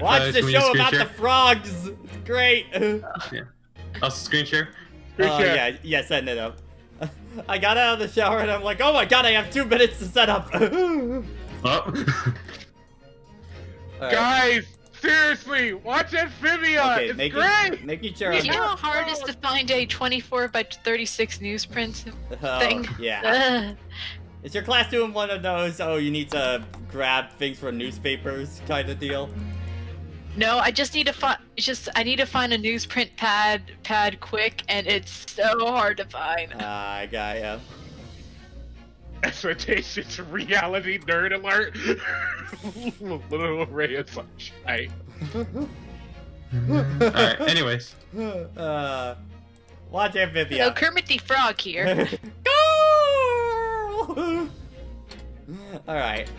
Watch the show about the frogs. It's great. Yeah. Also, screen share. Yeah, setting it up. I got out of the shower and I'm like, oh my god, I have 2 minutes to set up. Oh. Guys, seriously, watch Amphibia. Okay, it's great. Making sure. You know how hard it is to find a 24 by 36 newsprint thing? Yeah. Is your class doing one of those? Oh, you need to grab things from newspapers kind of deal. No, I just need to find. I need to find a newsprint pad quick, and it's so hard to find. I got ya. Expectations, reality, nerd alert. Little ray of sunshine. Alright, anyways. Watch Amphibia. Hello, Kermit the Frog here. Go! Alright.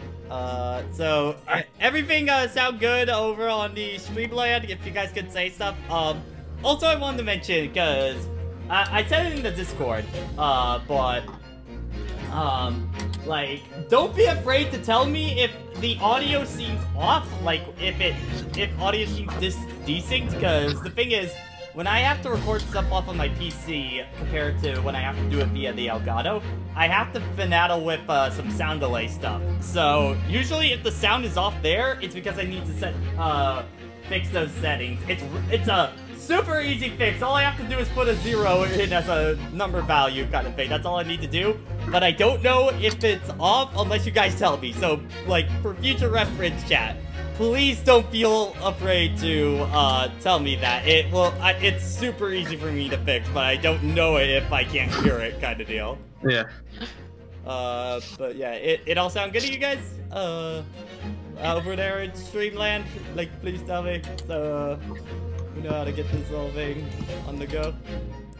So everything sound good over on the Streamland, if you guys could say stuff. Also I wanted to mention, because I said it in the Discord, but like, don't be afraid to tell me if the audio seems off, like if audio seems decent, because the thing is, when I have to record stuff off of my PC compared to when I have to do it via the Elgato, I have to finagle with some sound delay stuff. So usually if the sound is off there, it's because I need to fix those settings. It's a super easy fix. All I have to do is put a 0 in as a number value kind of thing. That's all I need to do. But I don't know if it's off unless you guys tell me. So, like, for future reference chat, please don't feel afraid to tell me that. It's super easy for me to fix, but I don't know it if I can't hear it kind of deal. Yeah. But yeah, it all sound good to you guys? Over there in Streamland? Like, please tell me. So, we know how to get this little thing on the go.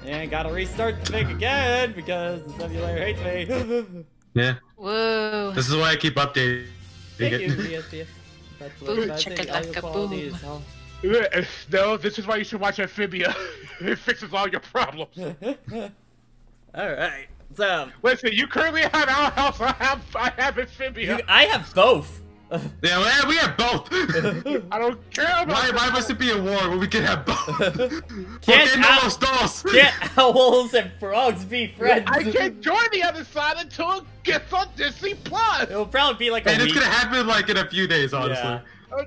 And gotta restart the thing again because the simulator hates me. Yeah. Whoa. This is why I keep updating. Thank you, DGS. Boom, chicka-lacka, boom. No, this is why you should watch Amphibia. It fixes all your problems. Alright, so... Listen, you currently have Our House, I have Amphibia. I have both. Yeah, we have both. I don't care about Why must it be a war when we can have both? Can't owls and frogs be friends? I can't join the other side until it gets on Disney Plus. It'll probably be like a week. week. It's gonna happen like in a few days, honestly. Yeah.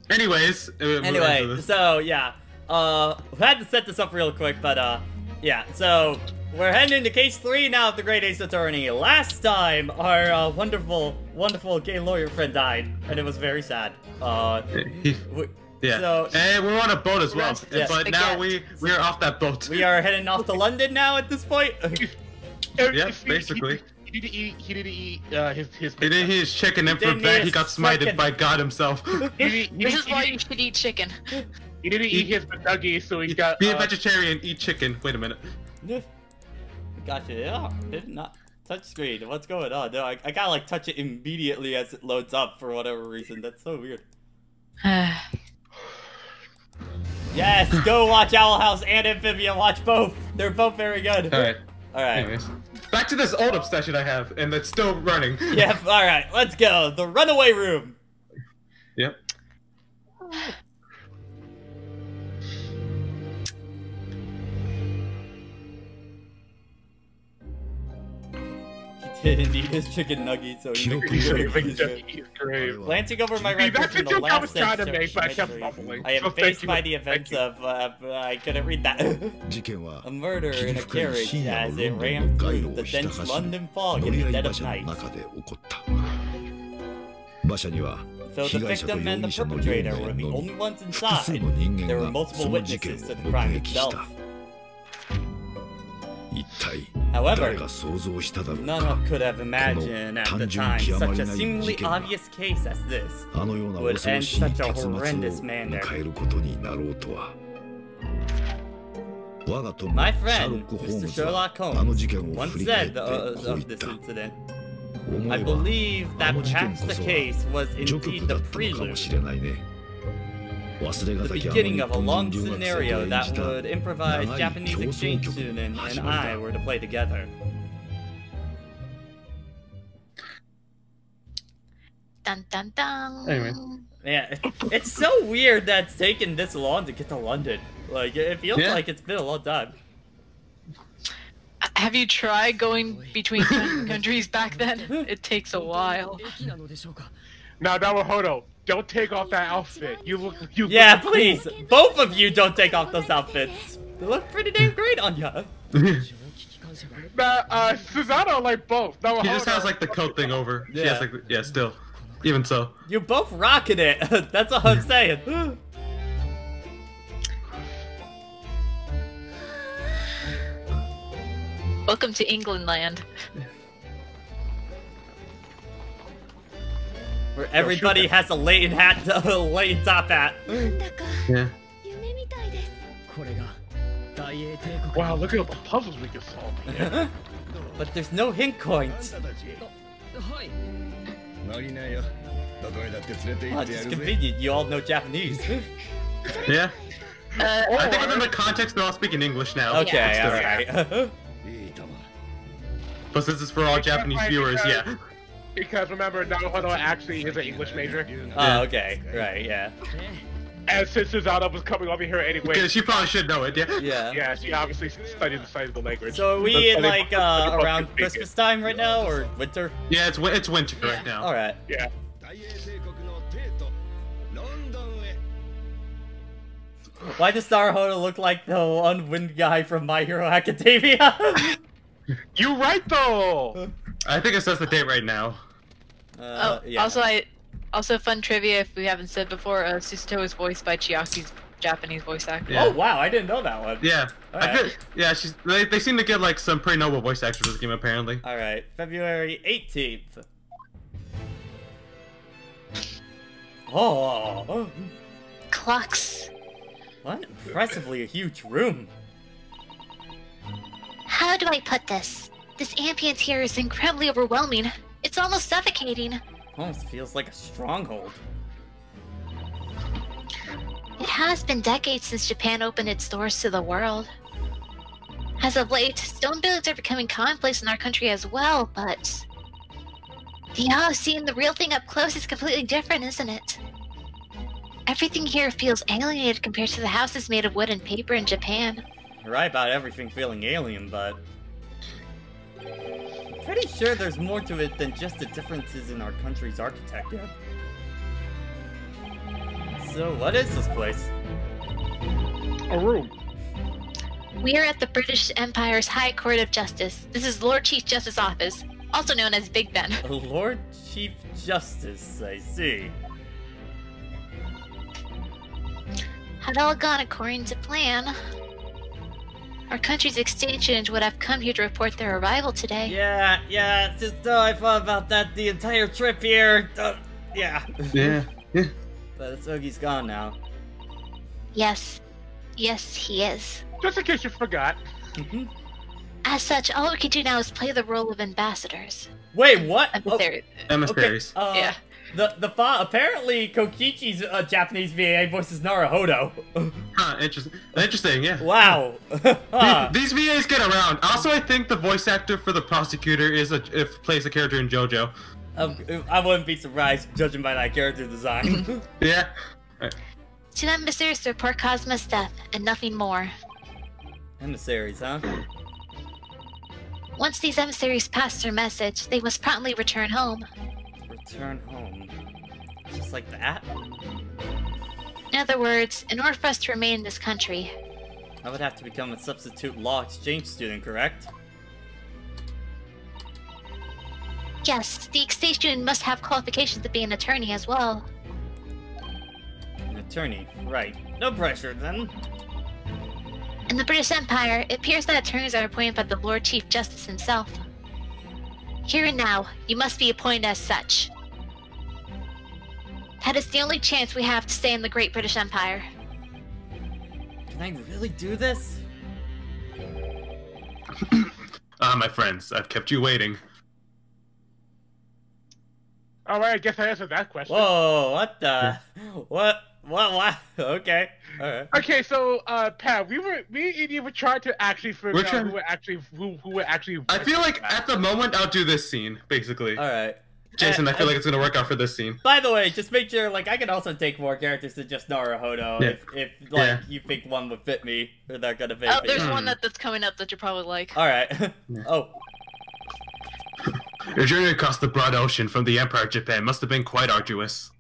Anyways, so yeah, we had to set this up real quick, but yeah, so we're heading into case 3 now of the Great Ace Attorney. Last time, our wonderful gay lawyer friend died, and it was very sad. Yeah. So, and we're on a boat as well, yes. but now we're off that boat. We are heading off to London now at this point. Yeah, basically. He didn't eat his He didn't eat his chicken, and for that he got smited by God himself. This is why you should eat chicken. He didn't eat his McNugget, so he got... Be a vegetarian, eat chicken. Wait a minute. Gotcha. Yeah, did not touch screen. What's going on? No, I gotta like touch it immediately as it loads up for whatever reason. That's so weird. Yes, go watch Owl House and Amphibia. Watch both. They're both very good. All right. Anyways, back to this old obsession I have, and it's still running. Yep. All right. Let's go. The runaway room. Yep. Didn't eat his chicken nuggets, so he glancing over my records from the last century, I am faced by the events of I couldn't read that. A murder in a carriage as it ran through the dense London fog in the dead of night. So the victim and the perpetrator were the only ones inside. There were multiple witnesses to the crime itself. However, none could have imagined at the time such a seemingly obvious case as this would end such a horrendous manner. My friend, Mr. Sherlock Holmes, once said of this incident, I believe that perhaps the case was indeed the prelude, the beginning of a long scenario that would improvise Japanese exchange student and I were to play together. Dun dun dun. Anyway. Yeah, it's so weird that it's taken this long to get to London. Like, it feels like it's been a long time. Have you tried going between countries back then? It takes a while. Now, Naruhodō, don't take off that outfit. Yeah, please! Both of you don't take off those outfits. They look pretty damn great on ya. Susanoo like both. Naruhodō. He just has like the coat thing over. Yeah. She has, like, yeah, still. Even so. You're both rocking it. That's all I'm saying. Welcome to England land. Where everybody has a latent hat, latent top hat. Yeah. Wow, look at all the puzzles we can solve. Yeah. But there's no hint coins. Oh, it's convenient. You all know Japanese. Yeah. I think within the context, they're all speaking English now. Okay, alright. But since it's for all Japanese viewers, yeah. Because remember, Naruhodō actually is an English major. Oh, okay. Right, yeah. And since Susanoo was coming over here anyway. Because she probably should know it, yeah. Yeah. Yeah, she obviously studied the language. So are we in, like, around Christmas time right now, or winter? Yeah, it's winter right now. Alright. Yeah. Why does Naruhodō look like the one wind guy from My Hero Academia? You right though. I think it says the date right now. Yeah. Also fun trivia if we haven't said before, Susato is voiced by Chiaki's Japanese voice actor. Yeah. Oh wow, I didn't know that one. Yeah. Alright. Yeah, they seem to get like some pretty noble voice actors for this game apparently. Alright, February 18th. Oh. Clocks. What? Impressively a huge room. How do I put this? This ambience here is incredibly overwhelming. It's almost suffocating. Almost feels like a stronghold. It has been decades since Japan opened its doors to the world. As of late, stone buildings are becoming commonplace in our country as well, but... seeing the real thing up close is completely different, isn't it? Everything here feels alienated compared to the houses made of wood and paper in Japan. You're right about everything feeling alien, but... I'm pretty sure there's more to it than just the differences in our country's architecture. So, what is this place? A room. We are at the British Empire's High Court of Justice. This is Lord Chief Justice Office, also known as Big Ben. Lord Chief Justice, I see. Had all gone according to plan, our country's exchange agent would have come here to report their arrival today. Yeah, it's just though I thought about that the entire trip here. Yeah. Yeah. But Sogi's gone now. Yes, he is. Just in case you forgot. As such, all we can do now is play the role of ambassadors. Wait, what? Emissaries. Okay, Yeah. Apparently Kokichi's Japanese VA voices Naruhodō. Huh, interesting, yeah. Wow. These VAs get around. Also, I think the voice actor for the prosecutor plays a character in JoJo. I wouldn't be surprised, judging by that character design. Yeah. Two emissaries to report Cosmo's death, and nothing more. Emissaries, huh? Once these emissaries pass their message, they must promptly return home. Return home. Just like that? In other words, in order for us to remain in this country, I would have to become a substitute law exchange student, correct? yes, the exchange student must have qualifications to be an attorney as well. An attorney, right. No pressure, then. In the British Empire, it appears that attorneys are appointed by the Lord Chief Justice himself. Here and now, you must be appointed as such. That is the only chance we have to stay in the Great British Empire. Can I really do this? My friends, I've kept you waiting. Alright, I guess I answered that question. Whoa, what the? What? Okay, alright. Okay, so Pat, we were trying to actually figure out who would actually. I feel like at the moment I'll do this scene basically. Alright. Jason, I feel like it's gonna work out for this scene. By the way, just make sure, like, I can also take more characters than just Naruhodō if like, you think one would fit me, or they're gonna fit me. Oh, there's one that's coming up that you probably like. Alright. Oh. Your journey across the broad ocean from the Empire of Japan must have been quite arduous.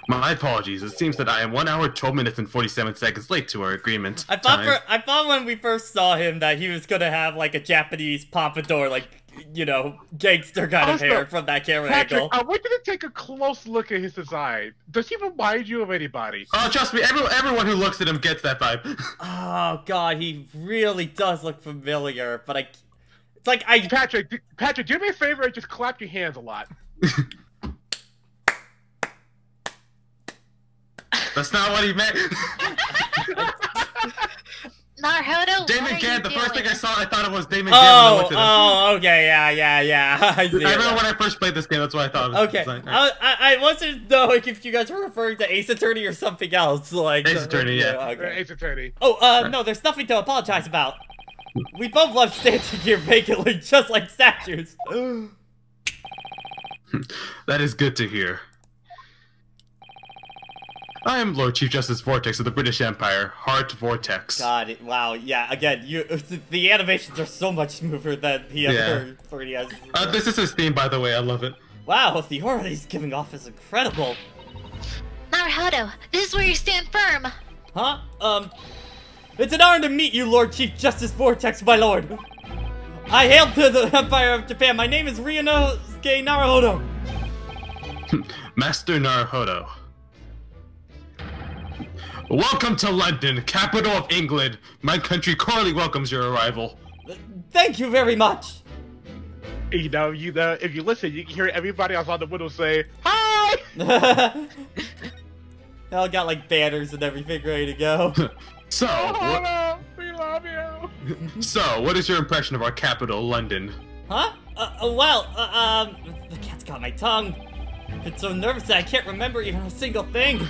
My apologies. It seems that I am 1 hour, 12 minutes, and 47 seconds late to our agreement. I thought when we first saw him that he was gonna have like a Japanese pompadour, like, you know, gangster kind of hair from that camera Patrick, angle. I want you to take a close look at his design. Does he remind you of anybody? Oh, trust me, everyone who looks at him gets that vibe. Oh god, he really does look familiar, but it's like Patrick, do me a favor and just clap your hands a lot. That's not what he meant. Naruhodō, Damon what are Gann, you the first thing doing? I saw, I thought it was Damon Gann. Oh, okay, yeah. I see I remember when I first played this game, that's what I thought it was. Okay, Like, I wasn't knowing if you guys were referring to Ace Attorney or something else, like... Ace Attorney, yeah. Okay. Ace Attorney. Oh, no, there's nothing to apologize about. We both love standing here vacantly, just like statues. That is good to hear. I am Lord Chief Justice Vortex of the British Empire, Heart Vortex. God, wow, yeah, again, the animations are so much smoother than the other 3DS. This is his theme, by the way, I love it. Wow, the aura he's giving off is incredible. Naruhodō, this is where you stand firm. Huh? It's an honor to meet you, Lord Chief Justice Vortex, my lord. I hail to the Empire of Japan. My name is Ryūnosuke Naruhodō. Master Naruhodō. Welcome to London, capital of England. My country cordially welcomes your arrival. Thank you very much. You know, if you listen, you can hear everybody else on the window say, "Hi!" They all got like banners and everything ready to go. So, we love you. So, what is your impression of our capital, London? Huh? The cat's got my tongue. I've been so nervous that I can't remember even a single thing.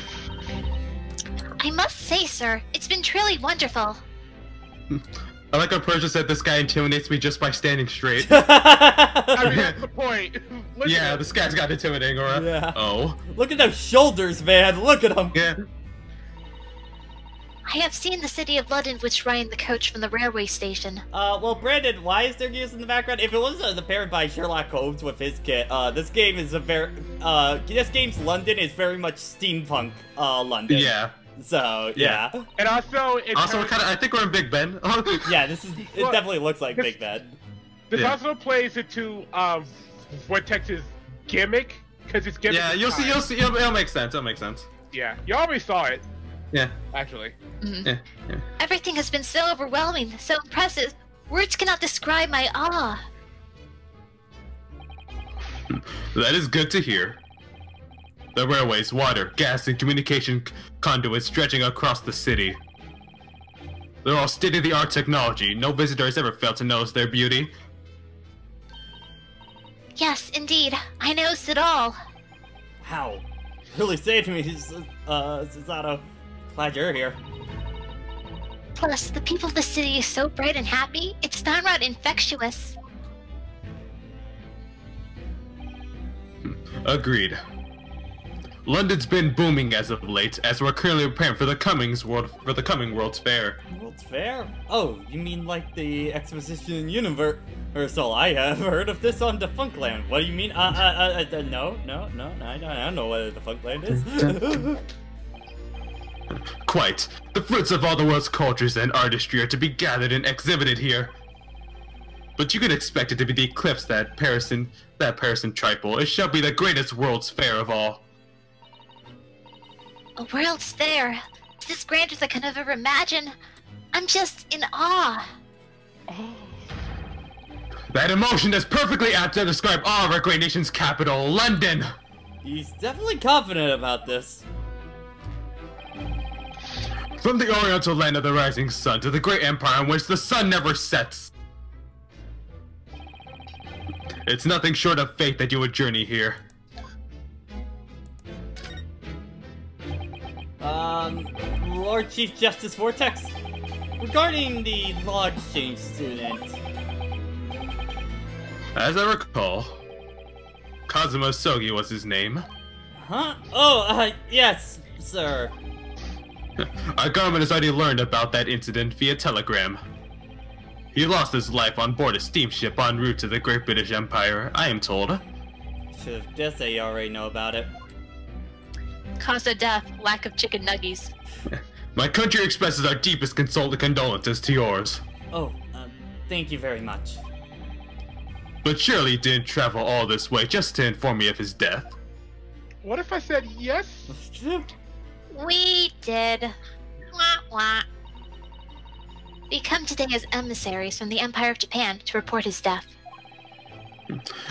I must say, sir, it's been truly wonderful. I like how Persia said this guy intimidates me just by standing straight. I mean, that's the point. Yeah, this guy's got intimidating aura. Yeah. Oh. Look at those shoulders, man. Look at them. Yeah. I have seen the city of London which riding the coach from the railway station. Well, Brandon, why is there news in the background? If it wasn't apparent by Sherlock Holmes with his kit, this game is this game's London is very much steampunk, London. Yeah. So, yeah. And also, I think we're in Big Ben. Yeah, it definitely looks like Big Ben. This also plays into, Vortex's gimmick, because it's gimmick. Yeah, you'll see, it'll make sense, Yeah, you already saw it. Yeah. Actually. Mm-hmm. Yeah. Everything has been so overwhelming, so impressive. Words cannot describe my awe. That is good to hear. The railways, water, gas, and communication conduits stretching across the city. They're all state-of-the-art technology. No visitor has ever failed to notice their beauty. Yes, indeed. I noticed it all. Wow. Really saved me, Susato. Glad you're here. Plus, the people of the city is so bright and happy, it's downright infectious. Agreed. London's been booming as of late, as we're currently preparing for the coming World's Fair. World's Fair? Oh, you mean like the Exposition Universal? I have heard of this on Defunctland. What do you mean? No, I don't know what Defunctland is. Quite. The fruits of all the world's cultures and artistry are to be gathered and exhibited here. But you can expect it to be the eclipse that Paris and Tripole. It shall be the greatest World's Fair of all. A World's Fair? This is grander than I could have ever imagined. I'm just in awe. That emotion is perfectly apt to describe all of our great nation's capital, London! He's definitely confident about this. From the oriental land of the rising sun to the great empire in which the sun never sets. It's nothing short of fate that you would journey here. Lord Chief Justice Vortex, regarding the law exchange student, As I recall, Kazuma Sogi was his name. Huh? Oh, yes, sir. Our government has already learned about that incident via telegram. He lost his life on board a steamship en route to the Great British Empire, I am told. Should've guessed that you already know about it. Cause of death, lack of chicken nuggies. My country expresses our deepest condolences to yours. Oh, thank you very much. But surely he didn't travel all this way just to inform me of his death. What if I said yes? We did. Wah wah. We come today as emissaries from the Empire of Japan to report his death.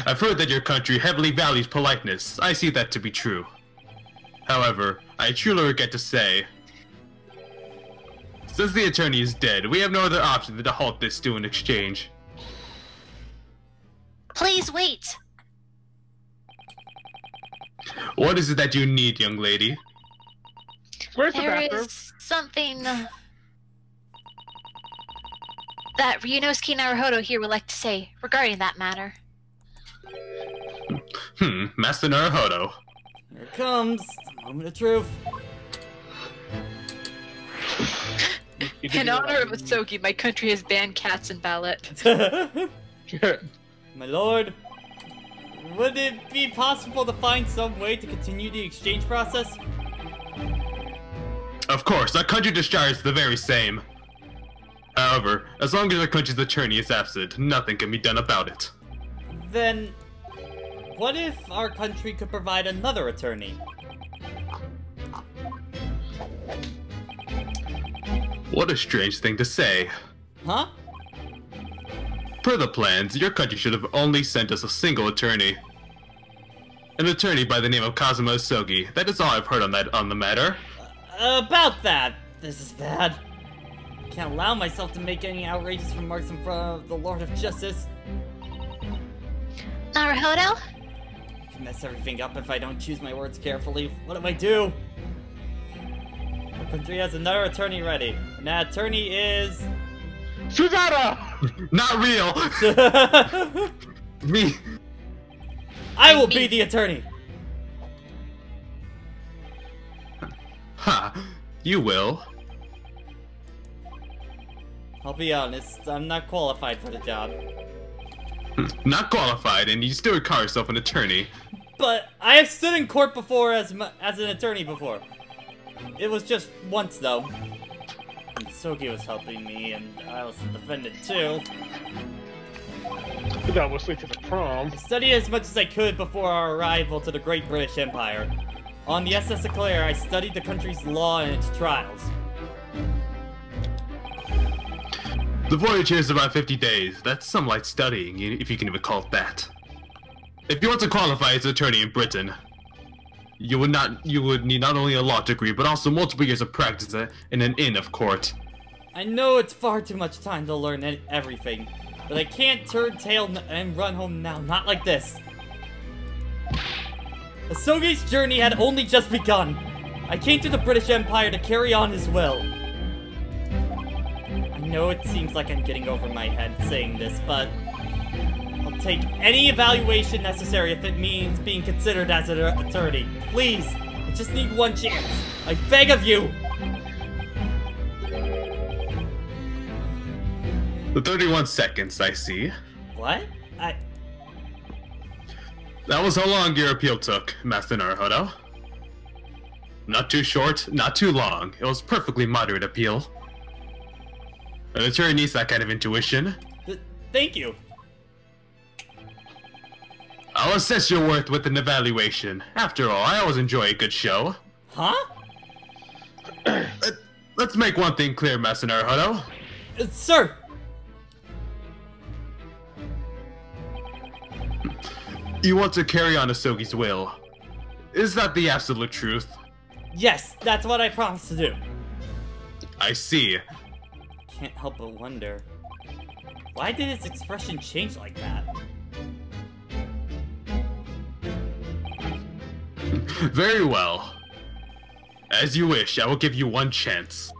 I've heard that your country heavily values politeness. I see that to be true. However, I truly regret to say, since the attorney is dead, we have no other option than to halt this student exchange. Please wait. What is it that you need, young lady? Where's the There bathroom? is something that Ryūnosuke Naruhodō here would like to say regarding that matter. Master Naruhodō. Here it comes. The moment of truth. In honor of Asogi, my country has banned cats in ballot. My lord, would it be possible to find some way to continue the exchange process? Of course, our country desires the very same. However, as long as our country's attorney is absent, nothing can be done about it. Then, what if our country could provide another attorney? What a strange thing to say. Huh? Per the plans, your country should have only sent us a single attorney. An attorney by the name of Kazuma Asogi. That is all I've heard on the matter. About that, this is bad. I can't allow myself to make any outrageous remarks in front of the Lord of Justice. Naruhodō? I can mess everything up if I don't choose my words carefully. What do I do? Our country has another attorney ready, and that attorney is... Suzana! Not real! Me. I will be the attorney! Ha! You will. I'll be honest, I'm not qualified for the job. Not qualified, and you still call yourself an attorney. But I have stood in court before as an attorney before. It was just once, though. And Sogi was helping me, and I was the defendant, too. That was late to the prom. I studied as much as I could before our arrival to the Great British Empire. On the SS Eclair, I studied the country's law and its trials. The voyage here is about 50 days. That's some light studying, if you can even call it that. If you want to qualify as an attorney in Britain, you would need not only a law degree, but also multiple years of practice in an inn of court. I know it's far too much time to learn everything, but I can't turn tail and run home now, not like this. Asogi's journey had only just begun. I came to the British Empire to carry on his will. I know it seems like I'm getting over my head saying this, but I'll take any evaluation necessary if it means being considered as an attorney. Please, I just need one chance. I beg of you. The 31 seconds, I see. What? That was how long your appeal took, Master Naruhodō. Not too short, not too long. It was perfectly moderate appeal. An attorney needs that kind of intuition. Thank you. I'll assess your worth with an evaluation. After all, I always enjoy a good show. Huh? Let's make one thing clear, Master Naruhodō. Sir! You want to carry on Asogi's will. Is that the absolute truth? Yes, that's what I promised to do. I see. Can't help but wonder, why did his expression change like that? Very well. As you wish, I will give you one chance.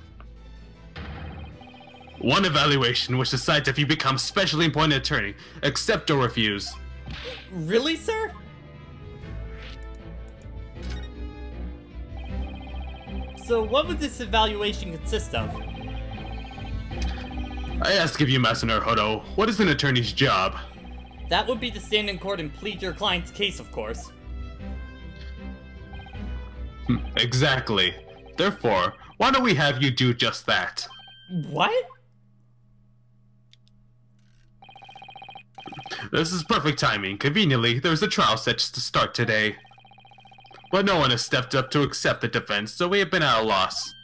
One evaluation which decides if you become specially appointed attorney. Accept or refuse. Really, sir? So what would this evaluation consist of? I ask of you, Master Naruhodō, what is an attorney's job? That would be to stand in court and plead your client's case, of course. Exactly. Therefore, why don't we have you do just that? What? This is perfect timing. Conveniently, there's a trial set to start today. But no one has stepped up to accept the defense, so we have been at a loss.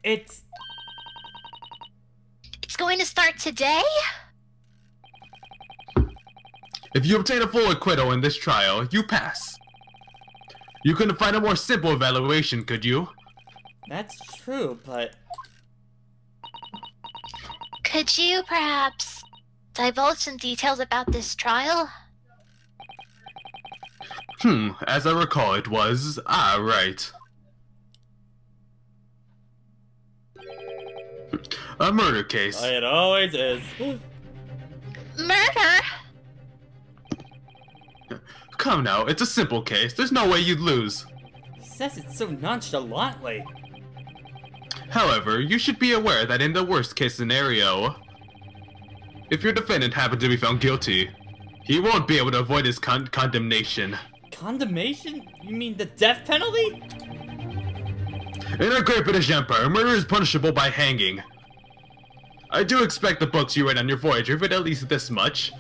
It's going to start today? If you obtain a full acquittal in this trial, you pass. You couldn't find a more simple evaluation, could you? That's true, but... Could you perhaps divulge some details about this trial? As I recall it was... right. A murder case. It always is. Murder? Come now, it's a simple case. There's no way you'd lose. He says it so nonchalantly. However, you should be aware that in the worst case scenario, if your defendant happened to be found guilty, he won't be able to avoid his condemnation. Condemnation? You mean the death penalty? In our Great British Empire, murder is punishable by hanging. I do expect the books you read on your voyage read at least this much.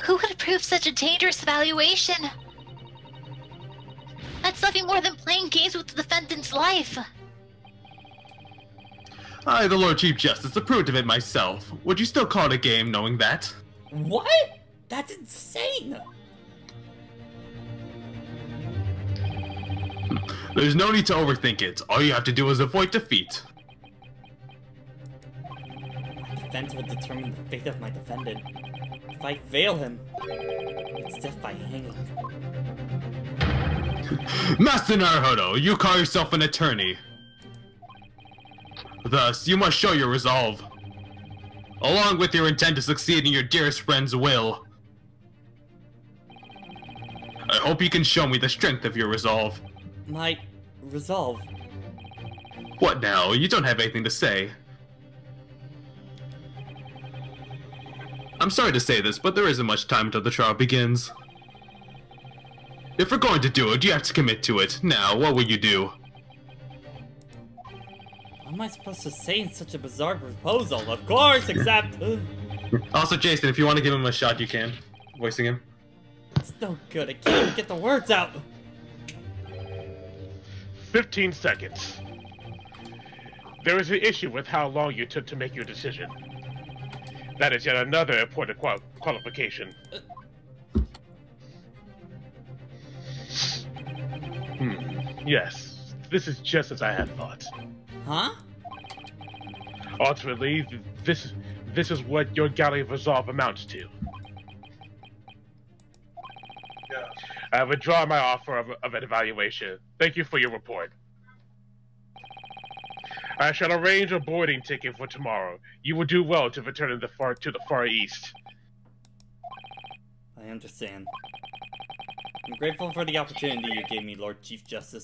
Who would approve such a dangerous evaluation? That's nothing more than playing games with the defendant's life. I, the Lord Chief Justice, approved of it myself. Would you still call it a game knowing that? What? That's insane! There's no need to overthink it. All you have to do is avoid defeat. My defense will determine the fate of my defendant. If I fail him, it's death by hanging. Master Naruhodō, you call yourself an attorney. Thus, you must show your resolve. Along with your intent to succeed in your dearest friend's will. I hope you can show me the strength of your resolve. My resolve? What now? You don't have anything to say. I'm sorry to say this, but there isn't much time until the trial begins. If we're going to do it, you have to commit to it. Now, what will you do? What am I supposed to say in such a bizarre proposal? Of course, except... Also, Jason, if you want to give him a shot, you can. Voicing him. It's no good, I can't even get the words out! 15 seconds. There is an issue with how long you took to make your decision. That is yet another important qualification. Yes, this is just as I had thought. Huh? Ultimately, this is what your galley of resolve amounts to. I withdraw my offer of an evaluation. Thank you for your report. I shall arrange a boarding ticket for tomorrow. You will do well to return to the Far East. I understand. I'm grateful for the opportunity you gave me, Lord Chief Justice.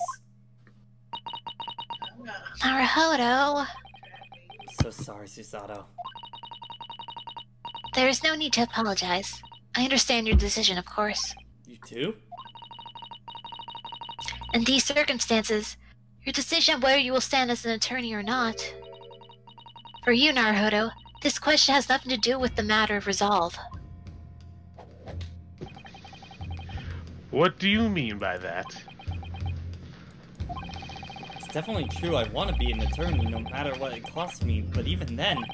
Naruhodō. So sorry, Susato. There is no need to apologize. I understand your decision, of course. You too? In these circumstances, your decision of whether you will stand as an attorney or not. For you, Naruhodō, this question has nothing to do with the matter of resolve. What do you mean by that? It's definitely true I want to be an attorney no matter what it costs me, but even then,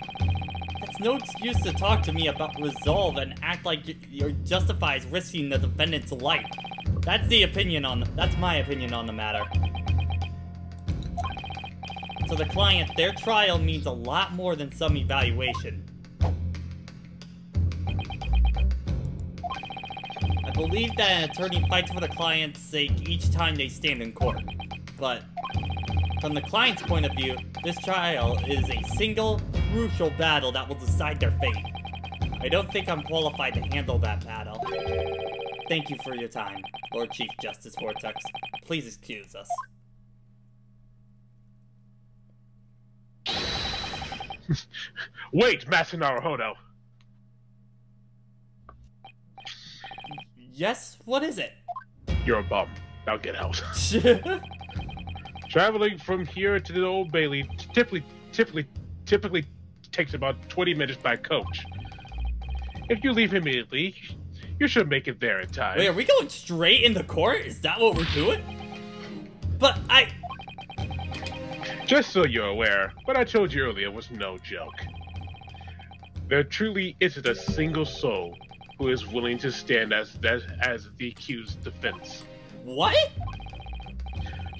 that's no excuse to talk to me about resolve and act like you're justifies risking the defendant's life. That's my opinion on the matter. To the client, their trial means a lot more than some evaluation. I believe that an attorney fights for the client's sake each time they stand in court. But from the client's point of view, This trial is a single, crucial battle that will decide their fate. I don't think I'm qualified to handle that battle. Thank you for your time, Lord Chief Justice Vortex. Please excuse us. Wait, Master Naruhodō! Yes? What is it? You're a bum. Now get out. Traveling from here to the Old Bailey typically takes about 20 minutes by coach. If you leave immediately, you should make it there in time. Wait, are we going straight into court? Is that what we're doing? But Just so you're aware, what I told you earlier was no joke. There truly isn't a single soul who is willing to stand as the accused's defense. What?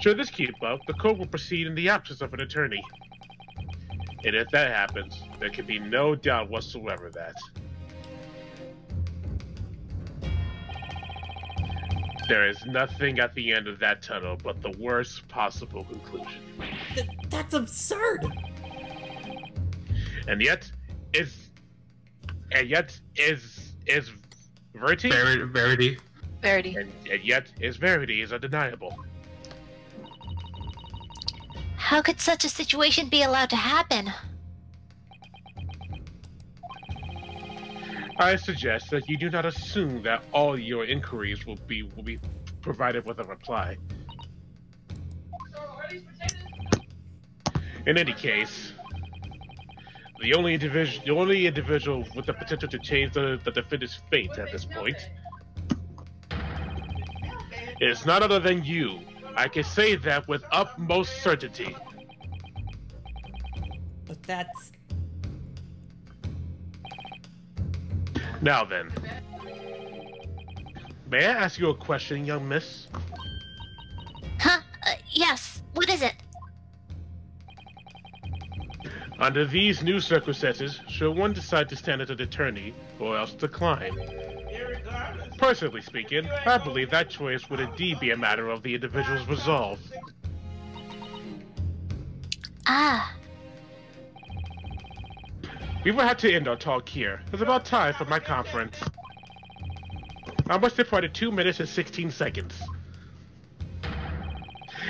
Should this keep up, the court will proceed in the absence of an attorney. And if that happens, there can be no doubt whatsoever that there is nothing at the end of that tunnel but the worst possible conclusion. That's absurd! And yet is verity? Verity. Verity. And yet is verity is undeniable. How could such a situation be allowed to happen? I suggest that you do not assume that all your inquiries will be provided with a reply. In any case, the only individual with the potential to change the defendant's fate at this point is none other than you. I can say that with utmost certainty. But that's... Now then, may I ask you a question, young miss? Huh? Yes. What is it? Under these new circumstances, should one decide to stand as an attorney, or else decline? Personally speaking, I believe that choice would indeed be a matter of the individual's resolve. Ah. We will have to end our talk here. It's about time for my conference. I must depart in 2 minutes and 16 seconds.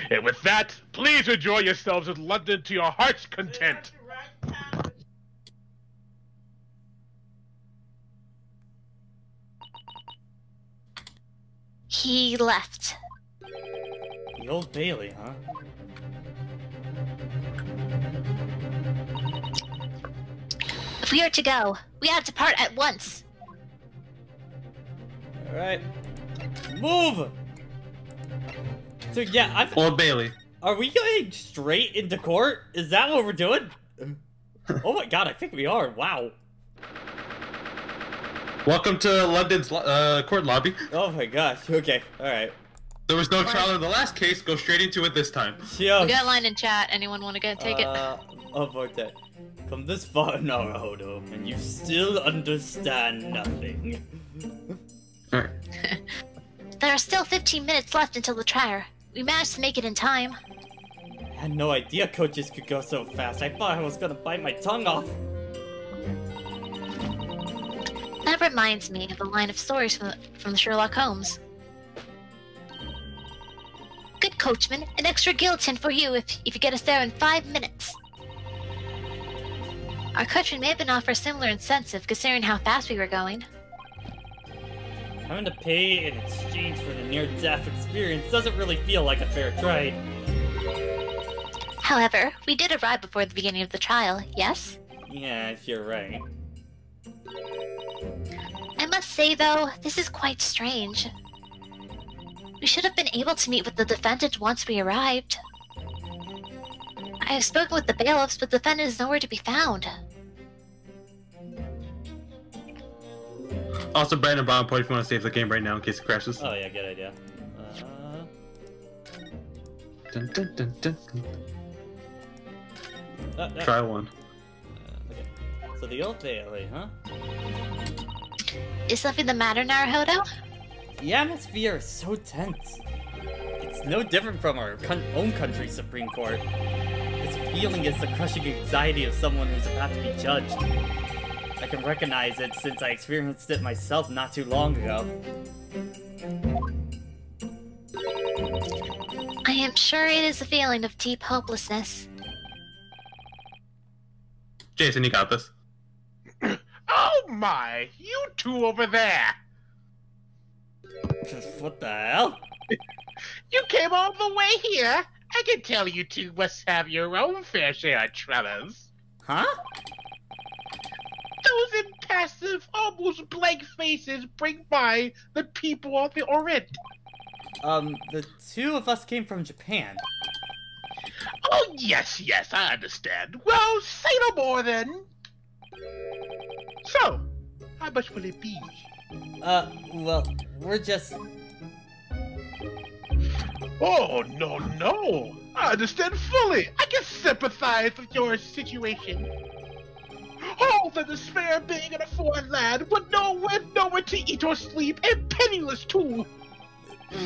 And with that, please enjoy yourselves in London to your heart's content. He left. The Old Bailey, huh? If we are to go, we have to depart at once. Alright. Move! So yeah, Old Bailey. Are we going straight into court? Is that what we're doing? Oh my god, I think we are. Wow. Welcome to London's court lobby. Oh my gosh. Okay. Alright. There was no trial in the last case. Go straight into it this time. Yo. We got a line in chat. Anyone want to go take it? Avoid that. Come this far, Naruhodō, and you still understand nothing. Alright. There are still 15 minutes left until the trial. We managed to make it in time. I had no idea coaches could go so fast. I thought I was gonna bite my tongue off. That reminds me of a line of stories from Sherlock Holmes. Good coachman, an extra guillotine for you if you get us there in 5 minutes. Our coachman may have been offered a similar incentive considering how fast we were going. Having to pay in exchange for the near-death experience doesn't really feel like a fair trade. However, we did arrive before the beginning of the trial, yes? Yeah, if you're right. I must say, though, this is quite strange. We should have been able to meet with the defendant once we arrived. I have spoken with the bailiffs, but the defendant is nowhere to be found. Also, Brandon Bomb point if you want to save the game right now in case it crashes. Oh yeah, good idea. Dun, dun, dun, dun. Try one. Okay. So the Old Bailey, huh? Is something the matter, Naruhodō? The atmosphere is so tense. It's no different from our own country's Supreme Court. It's feeling is the crushing anxiety of someone who's about to be judged. I can recognize it since I experienced it myself not too long ago. I am sure it is a feeling of deep hopelessness. Jason, you got this. Oh my! You two over there! What the hell? You came all the way here! I can tell you two must have your own fair share of troubles. Huh? Those impassive, almost blank faces bring by the people of the Orient. The two of us came from Japan. Oh, yes, I understand. Well, say no more then. So, how much will it be? Well, we're just... Oh, no. I understand fully. I can sympathize with your situation. All the despair of being in a foreign land with nowhere to eat or sleep, and penniless too.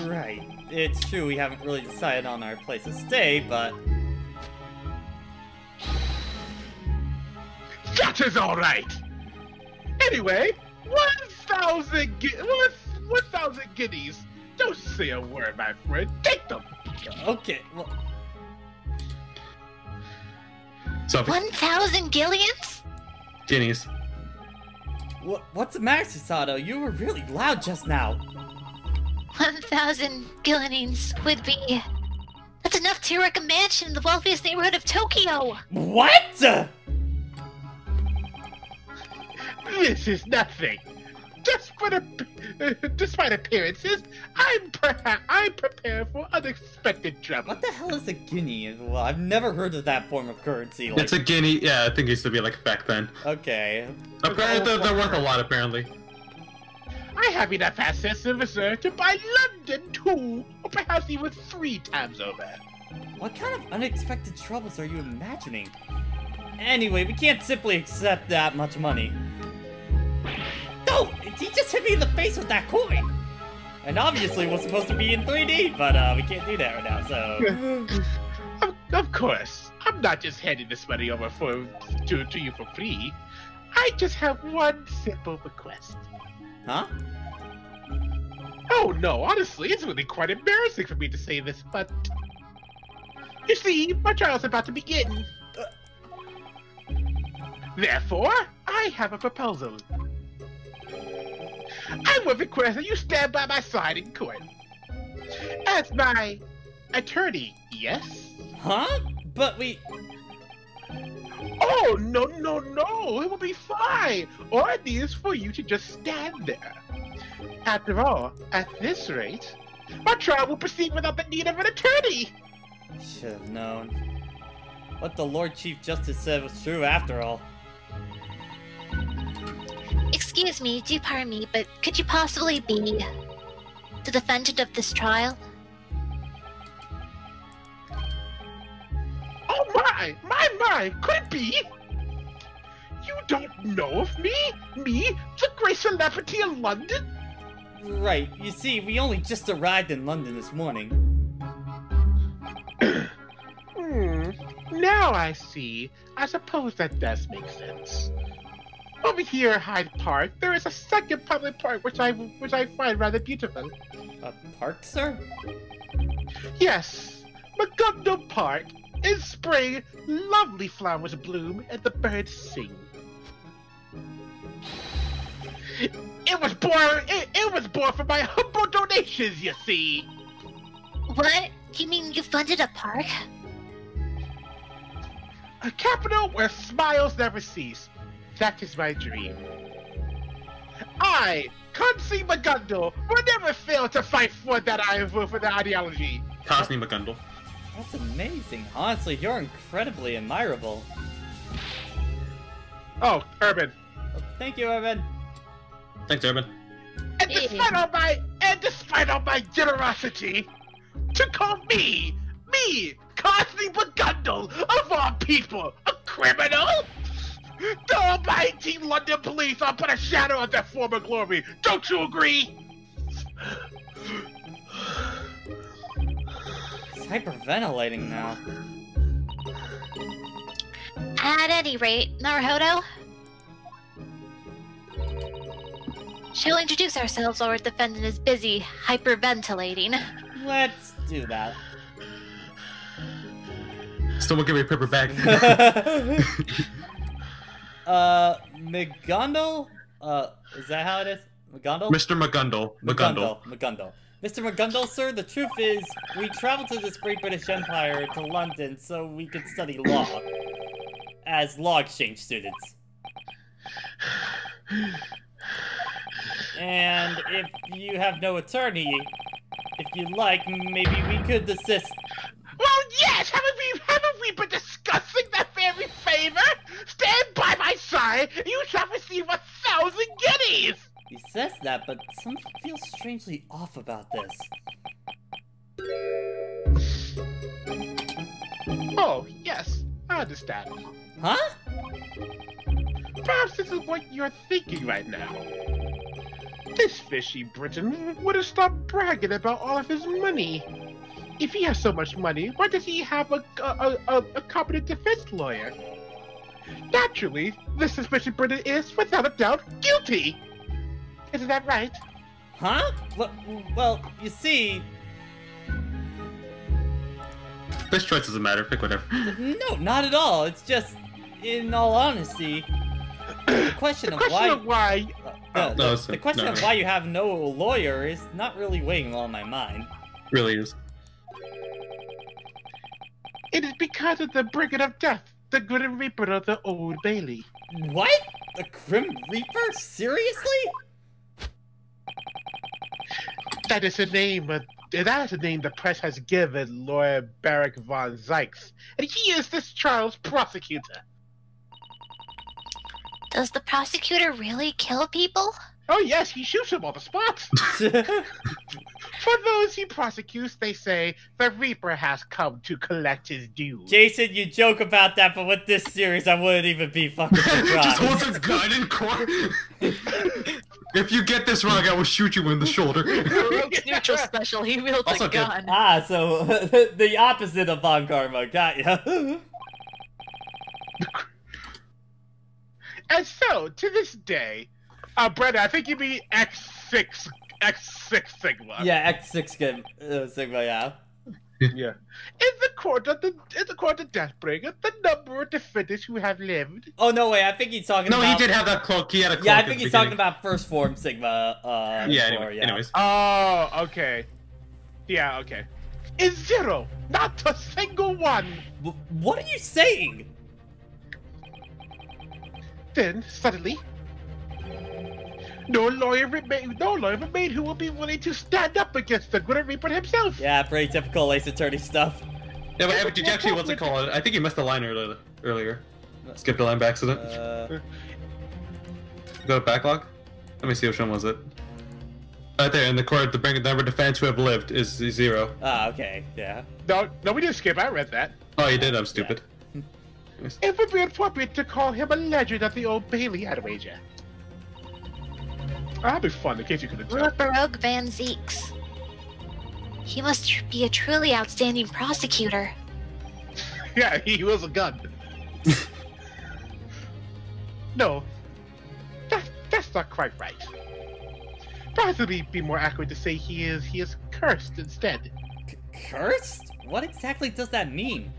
Right. It's true we haven't really decided on our place to stay, but... That is all right. Anyway, 1,000 guineas. Don't say a word, my friend. Take them. Okay, well... Sophie. 1,000 guillions? Guineas. What's the matter, Susato? You were really loud just now. 1,000 guillions would be... That's enough to erect a mansion in the wealthiest neighborhood of Tokyo! What? This is nothing. Despite appearances, I'm prepared for unexpected trouble. What the hell is a guinea? Well, I've never heard of that form of currency. Like... It's a guinea. Yeah, I think it used to be like back then. Okay. Apparently, they're worth a lot. Apparently. I have enough assets, sir, to buy London 2, or perhaps even 3 times over. What kind of unexpected troubles are you imagining? Anyway, we can't simply accept that much money. No! He just hit me in the face with that coin! And obviously it was supposed to be in 3D, but we can't do that right now, so... Of course. I'm not just handing this money over to you for free. I just have one simple request. Huh? Oh no, honestly, it's really quite embarrassing for me to say this, but... You see, my trial's about to begin. Therefore, I have a proposal. I would request that you stand by my side in court. As my attorney, yes? Huh? But we... Oh, no, it will be fine. All I need is for you to just stand there. After all, at this rate, my trial will proceed without the need of an attorney. Should have known. What the Lord Chief Justice said was true after all. Excuse me, do pardon me, but could you possibly be the defendant of this trial? Oh my, could it be? You don't know of me? Me, the great celebrity in London? Right, you see, we only just arrived in London this morning. Now I see. I suppose that does make sense. Over here at Hyde Park, there is a second public park which I find rather beautiful. A park, sir? Yes, Magundo Park. In spring, lovely flowers bloom and the birds sing. It was born from my humble donations, you see. What? You mean you funded a park? A capital where smiles never cease. That is my dream. I, Kansi Magundo, will never fail to fight for that ideology. Cosney McGundle. That's amazing. Honestly, you're incredibly admirable. Oh, Urban. Oh, thank you, Urban. Thanks, Urban. And despite all my generosity, to call me, Cosney Magundo, of all people, a criminal? The almighty London police are but a shadow of their former glory. Don't you agree? It's hyperventilating now. At any rate, Naruhodō, shall we introduce ourselves while our defendant is busy hyperventilating? Let's do that. Someone give me a paper bag. McGundle? Is that how it is? McGundle? Mr. McGundle. McGundle. Mr. McGundle, sir, the truth is, we traveled to this great British Empire to London so we could study law. As law exchange students. And if you have no attorney, if you'd like, maybe we could assist. Well, yes! Haven't we been discussing that very favor? Stand by my side, and you shall receive 1,000 guineas! He says that, but something feels strangely off about this. Oh, yes, I understand. Huh? Perhaps this is what you're thinking right now. This fishy Briton would have stopped bragging about all of his money. If he has so much money, why does he have a competent defense lawyer? Naturally, this suspicious Briton is, without a doubt, guilty! Isn't that right? Huh? Well, you see... This choice doesn't matter, pick whatever. No, not at all. It's just, in all honesty, the question of why... The question of why you have no lawyer is not really weighing on my mind. Really is. It is because of the Brigand of Death, the Grim Reaper of the Old Bailey. What? The Grim Reaper? Seriously? That is a name the press has given Lawyer Barrick von Zykes, and he is this trial's prosecutor. Does the prosecutor really kill people? Oh yes, he shoots them on the spot. For those he prosecutes, they say the Reaper has come to collect his dues. Jason, you joke about that, but with this series, I wouldn't even be fucking surprised. Just holds a gun in court. If you get this wrong, I will shoot you in the shoulder. Rogue's neutral special, he wields Also a gun. Ah, so the opposite of Von Karma, got ya. And so, to this day, Brenda, I think you mean X6 Sigma. Yeah, X6 Sigma, yeah. Yeah. In the court of Deathbringer, the number of defendants who have lived. Oh no, wait, I think he's talking about... No, he did have that cloak. He had a cloak. Yeah, I think he's talking about first form Sigma. Anyways. Oh, okay. Yeah, okay. Is 0, not a single one. What are you saying? Then, suddenly, no lawyer remained who will be willing to stand up against the Grim Reaper himself. Yeah, pretty typical Ace Attorney stuff. Yeah, but did you actually what's it called? I think you missed the line earlier. Skipped the line by accident. Go to backlog. Let me see which one was it. Right there in the court, the number of defense who have lived is 0. Ah, okay, yeah. No, we didn't skip. I read that. Oh, you did. I'm stupid. Yeah. It would be appropriate to call him a legend of the Old Bailey, I'd wager. That'd be fun, in case you couldn't tell. Baroque Van Zeeks. He must be a truly outstanding prosecutor. Yeah, he was a gun. No, that's not quite right. Perhaps it'd be more accurate to say he is cursed instead. Cursed? What exactly does that mean?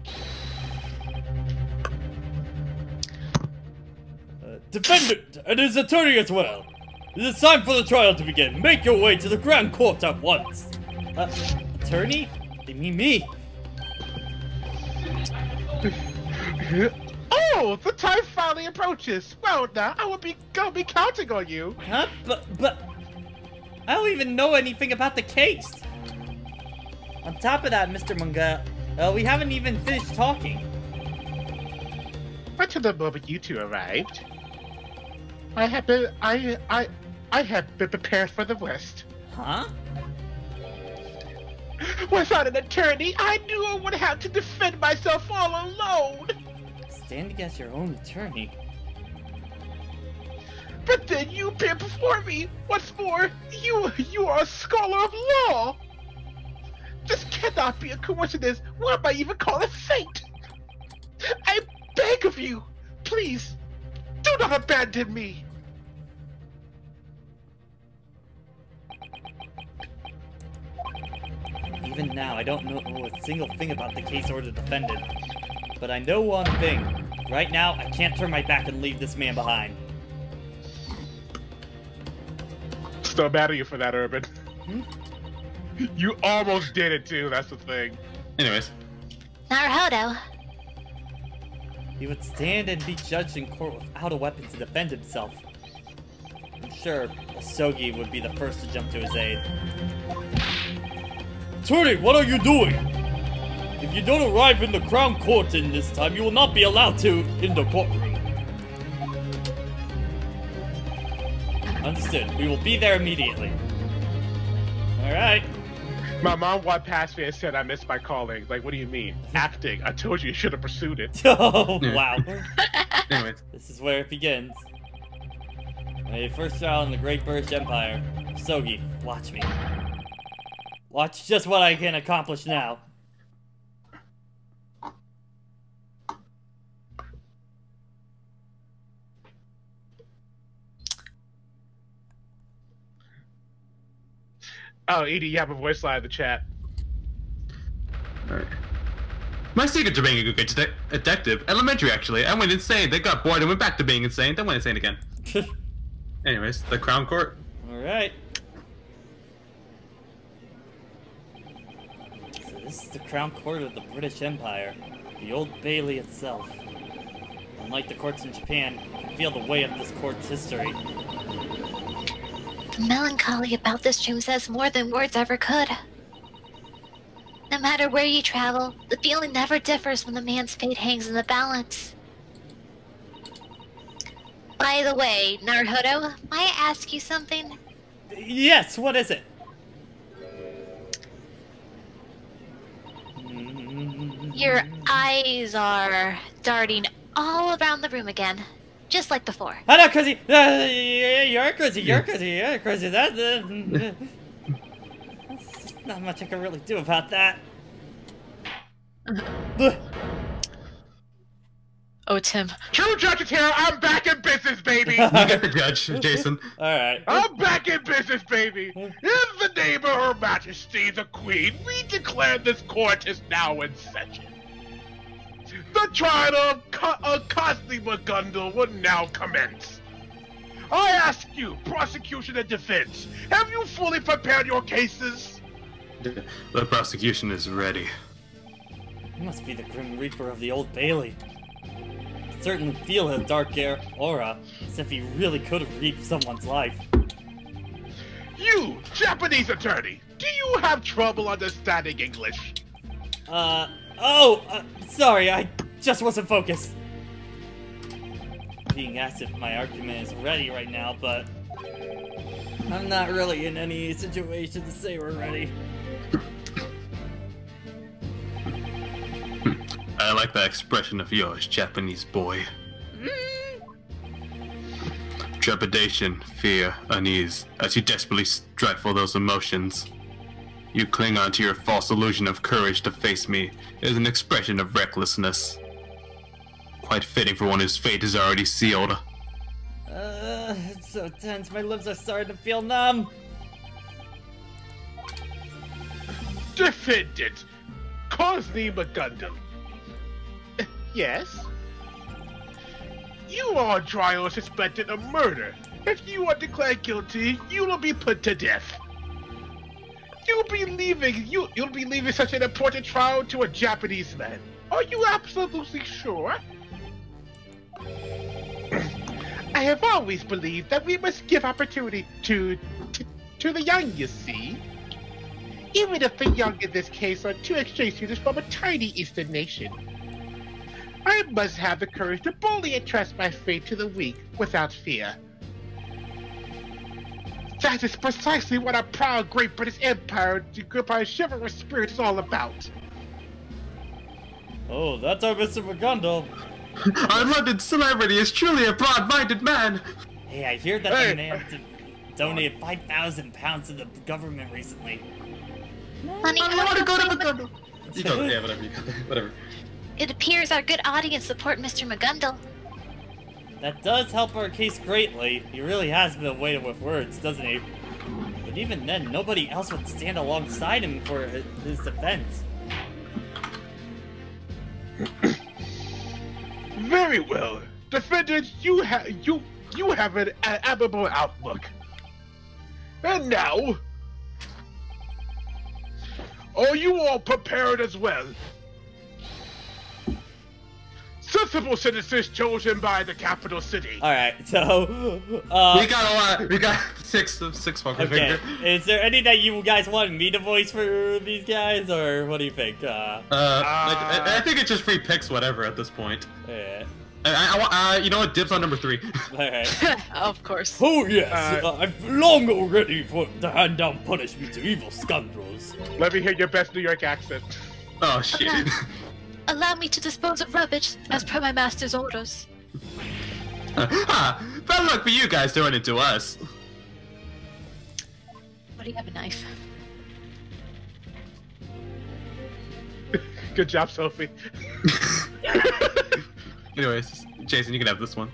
Defendant and his attorney as well. It is time for the trial to begin. Make your way to the Grand Court at once. Attorney? They mean me. Oh, the time finally approaches. Well, now I will be counting on you. Huh? But I don't even know anything about the case. On top of that, Mr. Munga, we haven't even finished talking. Until the moment you two arrived, I have been prepared for the worst. Huh? Without an attorney, I knew I would have to defend myself all alone. Standing as your own attorney. But then you appear before me. What's more, you are a scholar of law. This cannot be a coincidence. What am I even call it fate? I beg of you, Please, do not abandon me! Even now, I don't know a single thing about the case or the defendant. But I know one thing. Right now, I can't turn my back and leave this man behind. Still mad at you for that, Urban. Hmm? You almost did it too, that's the thing. Anyways. Naruhodō. He would stand and be judged in court without a weapon to defend himself. I'm sure Asogi would be the first to jump to his aid. Attorney, what are you doing? If you don't arrive in the Crown Court in this time, you will not be allowed to in the courtroom. Understood. We will be there immediately. Alright. My mom walked past me and said I missed my calling. Like, what do you mean? Acting. I told you you should have pursued it. Oh, wow. Anyways. This is where it begins. My first trial in the Great British Empire. Sogi, watch me. Watch just what I can accomplish now. Oh, Edie, you have a voice line in the chat. Alright. My secret to being a good detective, elementary actually. I went insane, they got bored and went back to being insane, then went insane again. Anyways, the Crown Court. Alright. So this is the Crown Court of the British Empire. The Old Bailey itself. Unlike the courts in Japan, you can feel the weight of this court's history. The melancholy about this dream says more than words ever could. No matter where you travel, the feeling never differs when the man's fate hangs in the balance. By the way, Naruhodō, might I ask you something? Yes, what is it? Your eyes are darting all around the room again, just like before. I know, crazy. You're crazy. You're crazy. You're crazy. That's not much I can really do about that. Oh, Tim. True Judge is here. I'm back in business, baby. You get the judge, Jason. Alright. I'm back in business, baby. In the name of Her Majesty the Queen, we declare this court is now in session. The trial of Cosney McGundle will now commence. I ask you, prosecution and defense, have you fully prepared your cases? The prosecution is ready. He must be the Grim Reaper of the Old Bailey. I certainly feel his dark aura, as if he really could have reaped someone's life. You, Japanese attorney, do you have trouble understanding English? Sorry, I just wasn't focused. Being asked if my argument is ready right now, but I'm not really in any situation to say we're ready. I like that expression of yours, Japanese boy. Trepidation, fear, unease, as you desperately stifle those emotions. You cling on to your false illusion of courage to face me is an expression of recklessness. Quite fitting for one whose fate is already sealed. It's so tense, my lips are starting to feel numb. Defendant, Cosney McGundle. Yes? You are on trial suspected of murder. If you are declared guilty, you will be put to death. You'll be leaving such an important trial to a Japanese man. Are you absolutely sure? I have always believed that we must give opportunity to the young, you see. Even if the young in this case are two exchange students from a tiny eastern nation. I must have the courage to boldly entrust my fate to the weak without fear. That is precisely what our proud Great British Empire, our chivalrous spirit is all about. Oh, that's our Mr. McGundle. Our London celebrity is truly a broad-minded man. Hey, I hear that the man donated 5,000 pounds to the government recently. Honey, I want to go to McGundle. You know, yeah, whatever. It appears our good audience support Mr. McGundle. That does help our case greatly. He really has been weighted with words, doesn't he? But even then, nobody else would stand alongside him for his defense. Very well. Defendant, you have an admirable outlook. And now, are you all prepared as well? Sensible citizens chosen by the capital city. Alright, so... we got a lot. We got six fucking okay, fingers. is there any that you guys want me to voice for these guys, or what do you think? I think it just free picks whatever at this point. Yeah. You know what? Dibs on number 3. Alright. Of course. Oh yes, I've long already to hand down punishment to evil scoundrels. Let me hear your best New York accent. Oh shit. Allow me to dispose of rubbish as per my master's orders. Bad luck for you guys doing it to us. What do you have, a knife? Good job, Sophie. Anyways, Jason, you can have this one.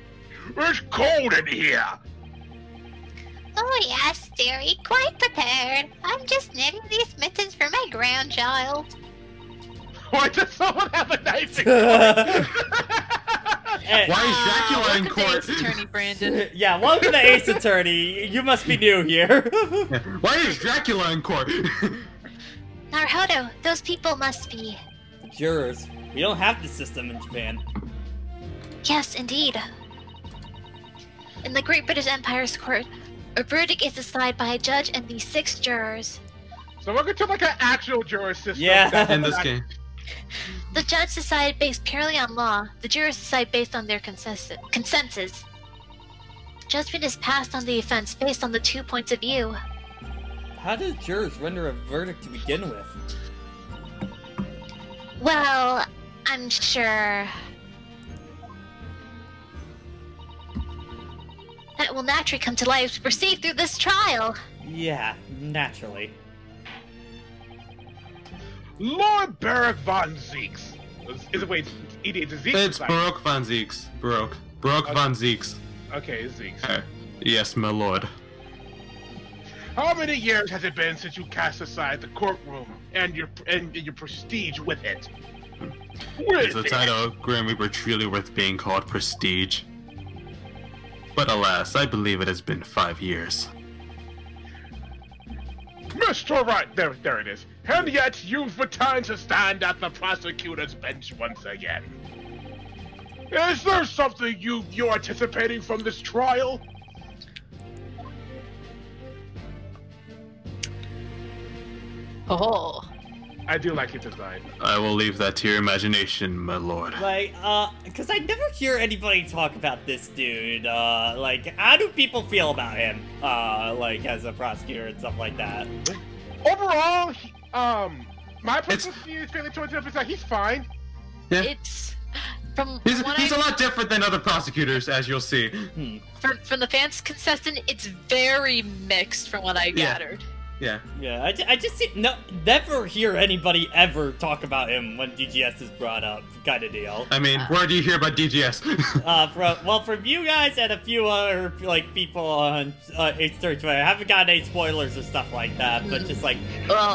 It's cold in here. Oh yes, dearie, quite prepared. I'm just knitting these mittens for my grandchild. Why does someone have a knife? Why is Dracula in Welcome to court? Ace Attorney Brandon. Yeah, welcome to Ace Attorney. You must be new here. Why is Dracula in court? Naruhodō, those people must be. Jurors. We don't have this system in Japan. Yes, indeed. In the Great British Empire's court, a verdict is decided by a judge and these 6 jurors. So welcome to like an actual juror system. Yeah. In this game. The judge decided based purely on law. The jurors decide based on their consensus. Judgment is passed on the offense based on the 2 points of view. How do jurors render a verdict to begin with? Well, I'm sure that will naturally come to light as we proceed through this trial. Yeah, naturally. Lord Barak von Zeeks. Is it wait? It's Zeeks. It's Baroque von Zeeks. Baroque von Zeeks. Okay, it's Zeeks. Yes, my lord. How many years has it been since you cast aside the courtroom and your prestige with it? Is the title Grim Reaper truly worth being called prestige? But alas, I believe it has been 5 years. Mr. Right, there it is. And yet you've returned to stand at the prosecutor's bench once again. Is there something you're anticipating from this trial? Oh. I do like your design. I will leave that to your imagination, my lord. Like, cause I never hear anybody talk about this dude. Like, how do people feel about him? Like, as a prosecutor and stuff like that. Overall, my personal feeling towards him is that he's fine. Yeah. It's from He's a lot different than other prosecutors, as you'll see. from the fans' consistent. It's very mixed from what I gathered. Yeah. Yeah, I just never hear anybody ever talk about him when DGS is brought up, kind of deal. I mean, where do you hear about DGS? From you guys and a few other like people on Ace Attorney, I haven't gotten any spoilers or stuff like that, but just like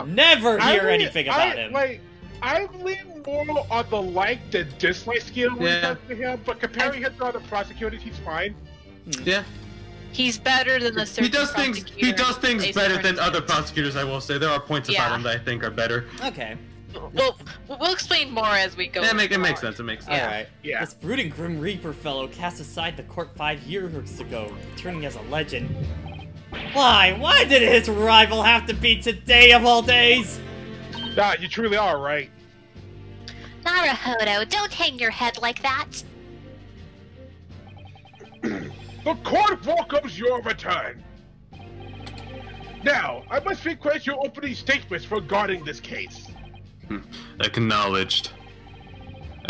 never hear anything about him. Like, I lean more on the like than dislike scale when it comes to him, but comparing him to other prosecutors, he's fine. Yeah. He's better than the He does things better than other prosecutors, I will say. There are points about him that I think are better. Okay. Well, we'll explain more as we go. Yeah, it makes sense. It makes sense. Alright. Yeah. This brooding Grim Reaper fellow cast aside the court 5 years ago, returning as a legend. Why? Why did his rival have to be today of all days? Nah, you truly are right. Naruhodō, don't hang your head like that. The court welcomes your return. Now, I must request your opening statements regarding this case. Acknowledged.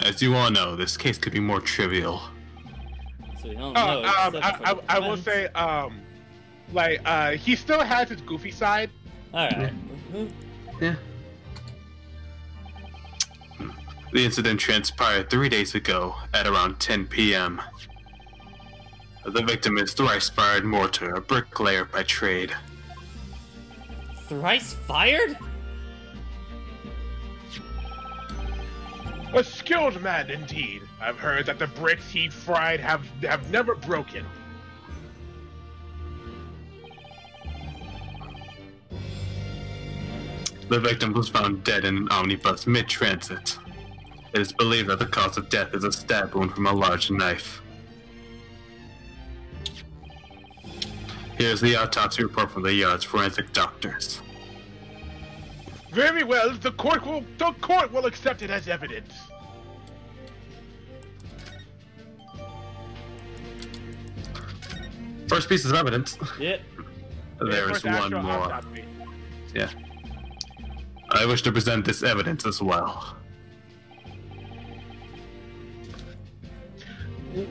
As you all know, this case could be more trivial. So you don't know, I will say, he still has his goofy side. Alright. Yeah. The incident transpired 3 days ago at around 10 p.m. The victim is thrice-fired mortar, a bricklayer by trade. Thrice fired? A skilled man indeed. I've heard that the bricks he fried have never broken. The victim was found dead in an omnibus mid-transit. It is believed that the cause of death is a stab wound from a large knife. Here's the autopsy report from the yard's forensic doctors. Very well, the court will accept it as evidence. First piece of evidence. Yeah. There's one more. Yeah. I wish to present this evidence as well.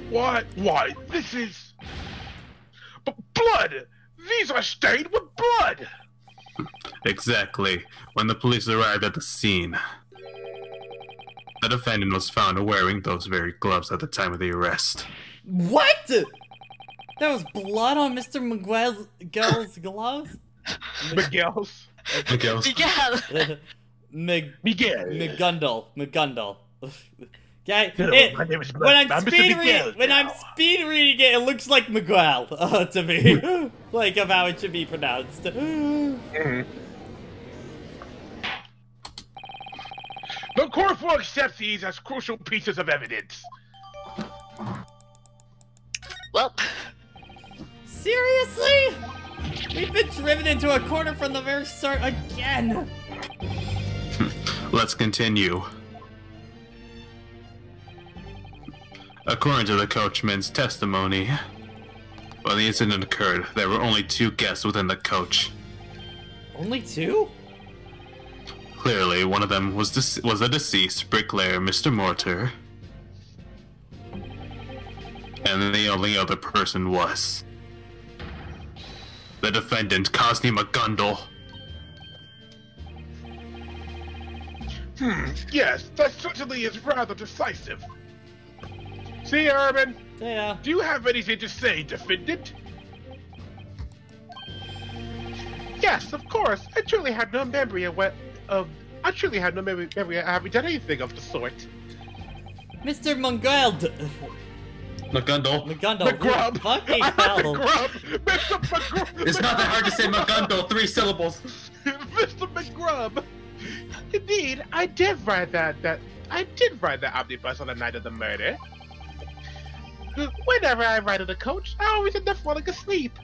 What? Why? This is... blood! These are stained with blood! Exactly. When the police arrived at the scene, the defendant was found wearing those very gloves at the time of the arrest. What? There was blood on Mr. Miguel's gloves? Miguel's? Miguel's. Miguel. McGundle. Okay, Hello, my name is when I'm Mr. speed Miguel when I'm now. speed reading it, it looks like Miguel to me, like of how it should be pronounced. The court will accept these as crucial pieces of evidence. Well, Seriously? We've been driven into a corner from the very start again. Let's continue. According to the coachman's testimony, when the incident occurred, there were only 2 guests within the coach. Only 2? Clearly, one of them was the deceased bricklayer, Mr. Mortar, and the only other person was the defendant, Cosney McGundle. Yes, that certainly is rather decisive. See, Urban, Yeah. do you have anything to say, defendant? Yes, of course. I truly had no memory of having done anything of the sort. Mr. McGund. McGundle. McGrub. Fucking I hell. McGrub. Mr. McGrub. It's not that hard to say McGundle, 3 syllables. Mr. McGrub. Indeed, I did ride that omnibus on the night of the murder. Whenever I ride in the coach, I always end up falling asleep.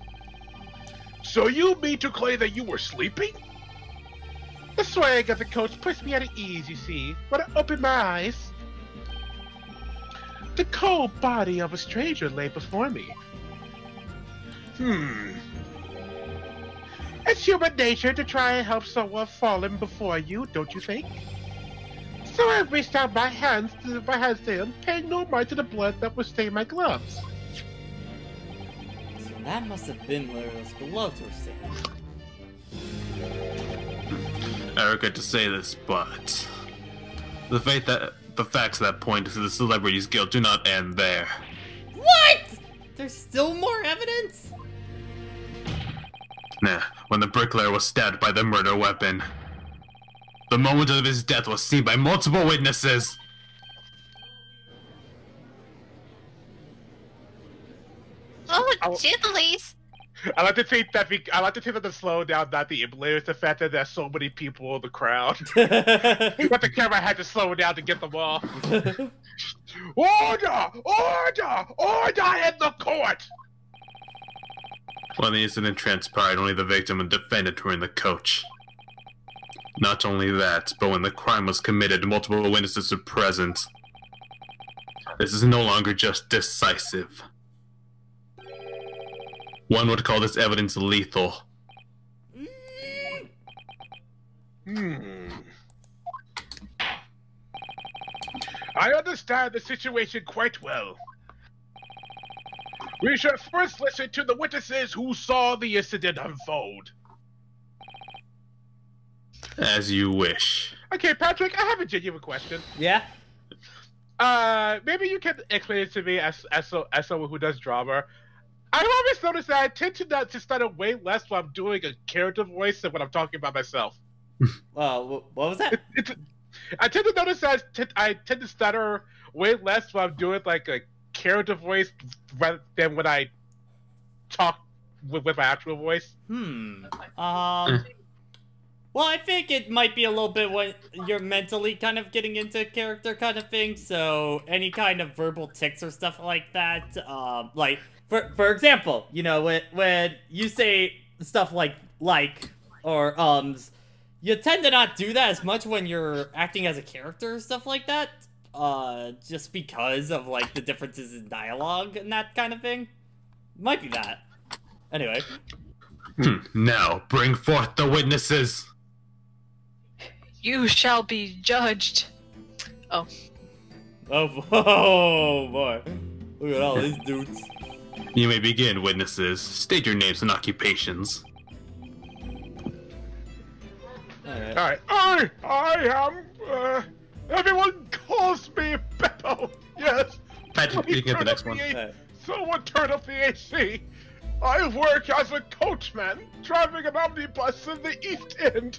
So you mean to claim that you were sleeping? The swag of the coach puts me at ease, you see, when I open my eyes. The cold body of a stranger lay before me. It's human nature to try and help someone fallen before you, don't you think? So I reached out my hands to him, paying no mind to the blood that would stain my gloves. So that must have been where those gloves were stained. I regret to say this, but the facts that point to the celebrity's guilt do not end there. What? There's still more evidence? Nah, when the bricklayer was stabbed by the murder weapon, the moment of his death was seen by multiple witnesses. Oh, jibbalies. I like to think that the slowdown not the emulator is the fact that there's so many people in the crowd. But the camera had to slow it down to get them all. Order! Order! Order in the court! When the incident transpired, only the victim and defendant were in the coach. Not only that, but when the crime was committed, multiple witnesses were present. This is no longer just decisive. One would call this evidence lethal. I understand the situation quite well. We should first listen to the witnesses who saw the incident unfold. As you wish. Okay, Patrick, I have a genuine question. Yeah? Maybe you can explain it to me as someone who does drama. always noticed that I tend to stutter way less when I'm doing a character voice than when I'm talking about myself. What was that? I tend to notice that I tend to stutter way less when I'm doing like a character voice rather than when I talk with my actual voice. Well, I think it might be a little bit when you're mentally kind of getting into character kind of thing, so any kind of verbal tics or stuff like that, like, for example, you know, when you say stuff like, or, you tend to not do that as much when you're acting as a character or stuff like that, just because of, like, the differences in dialogue and that kind of thing. Might be that. Anyway. Now, bring forth the witnesses! You shall be judged. Oh. Oh boy. Look at all these dudes. You may begin, witnesses. State your names and occupations. Alright. I am, everyone calls me Beppo. Yes. Patrick, you can get the next one. Someone turn off the AC. I work as a coachman, driving an omnibus in the East End.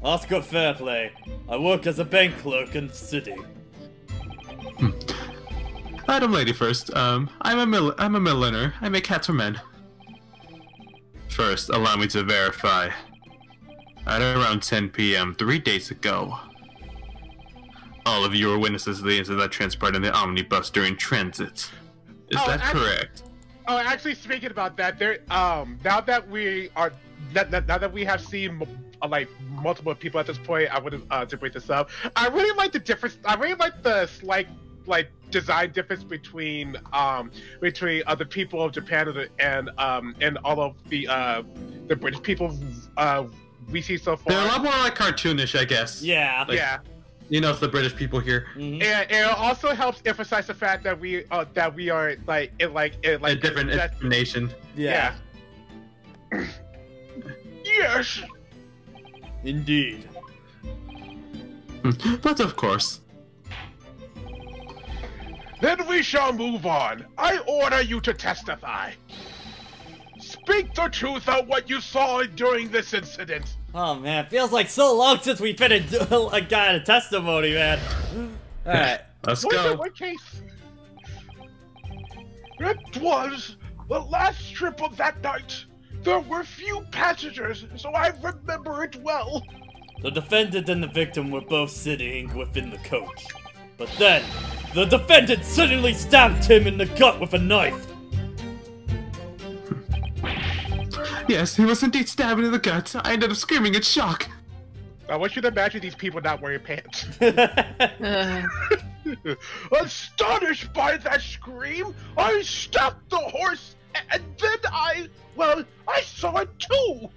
Oscar Fairplay. I work as a bank clerk in the city. Madam Lady first. I'm a milliner. I make hats for men. First, allow me to verify. At around 10 p.m. 3 days ago, all of you were witnesses to the incident that transpired in the omnibus during transit. Is that correct? Oh, actually, speaking about that, there. Now that we have seen like multiple people at this point, I would to break this up. I really like the difference. I really like the slight design difference between the people of Japan and all of the British people we see so far. They're a lot more like cartoonish, I guess. Yeah. Like, yeah. You know, it's the British people here. And it also helps emphasize the fact that we are like a different nation. Yeah. Yes. Indeed. But of course. Then we shall move on. I order you to testify. Speak the truth on what you saw during this incident. Oh man, it feels like so long since we've been got a testimony, man. Alright. Let's go. What case? It was the last trip of that night. There were few passengers, so I remember it well. The defendant and the victim were both sitting within the coach. But then, the defendant suddenly stabbed him in the gut with a knife. Yes, he was indeed stabbed in the gut. I ended up screaming in shock. I want you to imagine these people not wearing pants. Astonished by that scream, I stopped the horse, and then I saw it too.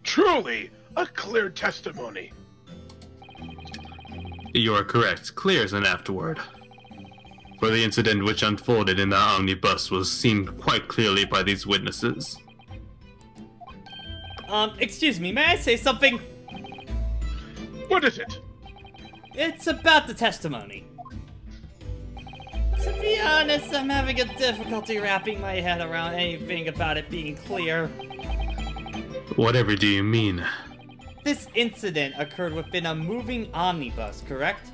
Truly, a clear testimony. You are correct. Clear as an afterword. For the incident which unfolded in the omnibus was seen quite clearly by these witnesses. Excuse me, may I say something? What is it? It's about the testimony. To be honest, I'm having a difficulty wrapping my head around anything about it being clear. Whatever do you mean? This incident occurred within a moving omnibus, correct?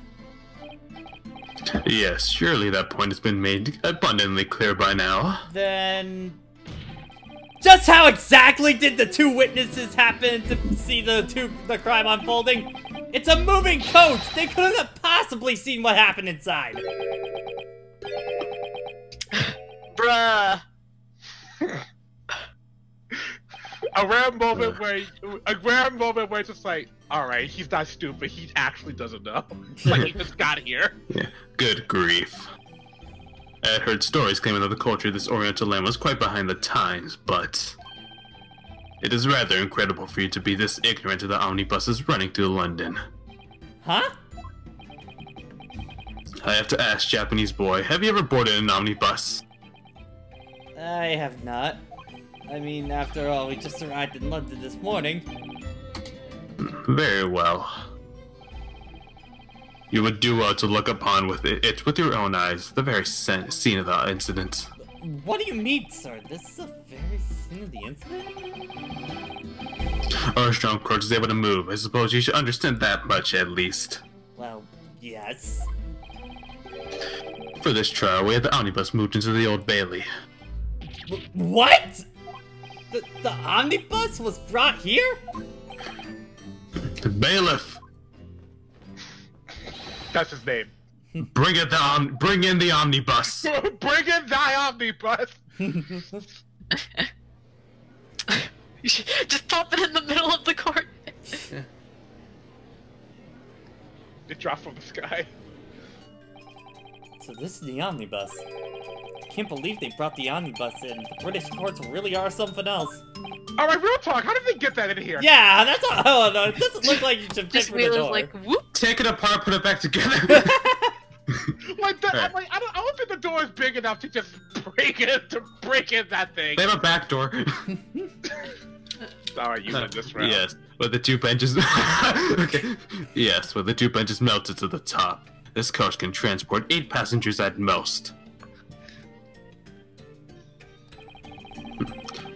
Yes, surely that point has been made abundantly clear by now. Then... just how exactly did the two witnesses happen to see the crime unfolding? It's a moving coach! They couldn't have possibly seen what happened inside! Bruh. A rare moment where it's just like, alright, he's not stupid, he actually doesn't know. Like, he just got here. Yeah. Good grief. I had heard stories claiming that the culture of this oriental land was quite behind the times, but... it is rather incredible for you to be this ignorant of the omnibuses running through London. Huh? I have to ask, Japanese boy, have you ever boarded an omnibus? I have not. I mean, after all, we just arrived in London this morning. Very well. You would do well to look upon with it with your own eyes, the very scene of the incident. What do you mean, sir? This is the very scene of the incident? Our strong court is able to move. I suppose you should understand that much, at least. Well, yes. For this trial, we had the omnibus moved into the Old Bailey. What? The omnibus was brought here? The bailiff! That's his name. Bring in the omnibus! Bring in thy omnibus! Just pop it in the middle of the court. It dropped from the sky. So this is the omnibus. I can't believe they brought the omnibus in. The British courts really are something else. Alright, real talk, how did they get that in here? Yeah, that's all. Oh no, it doesn't look like you should pick Just for the door. like whoop. Take it apart, put it back together. Like that, I'm like, I don't think the door is big enough to just break in that thing. They have a back door. Alright, you win this round. Yes, with the 2 benches. Okay. Yes, with the 2 benches melted to the top. This coach can transport 8 passengers at most.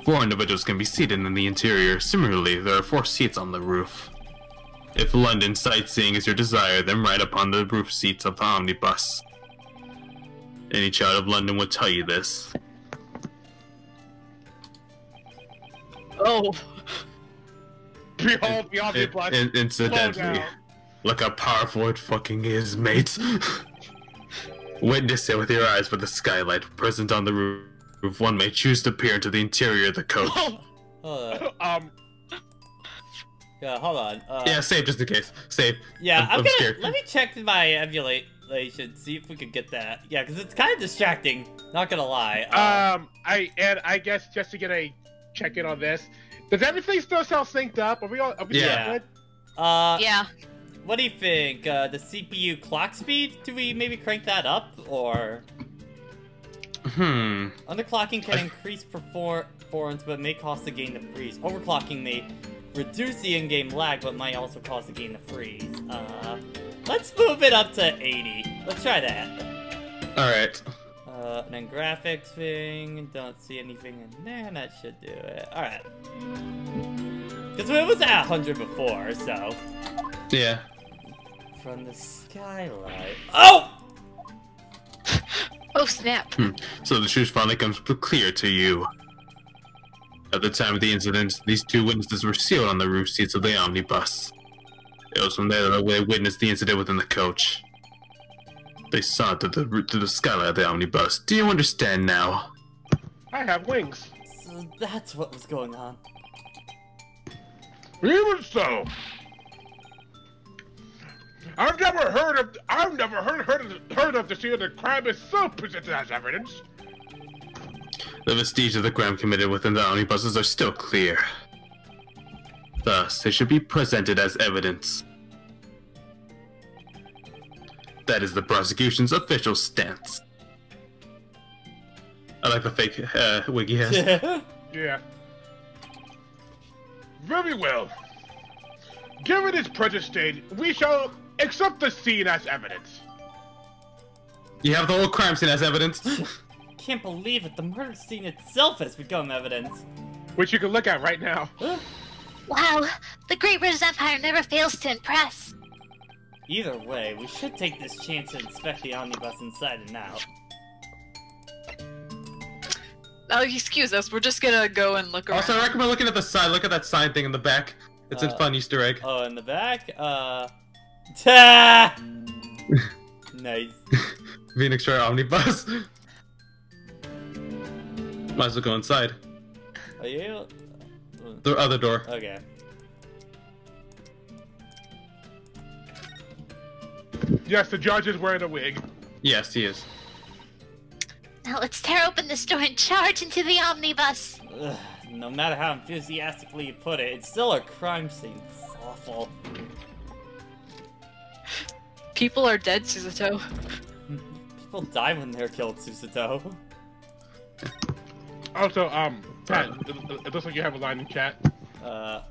4 individuals can be seated in the interior. Similarly, there are 4 seats on the roof. If London sightseeing is your desire, then ride upon the roof seats of the omnibus. Any child of London would tell you this. Oh. Behold the omnibus. Incidentally, look how powerful it fucking is, mate. Witness it with your eyes for the skylight present on the roof. One may choose to peer into the interior of the coach. Hold on. Yeah, hold on. Yeah, save just in case. Save. Yeah, I'm gonna scared. let me check my emulation, see if we can get that. Yeah, because it's kind of distracting. Not gonna lie. I guess just to get a check in on this, does everything still sound synced up? Are we Yeah. good? Yeah. What do you think? The CPU clock speed? Do we maybe crank that up, or? Underclocking can increase performance, but may cause the game to freeze. Overclocking may reduce the in-game lag, but might also cause the game to freeze. Let's move it up to 80. Let's try that. Alright. And then graphics thing, don't see anything in there, and that should do it. Alright. Because it was at 100 before, so. Yeah. From the skylight. Oh! Oh snap. So the truth finally comes clear to you. At the time of the incident, these 2 witnesses were sealed on the roof seats of the omnibus. It was from there that they witnessed the incident within the coach. They saw it through the skylight of the omnibus. Do you understand now? I have wings. So that's what was going on. Even so, I've never heard of the scene of the crime is so presented as evidence. The vestiges of the crime committed within the omnibuses are still clear. Thus, they should be presented as evidence. That is the prosecution's official stance. I like the fake wig he has. Yeah. Very well. Given its present state, we shall accept the scene as evidence. You have the whole crime scene as evidence? Can't believe it, the murder scene itself has become evidence. Which you can look at right now. Wow, the Great British Empire never fails to impress. Either way, we should take this chance to inspect the omnibus inside and out. Oh, excuse us. We're just gonna go and look around. Also, I recommend looking at the side. Look at that sign thing in the back. It's a fun Easter egg. Oh, in the back? Nice. Phoenix Shore Omnibus. Might as well go inside. Are you? The other door. Okay. Yes, the judge is wearing a wig. Yes, he is. Now let's tear open this door and charge into the omnibus. Ugh, no matter how enthusiastically you put it, it's still a crime scene. It's awful. People are dead, Suzuto. People die when they're killed, Susato. Also, Pat, it looks like you have a line in chat. Okay,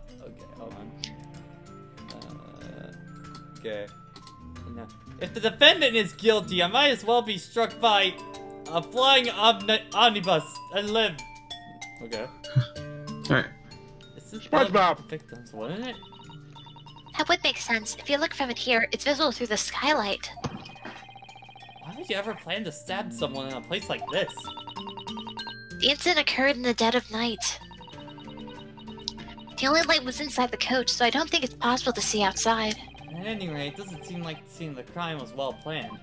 hold on. Okay. No. If the defendant is guilty, I might as well be struck by a flying omnibus and live. Okay. Alright. This is SpongeBob. victims, wouldn't it? That would make sense. If you look from it here, it's visible through the skylight. Why would you ever plan to stab someone in a place like this? The incident occurred in the dead of night. The only light was inside the coach, so I don't think it's possible to see outside. At any rate, it doesn't seem like the scene of the crime was well planned.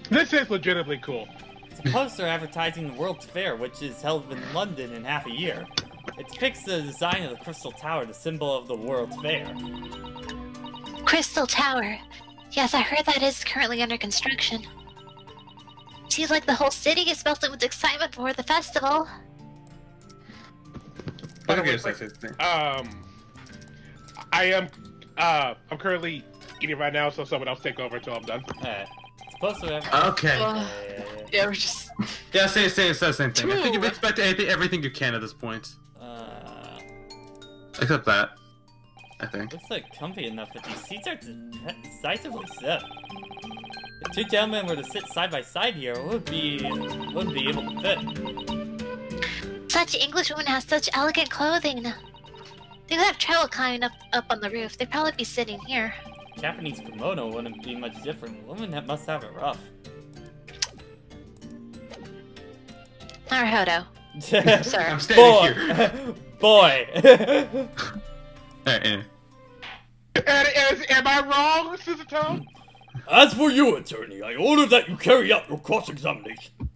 This is legitimately cool. It's a poster advertising the World's Fair, which is held in London in half a year. It depicts the design of the Crystal Tower, the symbol of the World's Fair. Crystal Tower. Yes, I heard that is currently under construction. Seems like the whole city is buzzing with excitement for the festival. Okay, I'm currently eating right now, so someone else take over until I'm done. It's supposed to have... Okay. Yeah, we're just. Yeah, say the same thing. I think you've expected everything you can at this point. Except that. I think. Looks like comfy enough, but these seats are decisively set. If two gentlemen were to sit side by side here, it wouldn't be able to fit. Such English women have such elegant clothing. They would have trouble climbing up on the roof. They'd probably be sitting here. Japanese kimono wouldn't be much different. Women must have it rough. Naruhodō. Sir. I'm standing here. Boy! Alright, Am I wrong, Suzuto? As for you, attorney, I order that you carry out your cross-examination.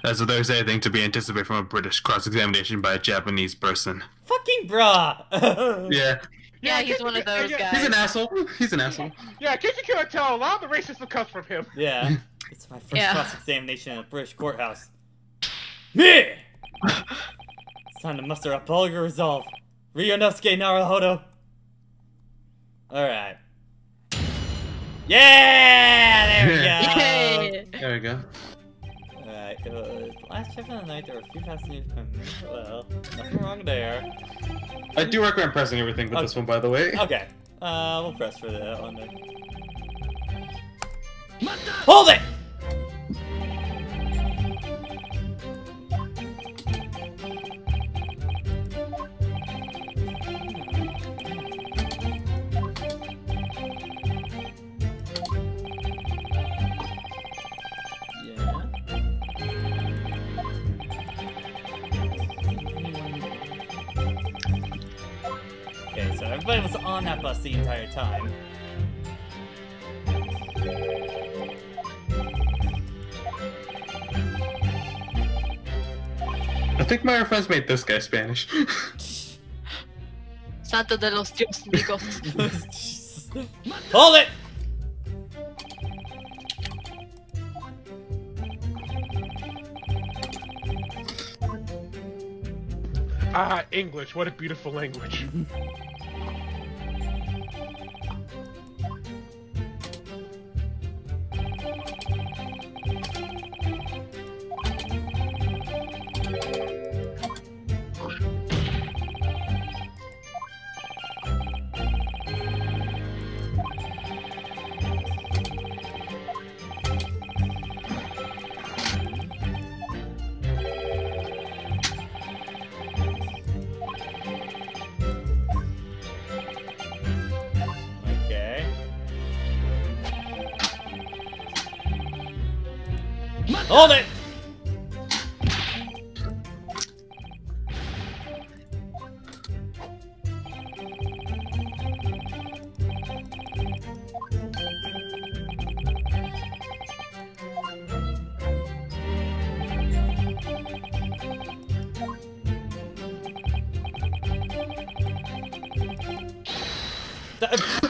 As if there's anything to be anticipated from a British cross-examination by a Japanese person. Fucking brah! Yeah. Yeah, he's one of those guys. He's an asshole. He's an asshole. Yeah, in case you can't tell, a lot of the racists will come from him. Yeah. It's my first Yeah. cross-examination in a British courthouse. Me! It's time to muster up all your resolve. Ryūnosuke naruhodō. Alright. Yeah! There we go! Yay! There we go. Alright, last trip of the night, there were a few passengers coming. Well, nothing wrong there. I do recommend pressing everything with this one, by the way. Okay. We'll press for that one then. Hold it! Okay, so everybody was on that bus the entire time. I think my friends made this guy Spanish. Santo de los Dios amigos. Jesus. Hold it! Ah, English, what a beautiful language. Okay. Hold it!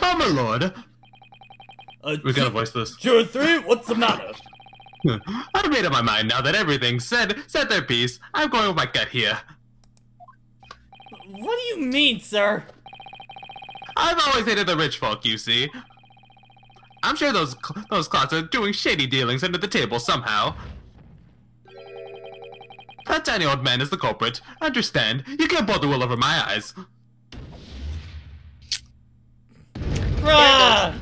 Oh my lord! We gotta voice this. Juror 3, what's the matter? I've made up my mind now that everything's said their piece. I'm going with my gut here. What do you mean, sir? I've always hated the rich folk, you see. I'm sure those clowns are doing shady dealings under the table somehow. That tiny old man is the culprit. Understand, you can't pull the wool over my eyes. Bruh!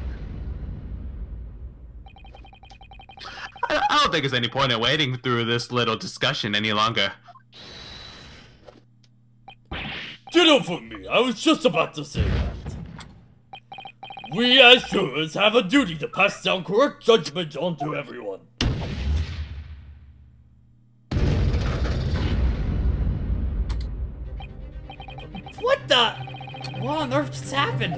I don't think there's any point in waiting through this little discussion any longer. Get over me, I was just about to say that. We as jurors have a duty to pass down correct judgment onto everyone. What the? What on earth just happened?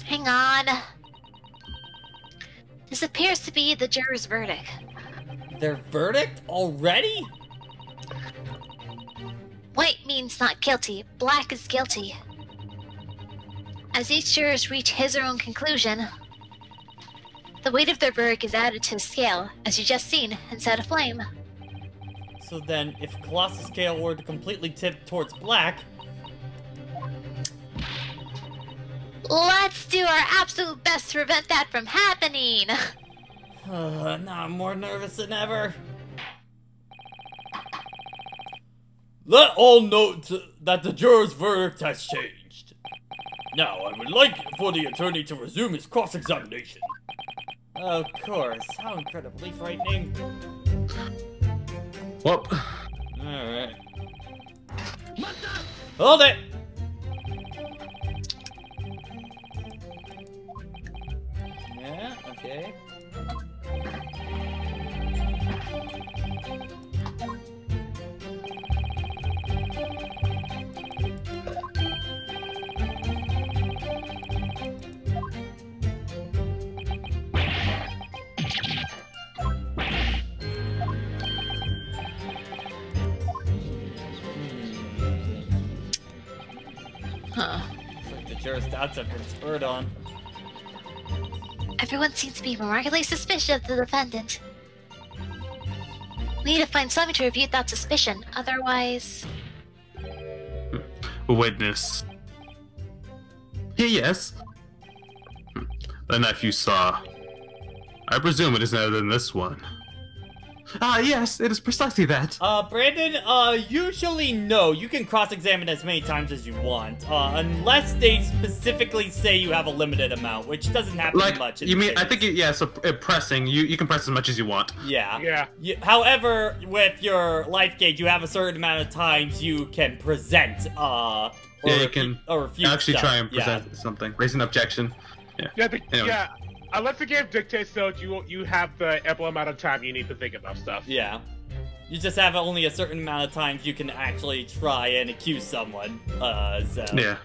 Hang on. This appears to be the juror's verdict. Their verdict already? White means not guilty, black is guilty. As each jurors reach his or own conclusion, the weight of their verdict is added to the scale, as you just seen, and set aflame. So then, if Colossus scale were to completely tip towards black... Let's do our absolute best to prevent that from happening! Now I'm more nervous than ever. Let all note that the juror's verdict has changed. Now, I would like for the attorney to resume his cross-examination. Of course. How incredibly frightening. Whoop. Alright. Hold it! Yeah, okay. Huh. Looks like the jurors' doubts have been spurred on. Everyone seems to be remarkably suspicious of the defendant. We need to find something to refute that suspicion, otherwise... Witness. Yes. The knife you saw. I presume it is other than this one. Ah, yes, it is precisely that. Brandon, usually no. You can cross-examine as many times as you want, unless they specifically say you have a limited amount, which doesn't happen much. You mean, I think, yeah, so pressing, you can press as much as you want. Yeah. However, with your life gauge, you have a certain amount of times you can present, or you can refute actually stuff. try and present something. Raise an objection. Yeah. Unless the game dictates though, you have the ample amount of time you need to think about stuff. Yeah. You just have only a certain amount of times you can actually try and accuse someone, so... Yeah.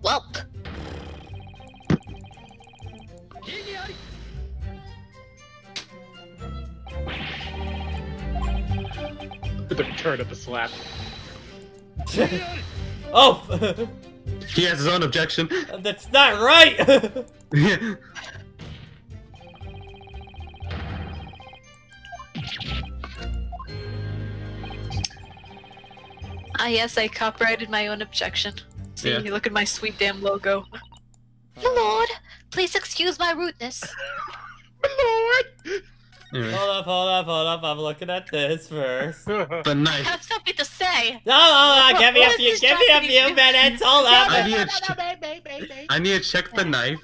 Welp. The return of the slap. Oh! He has his own objection. That's not right! Yeah. Ah, yes, I copyrighted my own objection. See, Yeah. look at my sweet damn logo. My lord, please excuse my rudeness. My lord! Anyway. Hold up, I'm looking at this first. The I knife. have something to say. No, give me a few Japanese? minutes, hold up! I need to check the knife.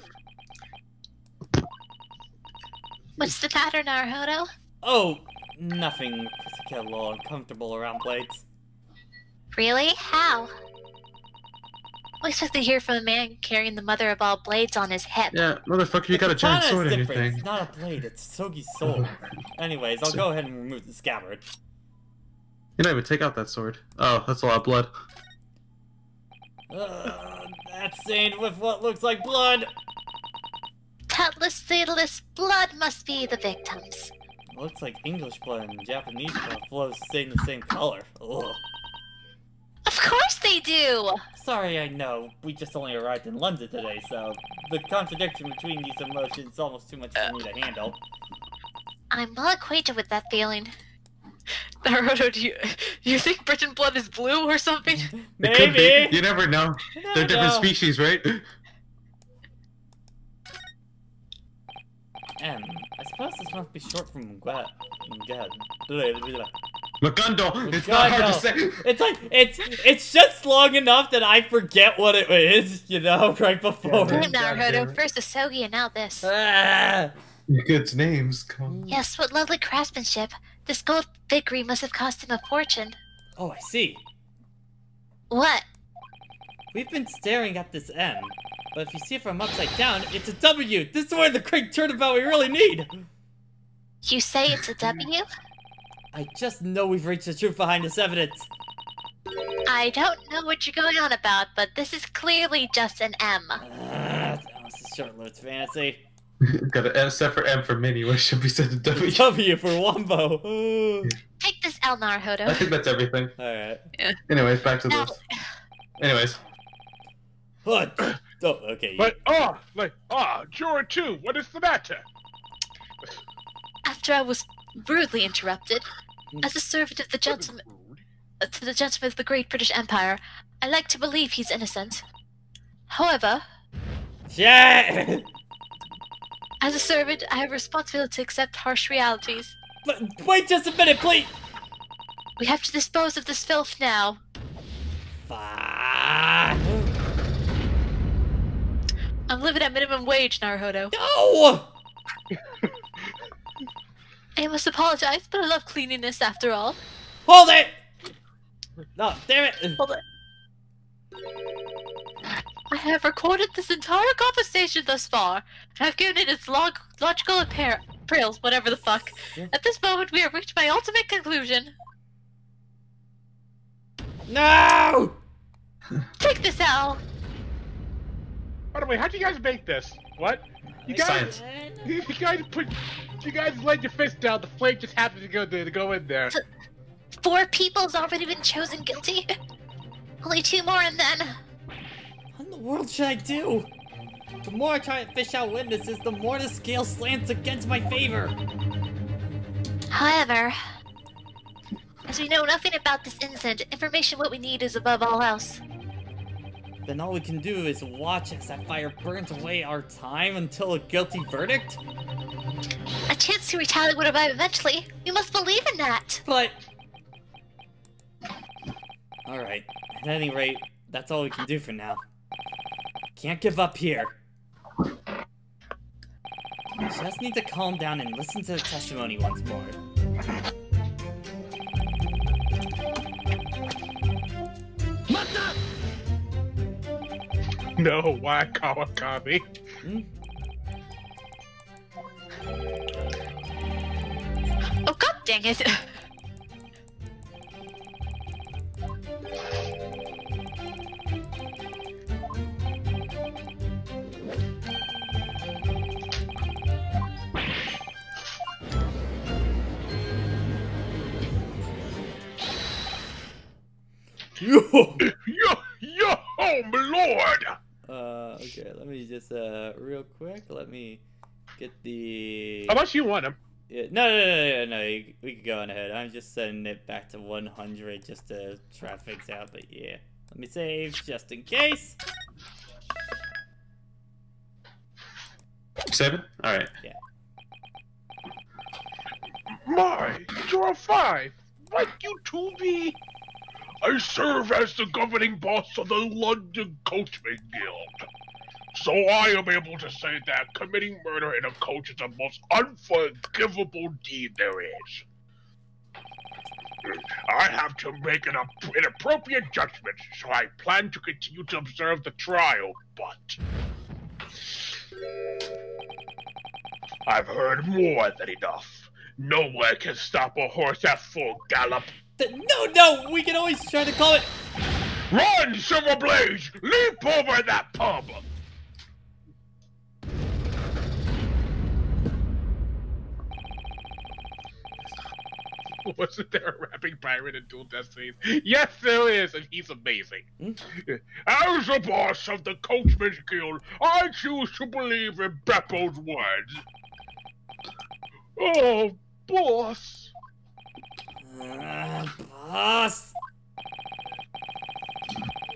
What's the matter, Naruhodō? Oh, nothing. Just get a little uncomfortable around plates. Really? How? I expect to hear from the man carrying the mother of all blades on his hip. Yeah, motherfucker, you got a giant Katana's sword in your different. thing. It's not a blade, it's Sogi's sword. Anyways, I'll go ahead and remove the scabbard. You don't even take out that sword. Oh, that's a lot of blood. That's stained with what looks like blood. Tatless blood must be the victims. Looks like English blood and Japanese blood flows in the same color. Ugh. Of course they do! Sorry, I know. We just only arrived in London today, so the contradiction between these emotions is almost too much for me to handle. I'm well acquainted with that feeling. Naruto, do you think Britain blood is blue or something? It could be. Maybe. You never know. They're different species, right? M. I suppose this must be short from Mugad. Magundo! It's not hard to say! It's like, it's just long enough that I forget what it is, you know, right before. Damn, Naruhodō. First the Sogi and now this. Ah. Good names, come. Yes, what lovely craftsmanship. This gold filigree must have cost him a fortune. Oh, I see. What? We've been staring at this M, but if you see it from upside down, it's a W! This is where the great turnabout we really need! You say it's a W? I just know we've reached the truth behind this evidence. I don't know what you're going on about, but this is clearly just an M. That was a short-lived fantasy. Got an S for M for mini, what should be said to W? W for Wombo. Take this L, Naruhodō. I think that's everything. Alright. Anyways, back to Now, this. Anyways. What? Oh, okay. But, Jura 2, what is the matter? after I was rudely interrupted, as a servant of the gentleman of the Great British Empire, I like to believe he's innocent. However, Shit! as a servant, I have a responsibility to accept harsh realities. But wait just a minute, please! We have to dispose of this filth now. Fuck. I'm living at minimum wage, Naruhodō. No! I must apologize, but I love cleanliness after all. Hold it! No, damn it! Hold it. I have recorded this entire conversation thus far, and I've given it its logical appraisals, whatever the fuck. At this moment, we have reached my ultimate conclusion. No! Take this out! By the way, how'd you guys make this? What? You guys, Science. you guys laid your fist down. The flame just happened to go in there. 4 people's already been chosen guilty. Only 2 more and then... What in the world should I do? The more I try to fish out witnesses, the more the scale slants against my favor. However, as we know nothing about this incident, information what we need is above all else. Then all we can do is watch as that fire burns away our time until a guilty verdict? A chance to retaliate would arrive eventually. We must believe in that. But... Alright, at any rate, that's all we can do for now. Can't give up here. Just need to calm down and listen to the testimony once more. No, why Kawakami? Hmm? Oh god dang it! Yo! Yo, my lord! Okay, let me just, real quick, let me get the... How much you want him? Yeah, no, we can go on ahead. I'm just setting it back to 100 just to try things out, but yeah. Let me save just in case. 7? Alright. Yeah. My, you're a 5! What you to be? I serve as the governing boss of the London Coachman Guild. So I am able to say that committing murder in a coach is the most unforgivable deed there is. I have to make an appropriate judgment, so I plan to continue to observe the trial, but... I've heard more than enough. Nowhere can stop a horse at full gallop. No, we can always try to call it... Run, Silver Blaze! Leap over that pub! Wasn't there a rapping pirate in Dual Destinies? Yes, there is, and he's amazing. As the boss of the Coachman's Guild, I choose to believe in Beppo's words. Oh, boss. Boss.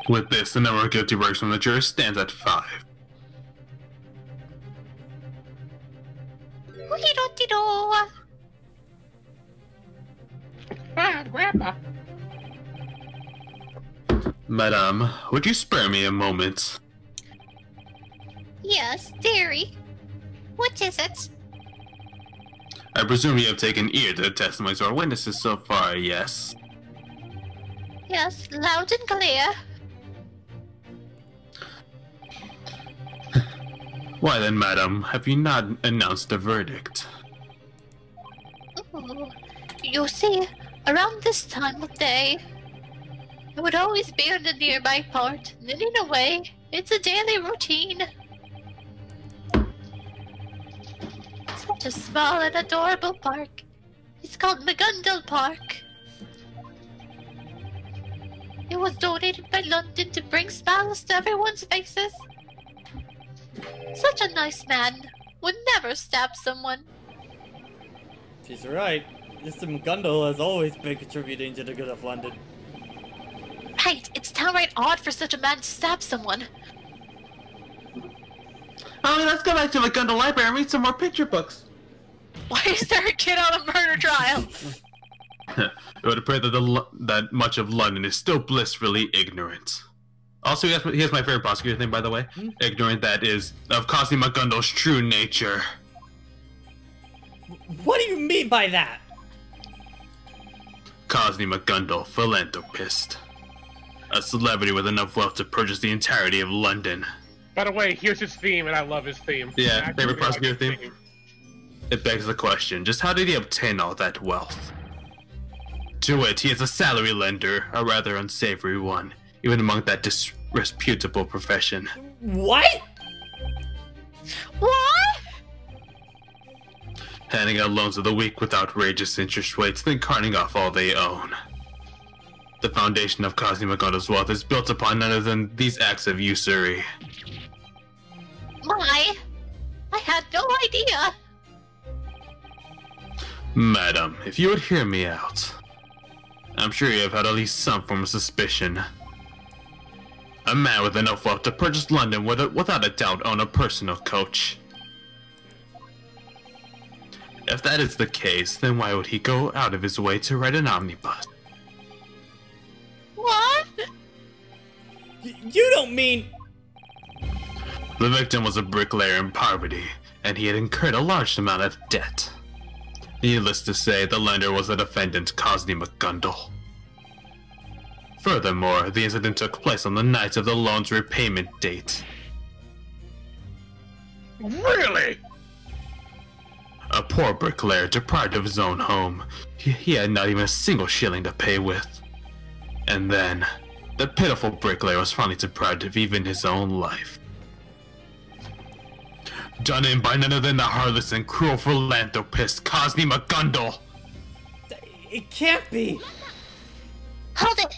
With this, the number of guilty verdicts from the jury stands at 5. WiiDude. Grandpa. Madame, would you spare me a moment? Yes, dearie. What is it? I presume you have taken ear to the testimonies of our witnesses so far, yes? Yes, loud and clear. Why then, madam, have you not announced a verdict? Ooh. You see, around this time of day, I would always be in the nearby part, knitting away. It's a daily routine. Such a small and adorable park. It's called Magundal Park. It was donated by London to bring smiles to everyone's faces. Such a nice man. Would never stab someone. She's right. Mr. McGundle has always been contributing to the good of London. Right, it's downright odd for such a man to stab someone. Let's go back to the Gundle Library and read some more picture books. Why is there a kid on a murder trial? It would appear that that much of London is still blissfully ignorant. Also, here's my favorite prosecutor thing, by the way. Ignorant, that is, of Cosby McGundle's true nature. What do you mean by that? Cosby McGundle, philanthropist. A celebrity with enough wealth to purchase the entirety of London. By the way, here's his theme, and I love his theme. Yeah, favorite prosecutor theme? It begs the question, just how did he obtain all that wealth? To wit, he is a salary lender, a rather unsavory one, even among that disreputable profession. What? What? Handing out loans of the weak with outrageous interest rates, then carting off all they own. The foundation of Cosby McGundle's wealth is built upon none other than these acts of usury. My, I had no idea. Madam, if you would hear me out, I'm sure you have had at least some form of suspicion. A man with enough wealth to purchase London would without a doubt own a personal coach. If that is the case, then why would he go out of his way to ride an omnibus? What? You don't mean... The victim was a bricklayer in poverty, and he had incurred a large amount of debt. Needless to say, the lender was the defendant, Cosby McGundle. Furthermore, the incident took place on the night of the loan's repayment date. Really? A poor bricklayer deprived of his own home. He had not even a single shilling to pay with. And then, the pitiful bricklayer was finally deprived of even his own life. Done in by none other than the heartless and cruel philanthropist, Cosby McGundle! It can't be! Hold it!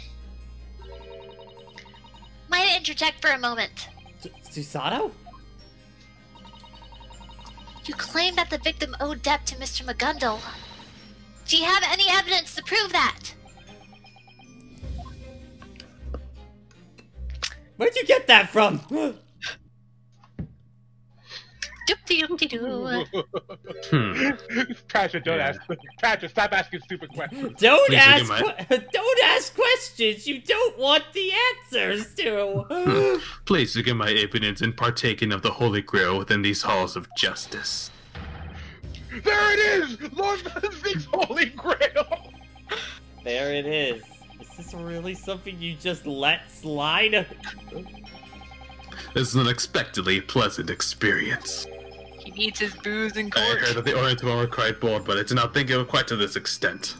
Might I interject for a moment? Susato? You claim that the victim owed debt to Mr. McGundle. Do you have any evidence to prove that? Where'd you get that from? Doop-de-doop-de-doo. Patrick, don't ask. Patrick, stop asking stupid questions. Don't Please ask questions you don't want the answers to. Please forgive my impudence in partaking of the Holy Grail within these halls of justice. There it is! Lord Vincent's Holy Grail! There it is. Is this really something you just let slide? This is an unexpectedly pleasant experience. He needs his booze in I court. heard that the Oriental were quite bold, but I did not think it would quite to this extent.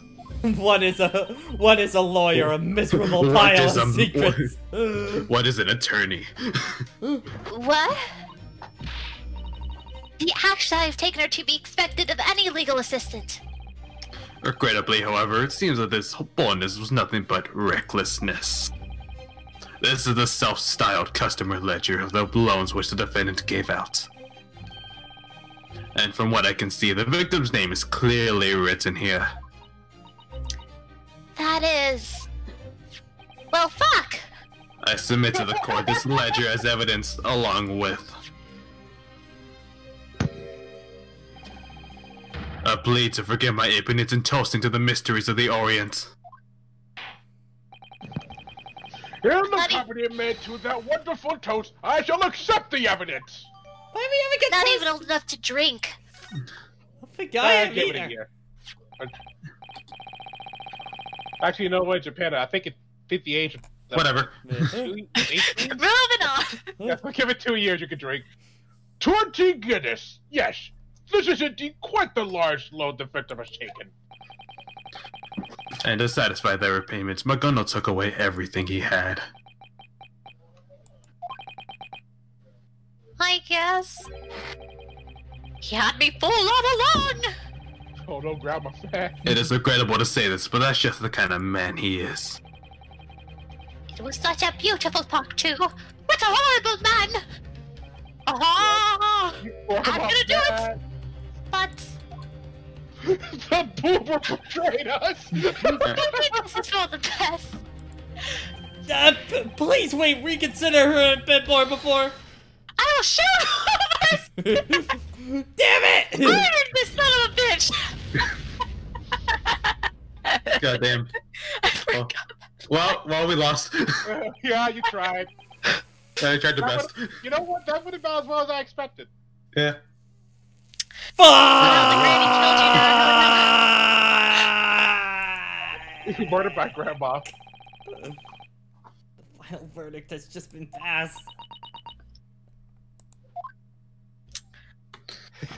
What is a lawyer? A miserable What pile is of a- secrets. What is an attorney? What? The action I have taken are to be expected of any legal assistant. Regrettably, however, it seems that this boldness was nothing but recklessness. This is the self-styled customer ledger of the loans which the defendant gave out. And from what I can see, the victim's name is clearly written here. That is... Well, fuck! I submit to the court this ledger as evidence, along with a plea to forgive my ignorance in toasting to the mysteries of the Orient. In the company made to that wonderful toast, I shall accept the evidence. Why do we ever get Not toast? even old enough to drink. I think I am give it a either. year. Actually, you know what, Japan? I think the age of Whatever. 18? Moving on. Yeah, we'll give it 2 years. You can drink 20 Guinness. Yes, this is indeed quite the large load the victim has taken. And to satisfy their repayments, Magono took away everything he had. I guess. He had me fooled all along! Oh, don't grab my fat. It is regrettable to say this, but that's just the kind of man he is. It was such a beautiful talk, too. What a horrible man! Oh, I'm gonna do it! But... The boomer betrayed us! this is for the best. Please wait, reconsider her a bit more before. I will shoot her! Damn it! Murdered this son of a bitch! Goddamn. I forgot. Well, we lost. Yeah, you tried. I tried the best. You know what? That went about as well as I expected. Yeah. You murdered my grandma. The final verdict has just been passed.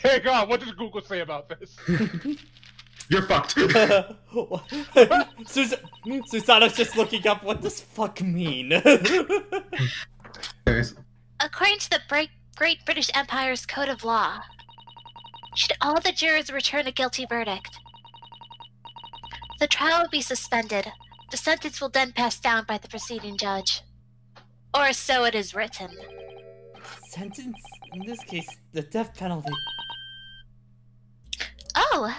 Hey God, what does Google say about this? You're fucked. Susano's just looking up, what does fuck mean? According to the Great British Empire's Code of Law, should all the jurors return a guilty verdict, the trial will be suspended. The sentence will then pass down by the preceding judge. Or so it is written. Sentence? In this case, the death penalty. Oh!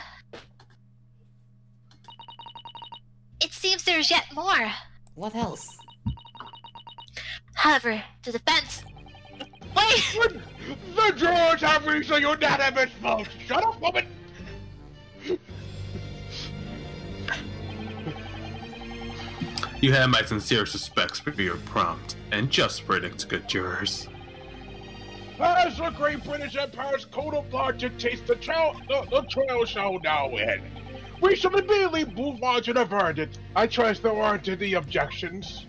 It seems there's yet more. What else? However, the defense... Wait! The jurors have reached a unanimous vote! Shut up, woman! You have my sincerest respects for your prompt and just verdict, good jurors. As the Great British Empire's Code of Law dictates, the trial shall now end. We shall immediately move on to the verdict. I trust there aren't any objections.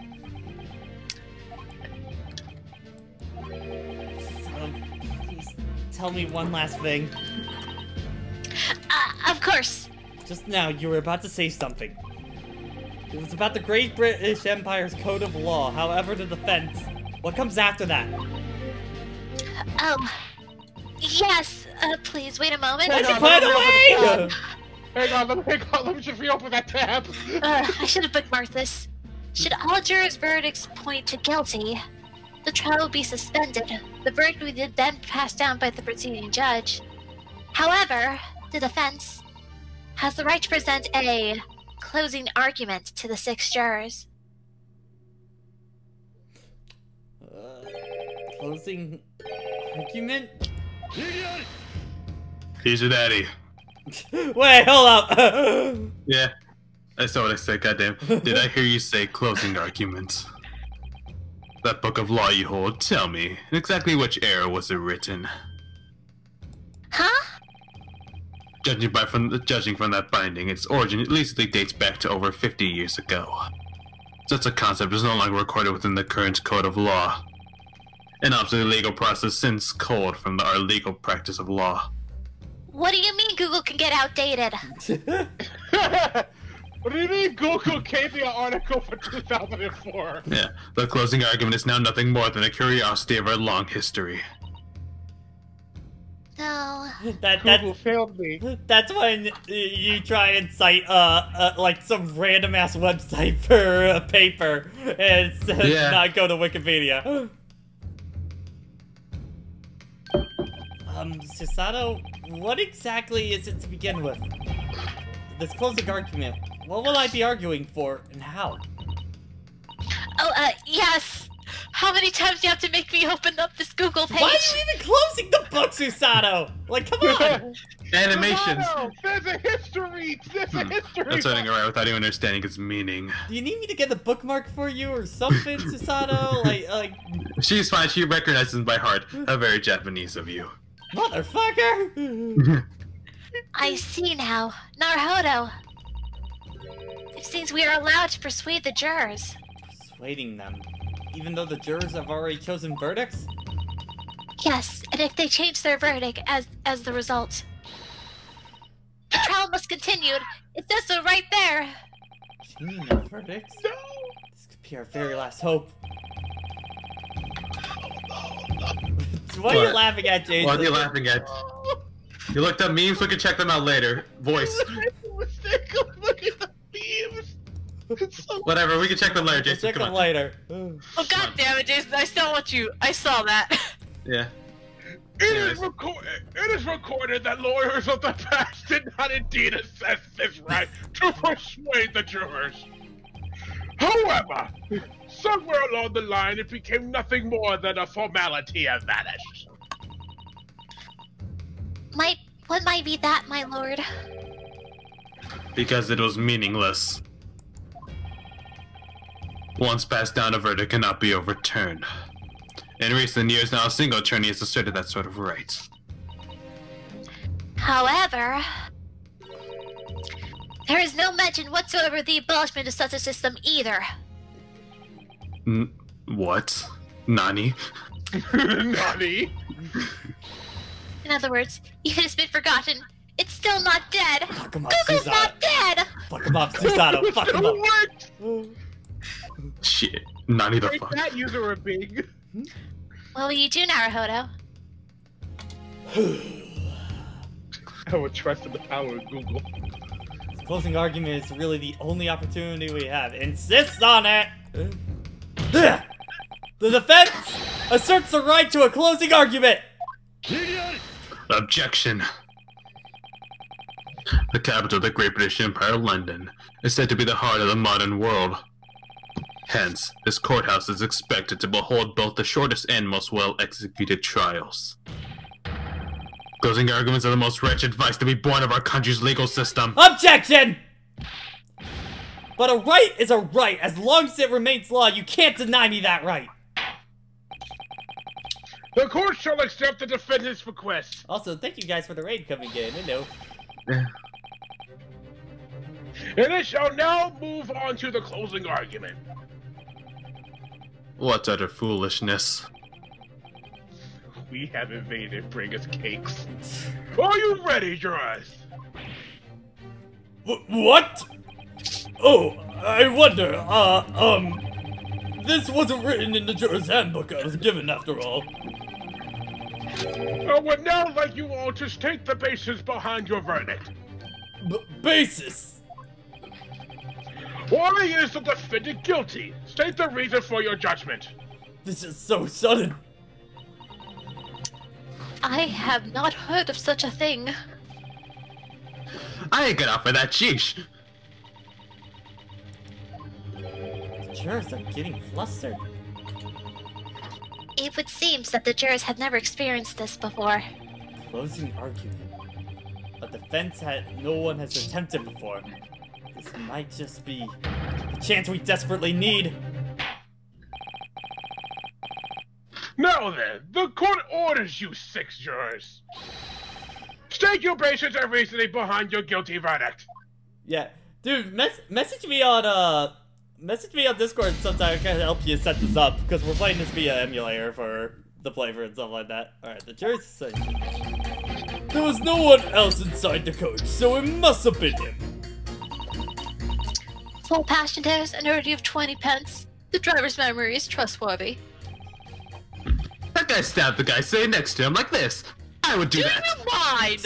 Please tell me one last thing. Of course. Just now, you were about to say something. It was about the Great British Empire's Code of Law. However, the defense. What comes after that? Oh. Yes. Please, wait a moment. Why'd you put it away? Hang on, let me just reopen that tab. I should have bookmarked this. Should all jurors' verdicts point to guilty, the trial will be suspended. The verdict will then pass down by the preceding judge. However, the defense has the right to present a closing argument to the 6 jurors. Closing argument? Here's your daddy. Wait, hold up. Yeah, I saw what I said, goddamn. Did I hear you say closing arguments? That book of law you hold, tell me, in exactly which era was it written? Huh? Judging from that binding, its origin at least dates back to over 50 years ago. Such a concept is no longer recorded within the current code of law. An obsolete legal process since culled from our legal practice of law. What do you mean Google can get outdated? What do you mean Google gave me an article for 2004? Yeah, the closing argument is now nothing more than a curiosity of our long history. No. Google failed me. That's when you try and cite like some random ass website for a paper and not go to Wikipedia. Susato, what exactly is it to begin with? This closing argument, What will I be arguing for, and how? Oh, yes. How many times do you have to make me open up this Google page? Why are you even closing the book, Susato? Like, come on! Animations. No, there's a history! There's a history! I'm turning around without even understanding its meaning. Do you need me to get the bookmark for you or something, Susato? Like... She's fine, she recognizes by heart. How very Japanese of you. Motherfucker! I see now. Naruhodō. It seems we are allowed to persuade the jurors. Persuading them. Even though the jurors have already chosen verdicts? Yes, and if they change their verdict as the result. The trial must continue. It says so right there. Changing their verdicts? No! This could be our very last hope. What are you laughing at, Jason? What are you laughing at? You looked up memes, we can check them out later. Voice. Look at the memes! Whatever, we can check them later, Jason. Check Come them on. later. Oh god damn it, Jason! I saw that. Yeah. It is recorded that lawyers of the past did not indeed assess this right to persuade the jurors. However, somewhere along the line it became nothing more than a formality and vanished. What might be that, my lord? Because it was meaningless. Once passed down, a verdict cannot be overturned. In recent years now, a single attorney has asserted that sort of right. However, there is no mention whatsoever of the abolishment of such a system either. What? Nani? Nani? In other words, even if it's been forgotten, it's still not dead. Fuck him up, Google's Susato. not dead! Fuck him up, Susato. Fuck him up. Shit. Nani the Make fuck? that user a big. What will you do, Naruhodō? I would trust in the power of Google. This closing argument is really the only opportunity we have. Insist on it! The defense asserts the right to a closing argument! Objection. The capital of the Great British Empire, London, is said to be the heart of the modern world. Hence, this courthouse is expected to behold both the shortest and most well-executed trials. Closing arguments are the most wretched vice to be born of our country's legal system. Objection! But a right is a right. As long as it remains law, you can't deny me that right. The court shall accept the defendant's request. Also, thank you guys for the raid coming in. I know. And it shall now move on to the closing argument. What utter foolishness. We have invaded Bring Us Cakes. Are you ready, jurors? What? Oh, I wonder, this wasn't written in the juror's handbook I was given after all. I would now like you all to state the basis behind your verdict. Basis? Why is the defendant guilty? State the reason for your judgment. This is so sudden. I have not heard of such a thing. I ain't get off for that, sheesh. The jurors are getting flustered. It would seem that the jurors have never experienced this before. Closing argument. A defense no one has attempted before. This might just be the chance we desperately need. Now then, the court orders you 6 jurors. State your basis and reasoning behind your guilty verdict. Yeah, dude, message me on Discord sometime. I can help you set this up because we're playing this via emulator for the flavor and stuff like that. All right, the jurors say there was no one else inside the coach, so it must have been him. Full passengers, an order of 20 pence. The driver's memory is trustworthy. That guy stabbed the guy sitting next to him like this. I would do that. Mind!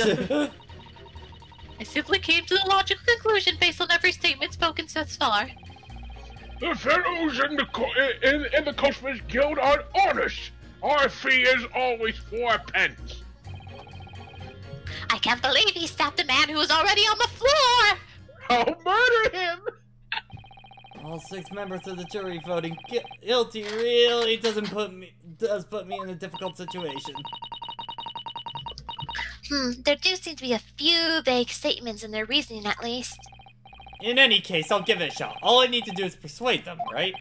I simply came to the logical conclusion based on every statement spoken thus far. The fellows in the Coachman's Guild are honest. Our fee is always 4 pence. I can't believe he stabbed a man who was already on the floor! No, murder him! All 6 members of the jury voting guilty really does put me in a difficult situation. There do seem to be a few vague statements in their reasoning, at least. In any case, I'll give it a shot. All I need to do is persuade them, right?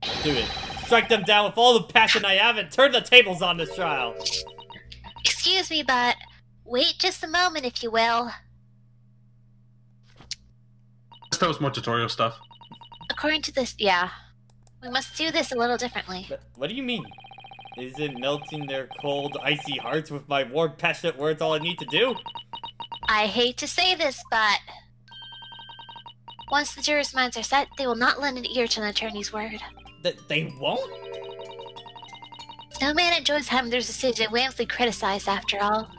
I'll do it. Strike them down with all the passion I have and turn the tables on this trial. Excuse me, but wait just a moment, if you will. That was more tutorial stuff. According to this, yeah. We must do this a little differently. But what do you mean? Isn't melting their cold, icy hearts with my warm, passionate words all I need to do? I hate to say this, but once the jurors' minds are set, they will not lend an ear to an attorney's word. They won't? No man enjoys having their decision wailingly criticized, after all.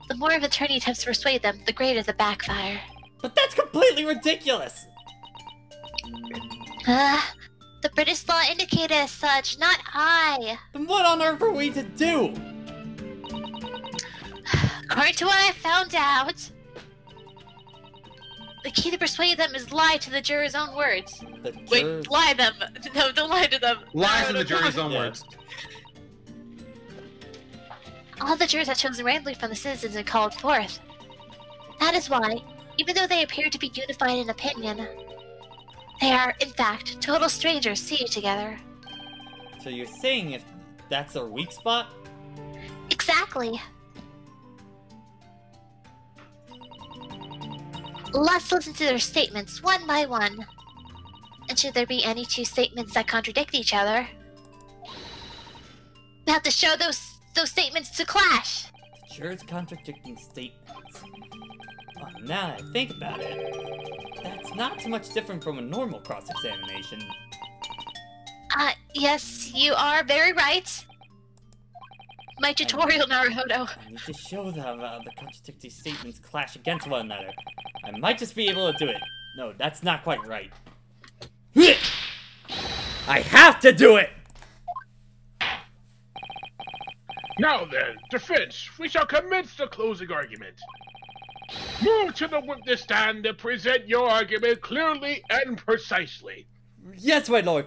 The more an attorney attempts to persuade them, the greater the backfire. But that's completely ridiculous! The British law indicated as such, not I. Then what on earth are we to do? According to what I found out, the key to persuade them is lie to the jurors' own words. Wait, lie them. No, don't lie to them. Lies No, in the don't jury's lie. own words. All the jurors are chosen randomly from the citizens and called forth. That is why, even though they appear to be unified in opinion, they are, in fact, total strangers seated together. So you're saying if that's our weak spot? Exactly. Let's listen to their statements one by one. And should there be any 2 statements that contradict each other, we have to show those statements to clash. The jurors contradicting statements. Oh, now that I think about it, that's not too much different from a normal cross-examination. Yes, you are very right. My tutorial, Naruhodō. I need to show them the contradicting statements clash against one another. I might just be able to do it. No, that's not quite right. I have to do it! Now then, defense, we shall commence the closing argument. Move to the witness stand and present your argument clearly and precisely. Yes, my lord.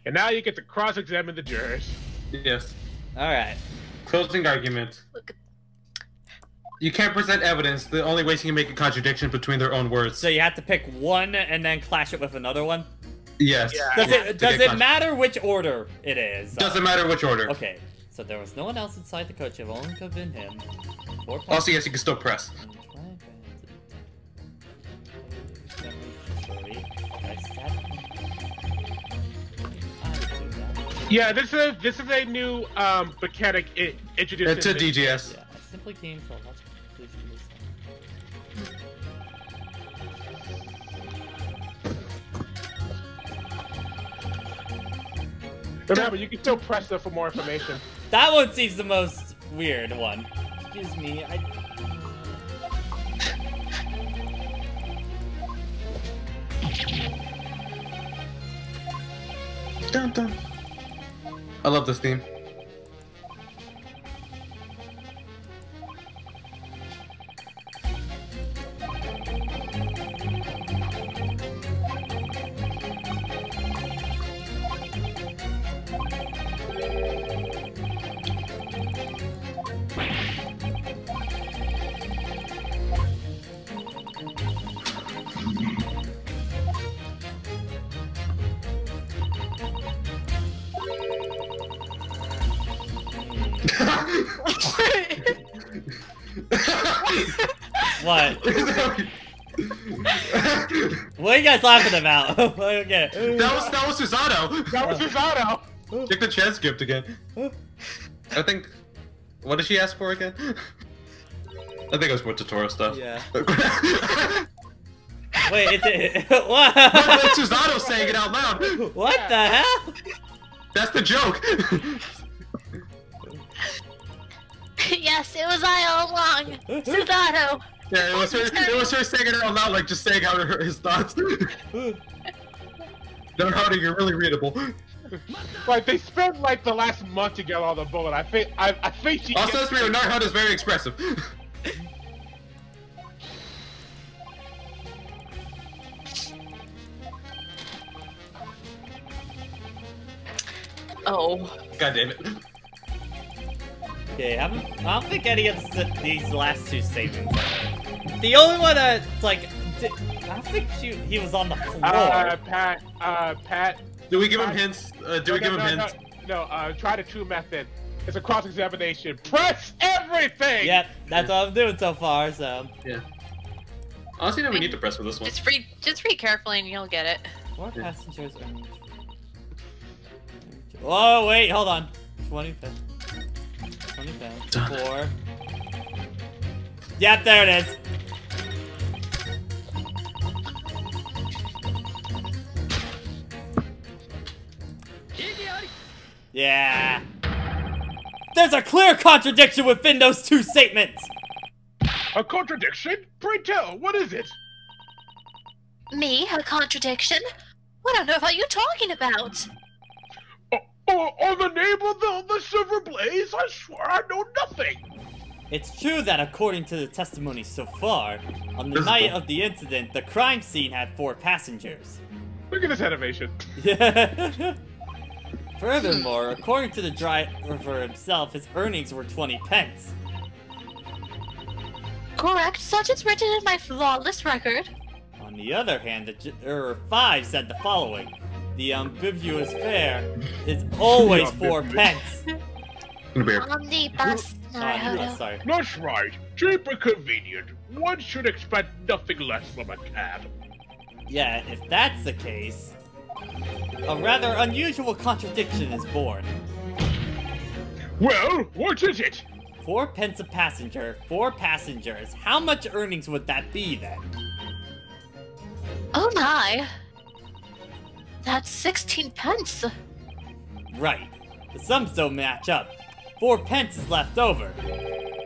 And now you get to cross-examine the jurors. Yes. Alright. Closing argument. You can't present evidence. The only way you can make a contradiction between their own words. So you have to pick one and then clash it with another one? Yes. Yeah. Does it matter which order it is? Doesn't matter which order. Okay. So there was no one else inside the coach. It only could have been him. Also, yes, you can still press. Yeah, this is a new mechanic introduced. It's a DGS. Yeah, I simply came to watch. Please do this. Remember, you can still press them for more information. That one seems the most weird one. Excuse me, Dun, dun. I love this theme. What? What are you guys laughing about? Okay. That was Susanoo. That was Susanoo. Check the transcript again. I think. What did she ask for again? I think it was more tutorial stuff. Yeah. Wait, what? No, it's Susanoo saying it out loud. What the hell? That's the joke. Yes, it was I all along. Susanoo. Yeah, it was her. It was her saying it out loud, like just saying out his thoughts. Naruhodō, you're really readable. Like they spent like the last month to get all the bullet. I think she. Also, as for Naruhodō is very expressive. Oh. God damn it. Okay, I don't think any of these last two statements are. The only one that's like, I don't think he was on the floor. Pat. Do we give him hints? Hints? No, try the true method. It's a cross-examination. Press everything! Yep, that's all I'm doing so far, so. Yeah. Honestly, no, we need to press for this one. Just read carefully and you'll get it. 4 passengers are... Oh, wait, hold on. 20 pounds. 20 pounds. 4. Yep, there it is. Yeah. There's a clear contradiction within those two statements. A contradiction? Pray tell, what is it? Me? A contradiction? What on earth are you talking about? On the name of the Silver Blaze, I swear I know nothing. It's true that according to the testimony so far, on the night of the incident, the crime scene had 4 passengers. Look at this animation. Yeah. Furthermore, according to the driver himself, his earnings were 20 pence. Correct, such is written in my flawless record. On the other hand, the juror 5 said the following. The ambiguous fare is always 4 pence. Omnibus, Omnibus, sorry. That's right. Cheap and convenient. One should expect nothing less from a cab. Yeah, if that's the case, a rather unusual contradiction is born. Well, what is it? 4 pence a passenger, 4 passengers. How much earnings would that be then? Oh my. That's 16 pence. Right. The sums don't match up. 4 pence is left over.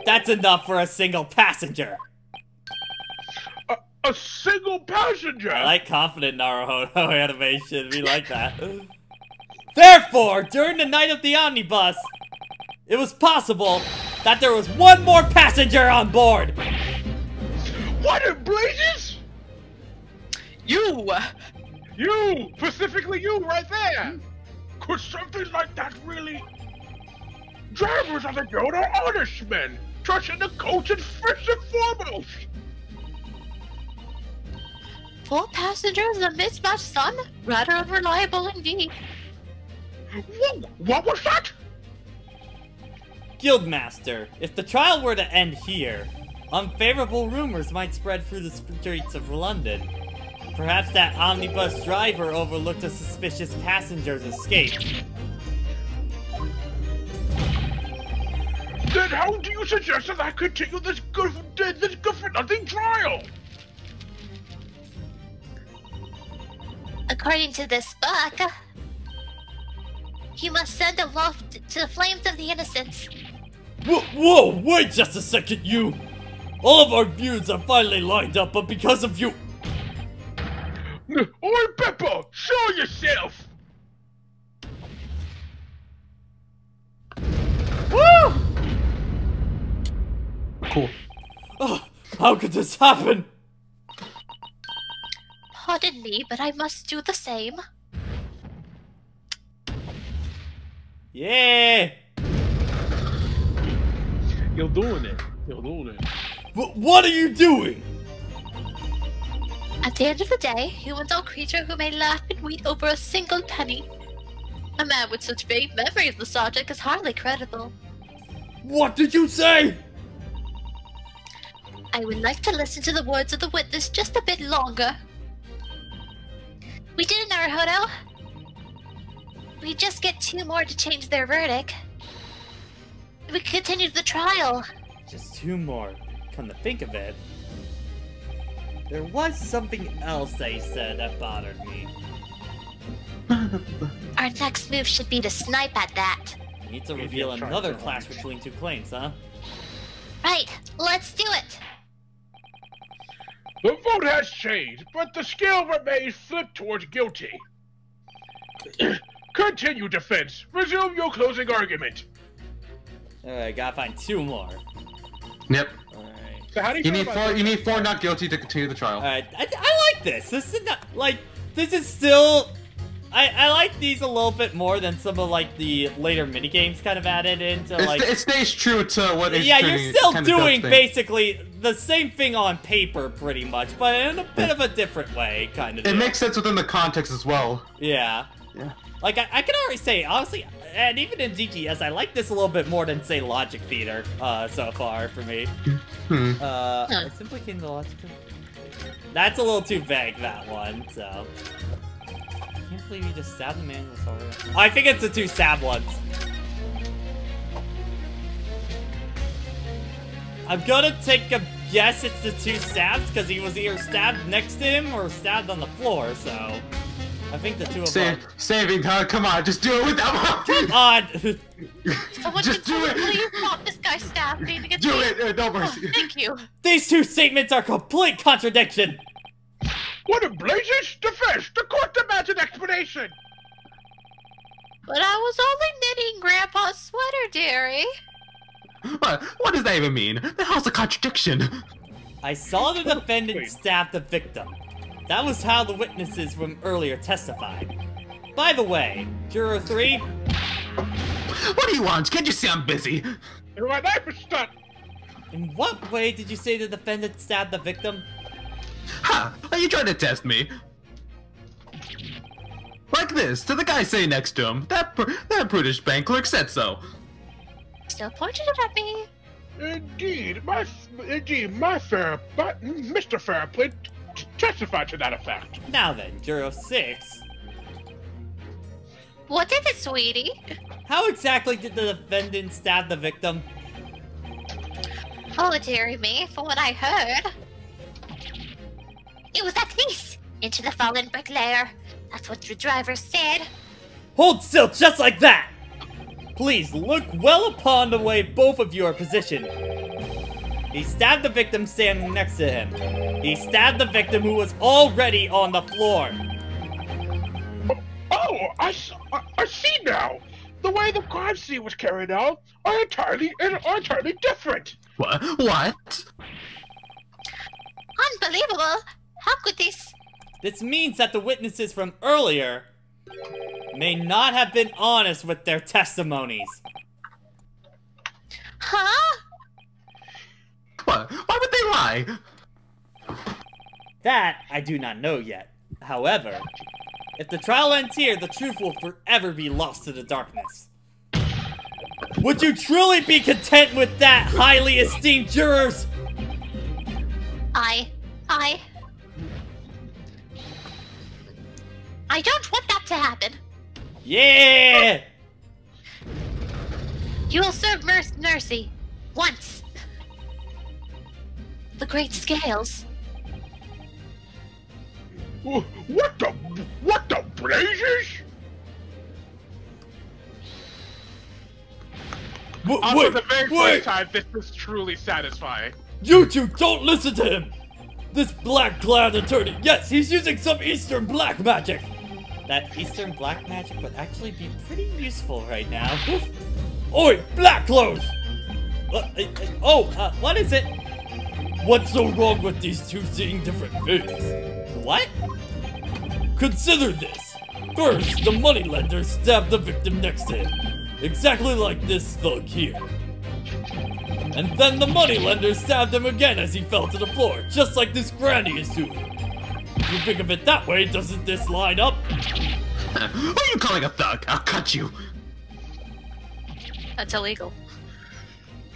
That's enough for a single passenger. A single passenger? I like confident Naruhodō animation. We like that. Therefore, during the night of the omnibus, it was possible that there was one more passenger on board. What in blazes? You! You! Specifically you, right there! Could something like that really... Drivers of the guild are honest men! Trusting the coach is first and foremost! 4 passengers and a mismatched sun? Rather unreliable indeed. What was that? Guildmaster, if the trial were to end here, unfavorable rumors might spread through the streets of London. Perhaps that omnibus driver overlooked a suspicious passenger's escape. Then how do you suggest that I continue this good for nothing trial? According to this book, you must send a wolf to the flames of the innocents. Whoa, wait just a second, you! All of our views are finally lined up, but because of you... Oi, Pepper! Show yourself! Woo! Cool. Oh, how could this happen? Pardon me, but I must do the same. Yeah! You're doing it. You're doing it. What are you doing? At the end of the day, humans are creatures who may laugh and weep over a single penny. A man with such vague memory of the subject is hardly credible. What did you say? I would like to listen to the words of the witness just a bit longer. We did it, Naruhodō. We just get 2 more to change their verdict. We continue the trial. Just 2 more. Come to think of it, there was something else they said that bothered me. Our next move should be to snipe at that. We need to reveal another clash between 2 claims, huh? Right, let's do it. The vote has changed, but the scale remains flipped towards guilty. Continue, defense. Resume your closing argument. Alright, gotta find 2 more. Yep. Alright. So how do You need 4 not guilty to continue the trial. Alright, I like this. This is not, like, this is still I like these a little bit more than some of like the later minigames kind of added into like. It stays true to what it's. Yeah, you're still doing basically the same thing on paper, pretty much, but in a bit of a different way, kind of. It makes sense within the context as well. Yeah. Yeah. Like I can already say, honestly, and even in DGS, I like this a little bit more than say Logic Theater so far for me. I simply came to Logic. That's a little too vague, that one. So. I can't believe you just stabbed the man with already. Oh, I think it's the 2 stab ones. I'm gonna take a guess it's the 2 stabs because he was either stabbed next to him or stabbed on the floor, so I think the 2 of them. Saving, huh? Come on, just do it with that one. Come on! Someone Just do it! please stop this guy stabbed me to get Do me. it! No mercy. Oh, thank you. These 2 statements are complete contradiction! What in blazes? The fish! The court demands an explanation! But I was only knitting Grandpa's sweater, dearie. What does that even mean? The hell's a contradiction? I saw the defendant stab the victim. That was how the witnesses from earlier testified. By the way, Juror 3? What do you want? Can't you see I'm busy? My knife is stuck! In what way did you say the defendant stabbed the victim? Huh? Are you trying to test me? Like this, to the guy sitting next to him. That prudish bank clerk said so. Still pointed it at me. Indeed, Mr. Fairplay testified to that effect. Now then, Juror 6. What is it, sweetie? How exactly did the defendant stab the victim? Oh, dearie me, from what I heard, it was like this, into the fallen bricklayer. That's what the driver said. Hold still, just like that! Please, look well upon the way both of you are positioned. He stabbed the victim standing next to him. He stabbed the victim who was already on the floor. Oh, I see now! The way the crime scene was carried out are entirely different! What? Unbelievable! How could this? This means that the witnesses from earlier may not have been honest with their testimonies. Huh? What? Why would they lie? That I do not know yet. However, if the trial ends here, the truth will forever be lost to the darkness. Would you truly be content with that, highly esteemed jurors? I don't want that to happen. Yeah! You will serve mercy. Once. The great scales. What the blazes? For the very first time, this is truly satisfying. You two don't listen to him! This black-clad attorney, yes, he's using some Eastern black magic! That Eastern black magic would actually be pretty useful right now. Oi, black clothes! What is it? What's so wrong with these two seeing different things? What? Consider this. First, the moneylender stabbed the victim next to him. Exactly like this thug here. And then the moneylender stabbed him again as he fell to the floor, just like this granny is doing. If you think of it that way, doesn't this line up? Who are you calling a thug? I'll cut you. That's illegal.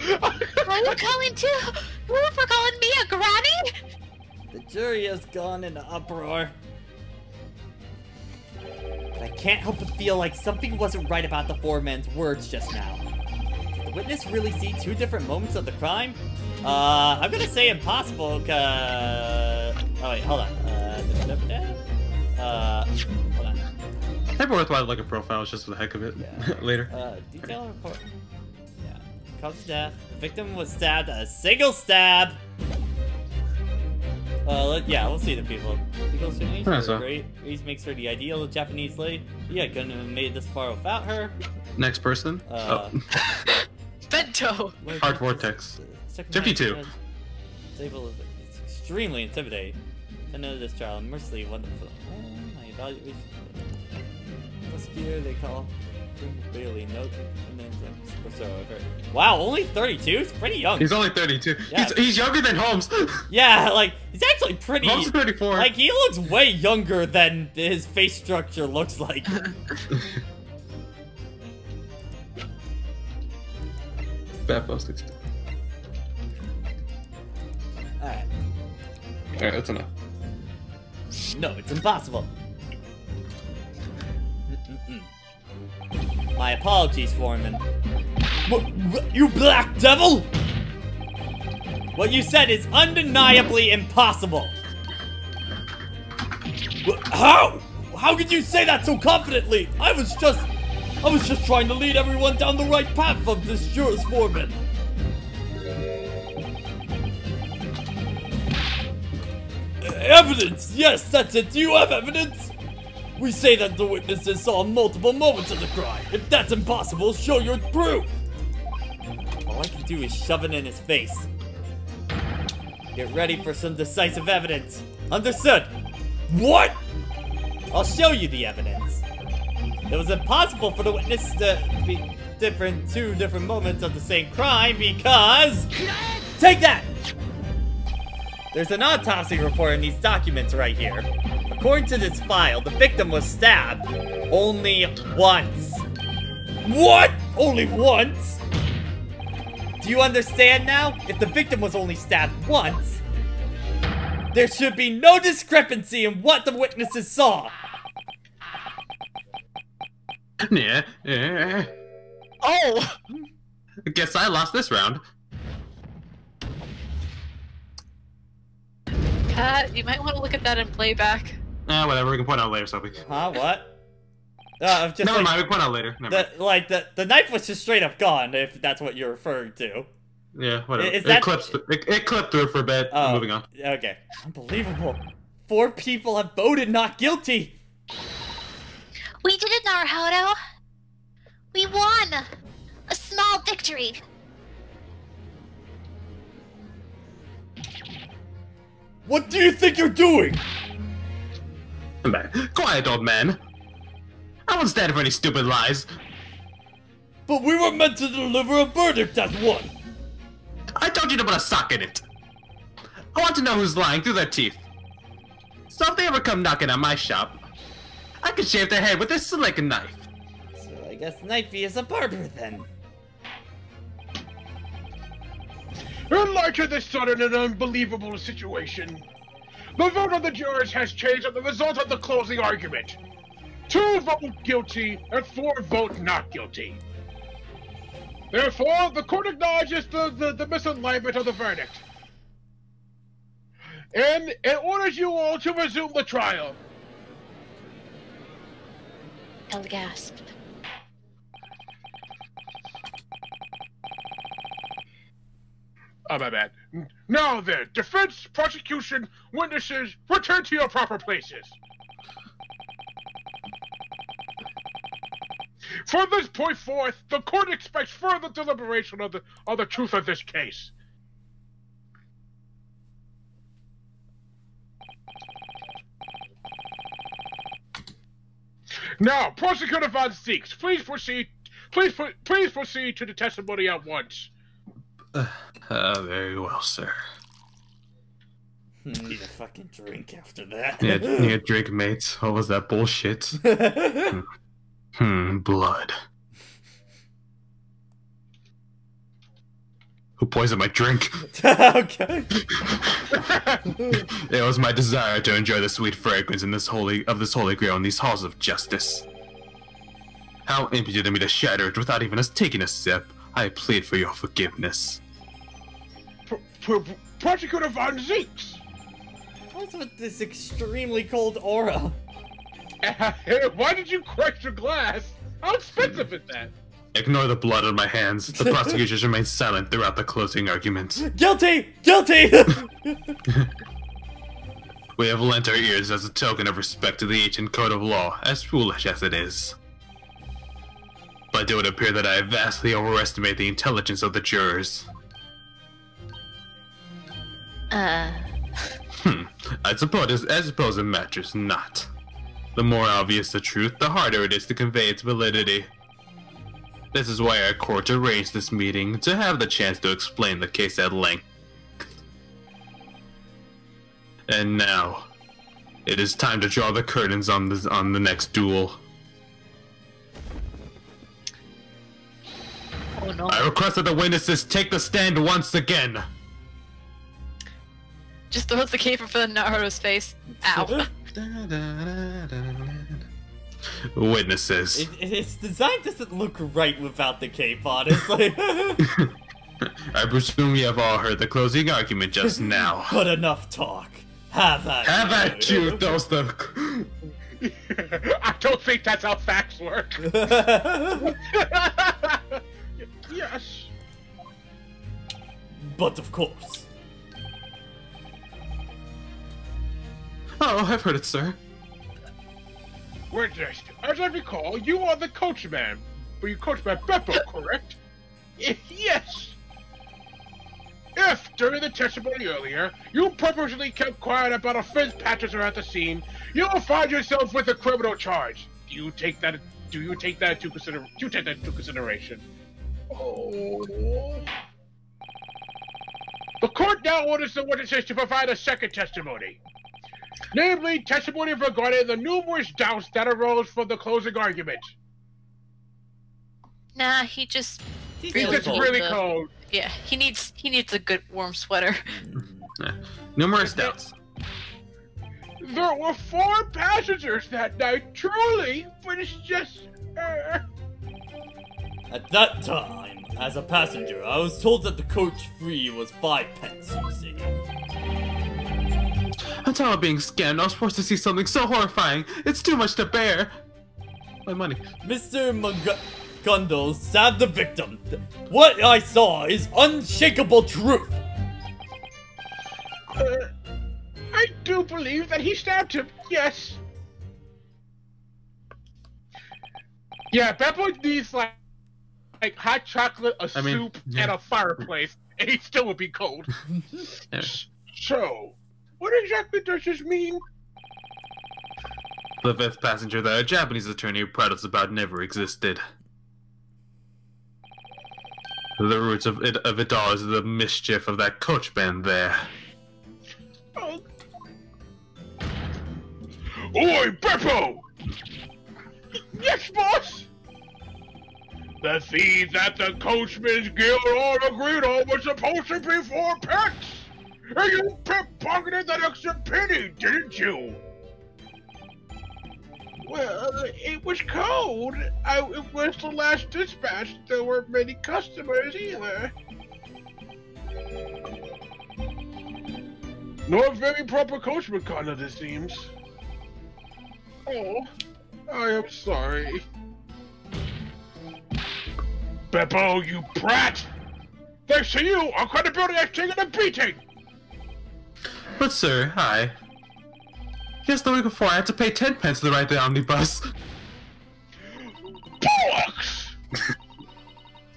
Are you calling too? You for calling me a granny? The jury has gone into uproar. But I can't help but feel like something wasn't right about the four men's words just now. Did the witness really see two different moments of the crime? I'm gonna say impossible, cause... Oh wait, hold on. Hold on. Maybe worthwhile to look at profiles just for the heck of it. Yeah. Later. Detail report. Yeah. Cause of death. The victim was stabbed a single stab. Yeah, we'll see the people. People's Japanese are great. Reese makes her the ideal Japanese lady. Yeah, couldn't have made this far without her. Next person. Bento. Hard Vortex. 52. It's extremely intimidating. I know this trial mercilessly wonderful. My evaluation. prosecutor, they call Bailey. No, and then whatsoever. Wow, only 32? He's pretty young. He's only 32. Yeah. He's younger than Holmes. Yeah, like, he's actually pretty... Holmes is 34. Like, he looks way younger than his face structure looks like. Bad postings. Alright. Alright, that's enough. No, it's impossible. My apologies, Foreman. You black devil! What you said is undeniably impossible. How? How could you say that so confidently? I was just trying to lead everyone down the right path of this juror's Foreman. Evidence! Yes, that's it. Do you have evidence? We say that the witnesses saw multiple moments of the crime. If that's impossible, show your proof. All I can do is shove it in his face. Get ready for some decisive evidence. Understood. What? I'll show you the evidence. It was impossible for the witness to be two different moments of the same crime because... Take that! There's an autopsy report in these documents right here. According to this file, the victim was stabbed only once. What? Only once? Do you understand now? If the victim was only stabbed once, there should be no discrepancy in what the witnesses saw. Yeah. Oh! I guess I lost this round. Pat, you might want to look at that in playback. Whatever, we can point out later, Sophie. Huh? What? Just Never mind, we can point out later. Never mind. The knife was just straight up gone, if that's what you're referring to. Yeah, whatever. Is It that- clipped through for a bit. Oh, Moving on. Okay. Unbelievable. 4 people have voted not guilty. We did it, Naruhodō. We won! A small victory. What do you think you're doing? Come back. Quiet, old man. I won't stand for any stupid lies. But we were meant to deliver a verdict as one. I told you to put a sock in it. I want to know who's lying through their teeth. So if they ever come knocking on my shop, I can shave their head with this slick knife. So I guess Knifey is a barber then. In light of this sudden and unbelievable situation, the vote of the jurors has changed as the result of the closing argument. 2 vote guilty and 4 vote not guilty. Therefore, the court acknowledges the misalignment of the verdict. And it orders you all to resume the trial. El gasped. Oh, my bad. Now then, defense, prosecution, witnesses, return to your proper places. From this point forth, the court expects further deliberation of the truth of this case. Now, Prosecutor Von Zeeks, please proceed. Please proceed to the testimony at once. Very well, sir. Need a fucking drink after that. Need a drink, mates. What was that bullshit? Blood. Who poisoned my drink? Okay. It was my desire to enjoy the sweet fragrance of this holy grail in these halls of justice. How impudent of me to shatter it without even us taking a sip. I plead for your forgiveness. Prosecutor Von Zeeks! What's with this extremely cold aura? Why did you crack your glass? How expensive is that? Ignore the blood on my hands. The prosecution remained silent throughout the closing arguments. Guilty! Guilty! We have lent our ears as a token of respect to the ancient code of law, as foolish as it is. But it would appear that I vastly overestimate the intelligence of the jurors. I I suppose it matters not. The more obvious the truth, the harder it is to convey its validity. This is why our court arranged this meeting, to have the chance to explain the case at length. And now, it is time to draw the curtains on the next duel. Oh no. I request that the witnesses take the stand once again. Just throws the cape in front of Naruho's face. Ow. Witnesses. Its design doesn't look right without the cape, honestly. I presume you have all heard the closing argument just now. But enough talk. Have at you, those the... I don't think that's how facts work. Yes. But of course. Oh, I've heard it, sir. We're just, as I recall, you are the coachman. But you coach by Beppo, correct? Yes. If, during the testimony earlier, you purposely kept quiet about a fifth passenger at the scene, you will find yourself with a criminal charge. Do you take that into consideration? Oh. The court now orders the witnesses to provide a second testimony. Namely, testimony regarding the numerous doubts that arose from the closing argument. Nah, he just... He's just really cold. Yeah, he needs a good warm sweater. Numerous doubts. There were 4 passengers that night, truly, but it's just... At that time, as a passenger, I was told that the coach fee was 5 pence, you see. Until being scammed, I was forced to see something so horrifying. It's too much to bear. My money. Mr. Gundle stabbed the victim. What I saw is unshakable truth. I do believe that he stabbed him, yes. Yeah, Beppo needs like hot chocolate, soup, and a fireplace, and he still would be cold. Yeah. So, what exactly does this mean? The 5th passenger that a Japanese attorney proud us about never existed. The roots of it all is the mischief of that coachman there. Oh. Oi, Beppo! Yes, boss! The fees at the Coachman's Guild all agreed on was supposed to be 4 pence! And you pickpocketed that extra penny, didn't you? Well, it was cold. It was the last dispatch. There weren't many customers either. Not very proper coachman conduct, it seems. Oh, I am sorry. Beppo, you brat! Thanks to you, our credibility has taken a beating! But sir, hi. Yes, the week before I had to pay 10 pence to ride the omnibus. Bollocks!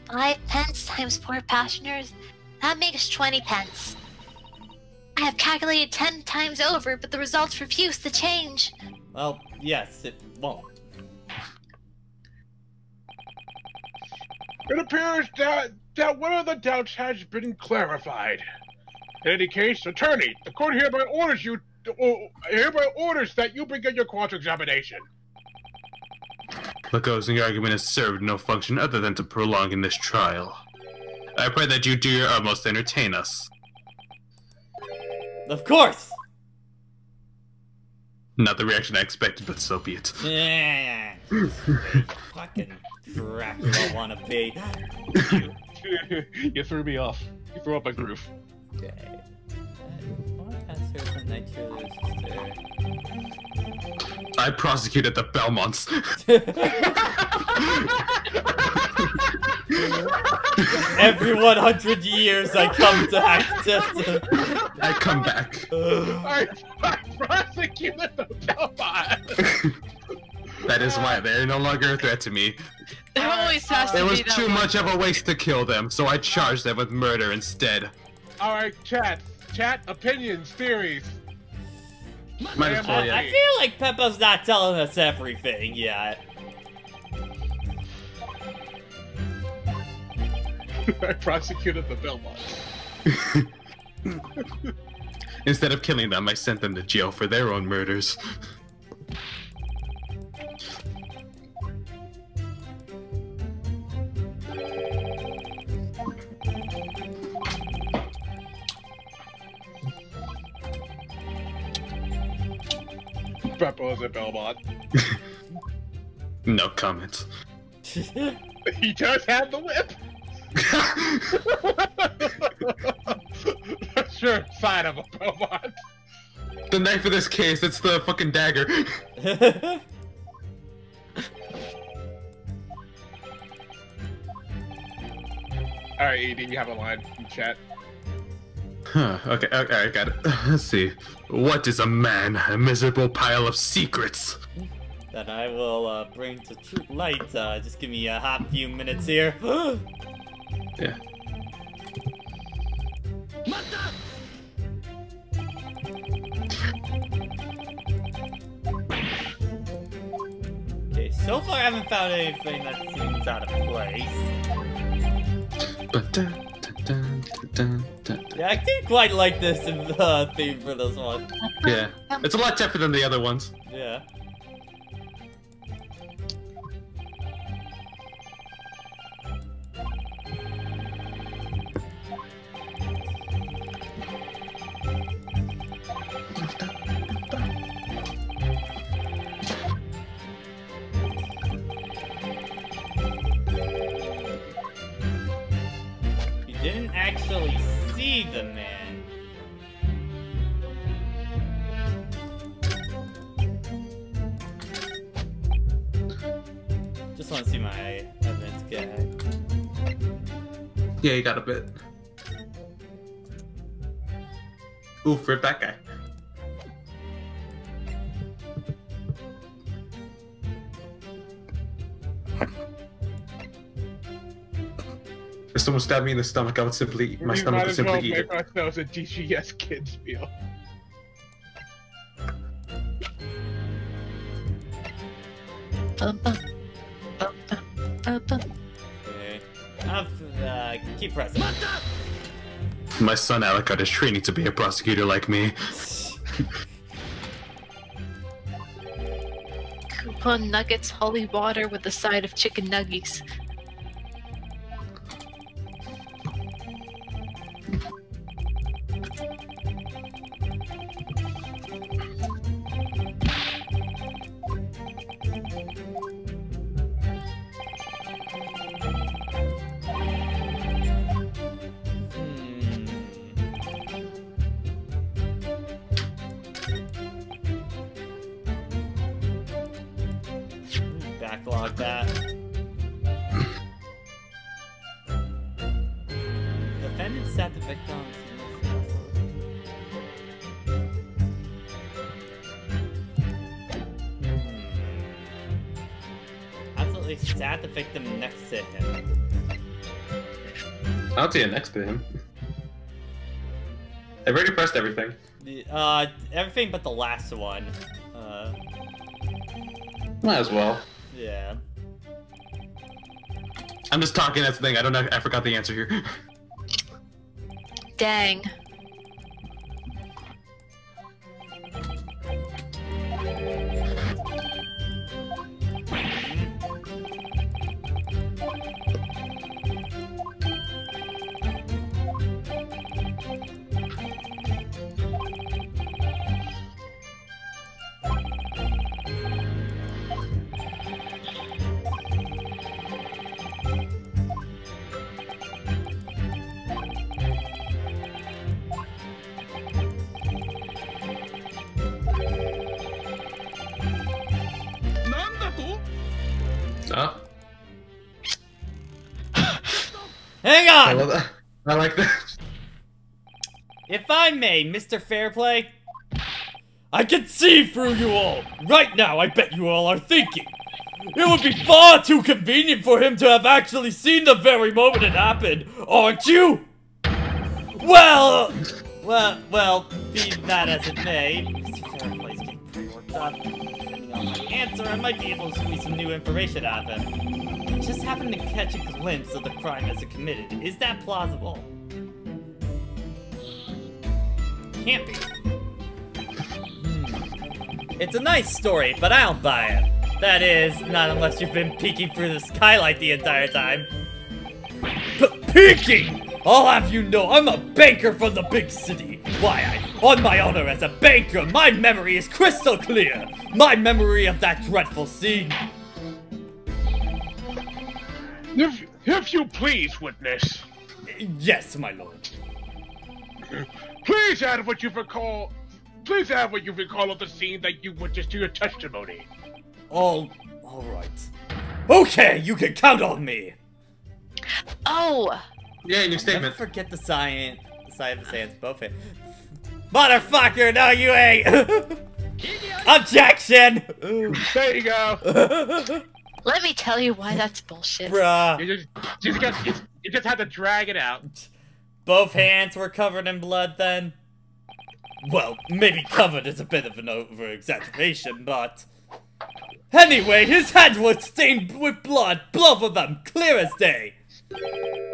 5 pence times 4 passengers? That makes 20 pence. I have calculated 10 times over, but the results refuse to change. Well, yes, it won't. It appears that one of the doubts has been clarified. In any case, attorney, the court hereby orders that you begin your cross-examination. The closing argument has served no function other than to prolong this trial. I pray that you do your utmost to entertain us. Of course! Not the reaction I expected, but so be it. Yeah. Fucking Dracula wanna be. You threw me off. You threw up my groove. Okay. I prosecuted the Belmonts. Every 100 years I come to access. I come back. I prosecuted the Belmonts! That is why they're no longer a threat to me. There always has to It be was that too one. much of a waste to kill them, so I charged them with murder instead. Alright, chat, opinions, theories. Might as well, yeah. I feel like Peppa's not telling us everything yet. I prosecuted the Belmonts. Instead of killing them, I sent them to jail for their own murders. Beppo is a Belmont. No comment. He does have the whip! Sure, sign of a Belmont. The knife for this case, it's the fucking dagger. Alright, ED, you have a line in chat. Huh, okay, I got it. Let's see. What is a man? A miserable pile of secrets. That I will bring to light. Just give me a hot few minutes here. Yeah. Okay, so far I haven't found anything that seems out of place. Yeah, I do quite like this theme for this one. Yeah. It's a lot tougher than the other ones. Yeah. Didn't actually see the man. Just want to see my evidence guy. Yeah, you got a bit. Ooh, rip that guy. If someone stabbed me in the stomach, I would simply, my stomach would simply eat it. That was a DGS kids meal. Okay. Keep pressing. My son Alucard is training to be a prosecutor like me. Coupon nuggets, holy water with a side of chicken nuggies. Backlog that. Defendant sat the victim. Absolutely sat the victim next to him. I'll see it next to him. I've already pressed everything. Everything but the last one. Might as well. Yeah. I'm just talking, that's the thing. I don't know. I forgot the answer here. Dang. Oh. Hang I on! love that. I like that. If I may, Mr. Fairplay, I can see through you all. Right now, I bet you all are thinking. It would be far too convenient for him to have actually seen the very moment it happened, aren't you? Well, be that as it may, Mr. Fairplay Depending on my answer, I might be able to squeeze some new information out of him. I just happened to catch a glimpse of the crime as it committed. Is that plausible? Can't be. It's a nice story, but I don't buy it. That is, not unless you've been peeking through the skylight the entire time. Peeking! I'll have you know, I'm a banker from the big city. Why, on my honor as a banker, my memory is crystal clear. My memory of that dreadful scene. If you please, witness. Yes, my lord. Please add what you recall. Please add what you recall of the scene that you witnessed to your testimony. All right. Okay, you can count on me. Oh! Yeah, new Never statement. forget the science of the science buffet. Motherfucker, no you ain't! Objection! There you go. Let me tell you why that's bullshit. Bruh. You just had to drag it out. Both hands were covered in blood then? Well, maybe covered is a bit of an over-exaggeration, but... Anyway, his hands were stained with blood, both of them, clear as day.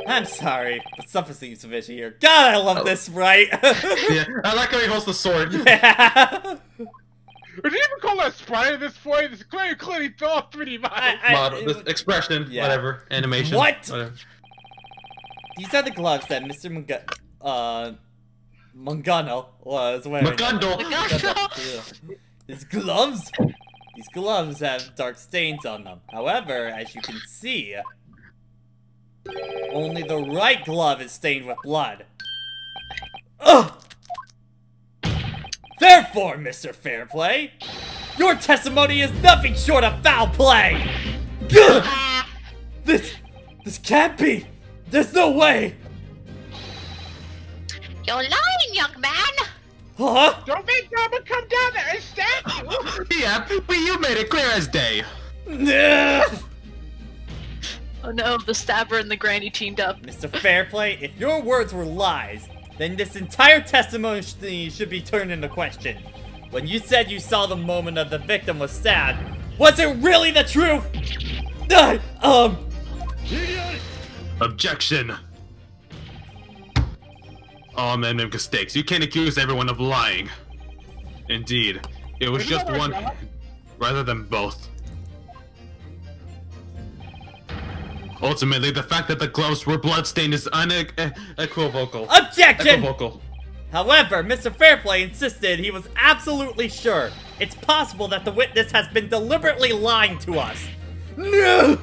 I'm sorry, but something seems fishy here. God, I love this, right? Yeah, I like how he holds the sword. Yeah. Did you even call that a sprite at this point? It's clearly all 3D model. Model, this expression, yeah. whatever, animation. What? Whatever. These are the gloves that Mr. Mangano was wearing. Magando. Yeah. His gloves? These gloves have dark stains on them. However, as you can see, only the right glove is stained with blood. Ugh! Therefore, Mr. Fairplay, your testimony is nothing short of foul play! Gah! This can't be! There's no way! You're lying, young man! Huh? Don't make Mama come down there and stab you! Yeah, but you made it clear as day. Ugh! Oh no, the stabber and the granny teamed up. Mr. Fairplay, if your words were lies, then this entire testimony should be turned into question. When you said you saw the moment of the victim was stabbed, was it really the truth? Objection. All men make mistakes. You can't accuse everyone of lying. Indeed, it was just one rather than both. Ultimately, the fact that the gloves were bloodstained is unequivocal. Objection! Equivocal. However, Mr. Fairplay insisted he was absolutely sure. It's possible that the witness has been deliberately lying to us. No!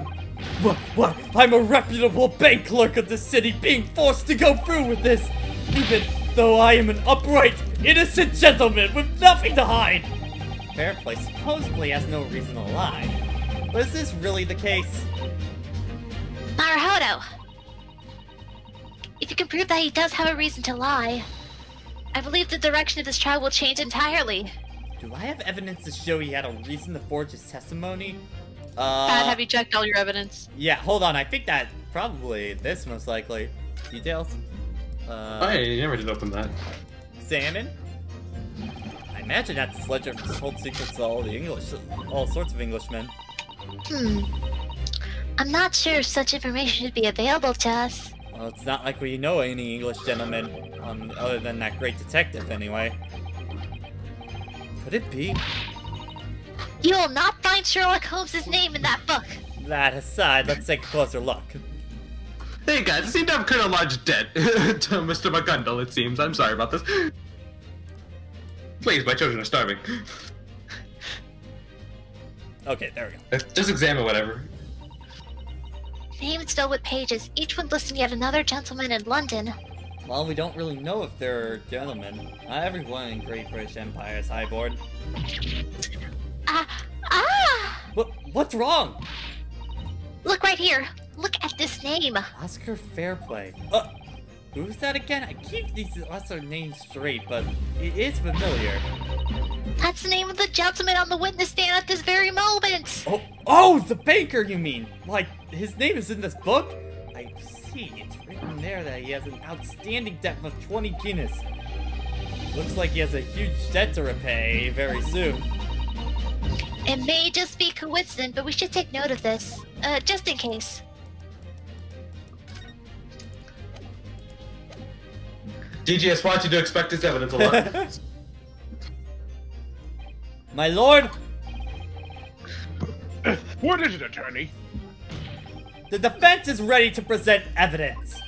What? I'm a reputable bank clerk of the city being forced to go through with this, even though I am an upright, innocent gentleman with nothing to hide. Fairplay supposedly has no reason to lie. But is this really the case? Naruhodō! If you can prove that he does have a reason to lie, I believe the direction of this trial will change entirely. Do I have evidence to show he had a reason to forge his testimony? Pat, have you checked all your evidence? Yeah, hold on. I think that probably this most likely. Details? I never did open that. Salmon? I imagine that's the ledger told secrets to all sorts of Englishmen. I'm not sure if such information should be available to us. Well, it's not like we know any English gentlemen, other than that great detective, anyway. Could it be? You will not find Sherlock Holmes' name in that book. That aside, let's take a closer look. Hey guys, it seemed to have occurred a large debt to Mr. McGundle, it seems. I'm sorry about this. Please, my children are starving. Okay, there we go. Just examine whatever. Names filled with pages, each one listing yet another gentleman in London. Well, we don't really know if they're gentlemen. Not everyone in Great British Empire is highborn. What's wrong? Look right here. Look at this name. Oscar Fairplay. Who's that again? I keep these lesser names straight, but it is familiar. That's the name of the gentleman on the witness stand at this very moment. Oh, the banker, you mean? Like, his name is in this book? I see. It's written there that he has an outstanding debt of 20 Guinness. Looks like he has a huge debt to repay very soon. It may just be coincidence, but we should take note of this, just in case. DGS wants you to expect his evidence a lot. My lord, What is it, attorney? the defense is ready to present evidence.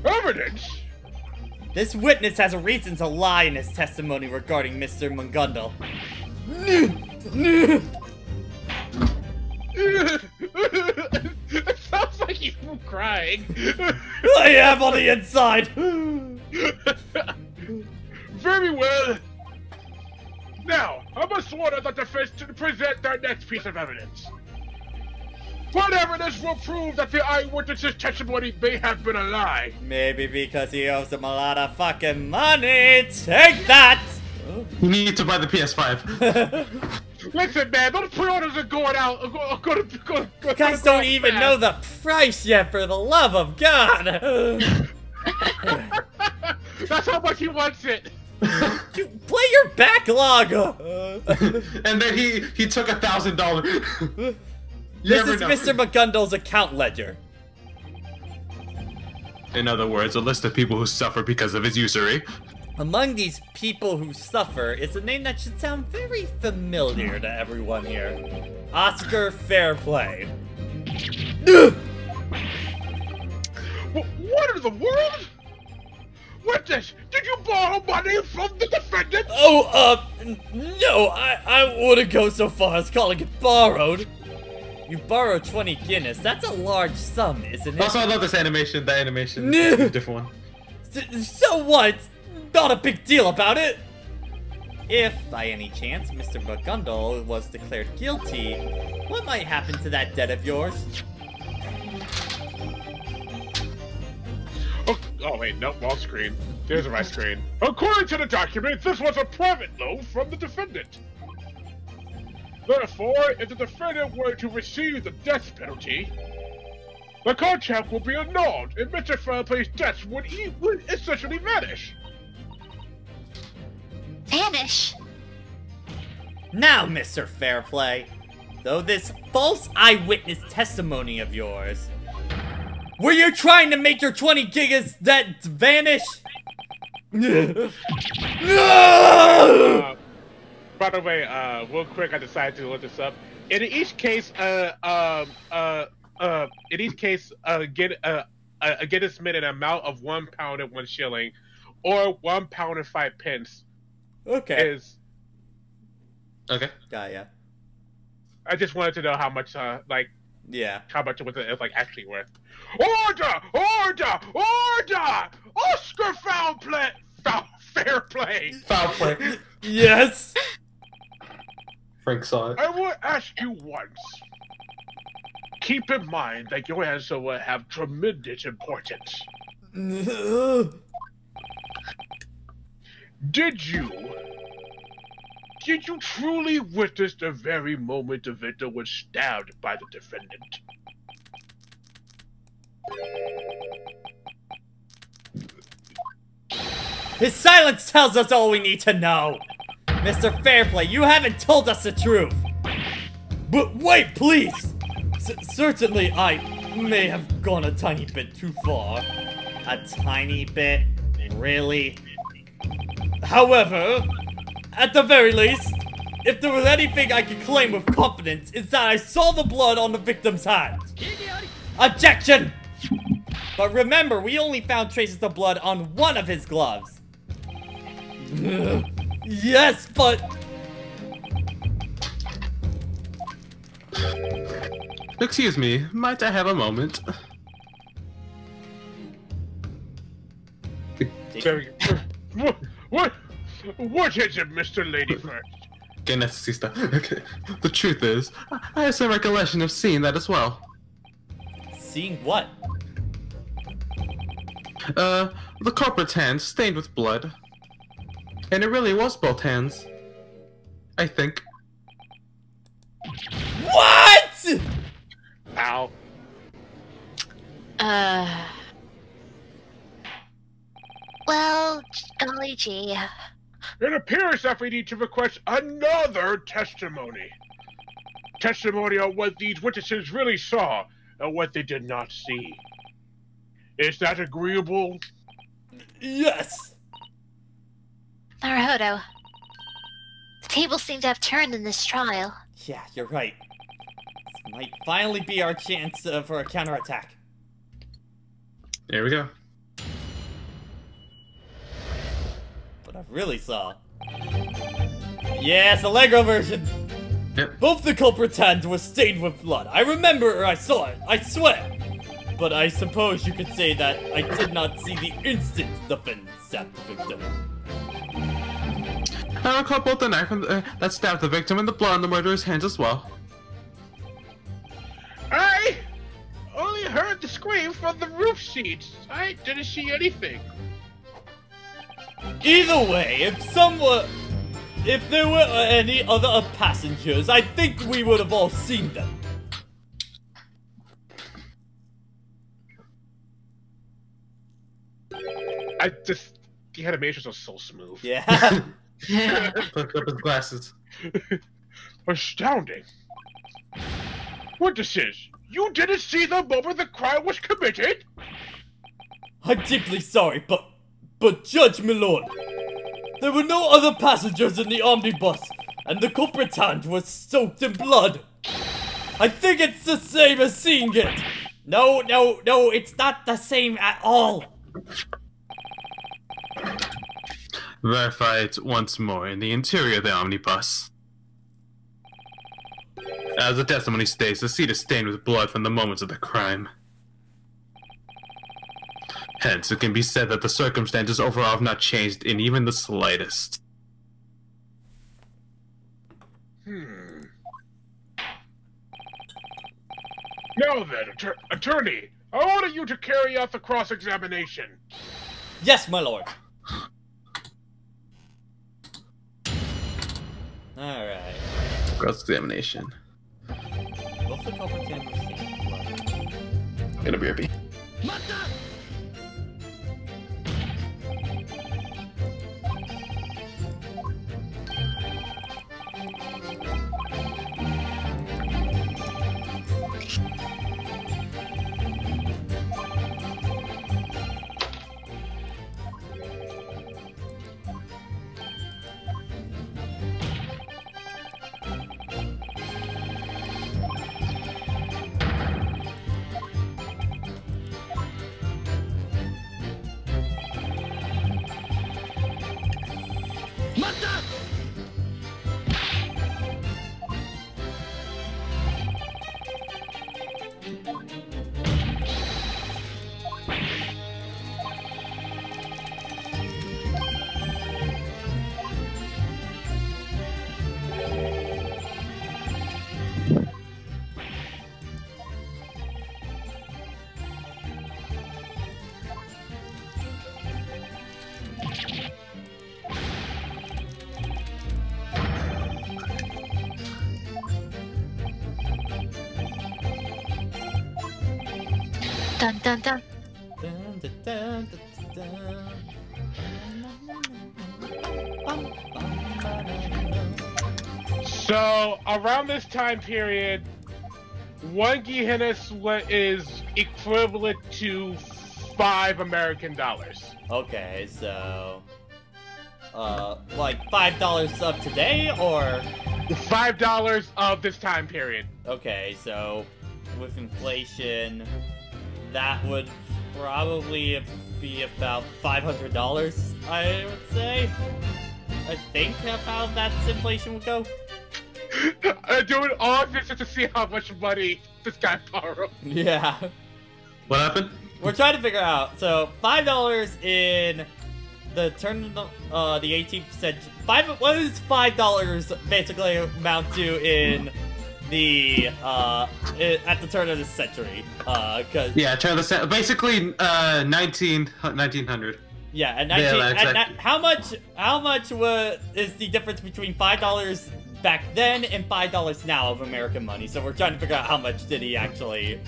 Evidence? This witness has a reason to lie in his testimony regarding Mr. Mungundle. It sounds like you were crying. I am on the inside. Very well. Now, I must order the defense to present their next piece of evidence. What evidence will prove that the eyewitness's testimony may have been a lie? Maybe because he owes him a lot of fucking money. Take that! You need to buy the PS5. Listen, man, those pre-orders are going out. You guys don't even know the price yet, for the love of God! That's how much he wants it. You play your backlog! And then he took $1,000. This is Mr. McGundle's account ledger. In other words, a list of people who suffer because of his usury. Among these people who suffer is a name that should sound very familiar to everyone here. Oscar Fairplay. What in the world? What this? Did you borrow money from the defendant? Oh, no, I wouldn't go so far as calling it borrowed. You borrow 20 Guinness, that's a large sum, isn't it? Also, I love this animation. The animation is a different one. So what? Not a big deal about it. If, by any chance, Mr. McGundle was declared guilty, what might happen to that debt of yours? Oh wait, no, wrong screen. There's my screen. According to the document, this was a private loan from the defendant. Therefore, if the defendant were to receive the death penalty, the contract will be annulled, and Mr. Fairplay's debts would essentially vanish. Vanish? Now, Mr. Fairplay, though this false eyewitness testimony of yours, were you trying to make your 20 gigas debt vanish? No! By the way, real quick, I decided to look this up. In each case, get Guinness meant an amount of £1 and 1 shilling, or £1 and 5 pence. Okay. Is Okay. Yeah. I just wanted to know how much, Yeah. how much it was like actually worth. Order! Order! Order! Oscar foul play! Fair play! Foul play. Yes! Frank saw it. I will ask you once. Keep in mind that your answer will have tremendous importance. Did you truly witness the very moment the victim was stabbed by the defendant? His silence tells us all we need to know! Mr. Fairplay, you haven't told us the truth! But wait, please! Certainly I may have gone a tiny bit too far. A tiny bit? Really? However, at the very least, if there was anything I could claim with confidence, it's that I saw the blood on the victim's hands. Objection! But remember, we only found traces of blood on one of his gloves. Yes, but... Excuse me, might I have a moment? What is it, Mr. Ladyfirst? Que necesita. Okay. The truth is, I have some recollection of seeing that as well. Seeing what? The culprit's hands stained with blood. And it really was both hands. I think. What?! Ow. Well, golly gee. It appears that we need to request another testimony. Testimony on what these witnesses really saw and what they did not see. Is that agreeable? Yes! Naruhodō, the tables seem to have turned in this trial. Yeah, you're right. This might finally be our chance for a counterattack. There we go. What I really saw. Yes, Allegro version! Yep. Both the culprit's hands were stained with blood. I remember or I saw it, I swear! But I suppose you could say that I did not see the instant the fin stabbed the victim. I recall both the knife that stabbed the victim and the blood on the murderer's hands as well. I only heard the scream from the roof seats. I didn't see anything. Either way, if there were any other passengers, I think we would have all seen them. The animations are so smooth. Yeah. Put up his glasses. Astounding. Witnesses, you didn't see the moment the crime was committed? I'm deeply sorry, but Judge Milord, there were no other passengers in the omnibus, and the culprit's hand was soaked in blood. I think it's the same as seeing it. No, it's not the same at all. Verify it once more in the interior of the omnibus. As the testimony states, the seat is stained with blood from the moments of the crime. Hence, it can be said that the circumstances overall have not changed in even the slightest. Now then, attorney, I order you to carry out the cross-examination. Yes, my lord. Alright. Cross-examination. Both the culprit's hands were stained with blood. Gonna be happy. Dun dun dun. Dun, dun, dun, dun, dun. Bum, bum, ba-da-dum. So, around this time period, one Guinness is equivalent to $5 American. Okay, so... like $5 of today, or...? $5 of this time period. Okay, so with inflation, that would probably be about $500, I would say. I think that's how that inflation would go. I'm doing all this just to see how much money this guy borrowed. Yeah. What happened? We're trying to figure out. So $5 in the turn of the 18th century. What does $5 basically amount to in the at the turn of the century? Cause Yeah, turn of the century. Basically, 1900. yeah, and exactly. how much is the difference between $5 back then and $5 now of American money? So we're trying to figure out how much did he actually.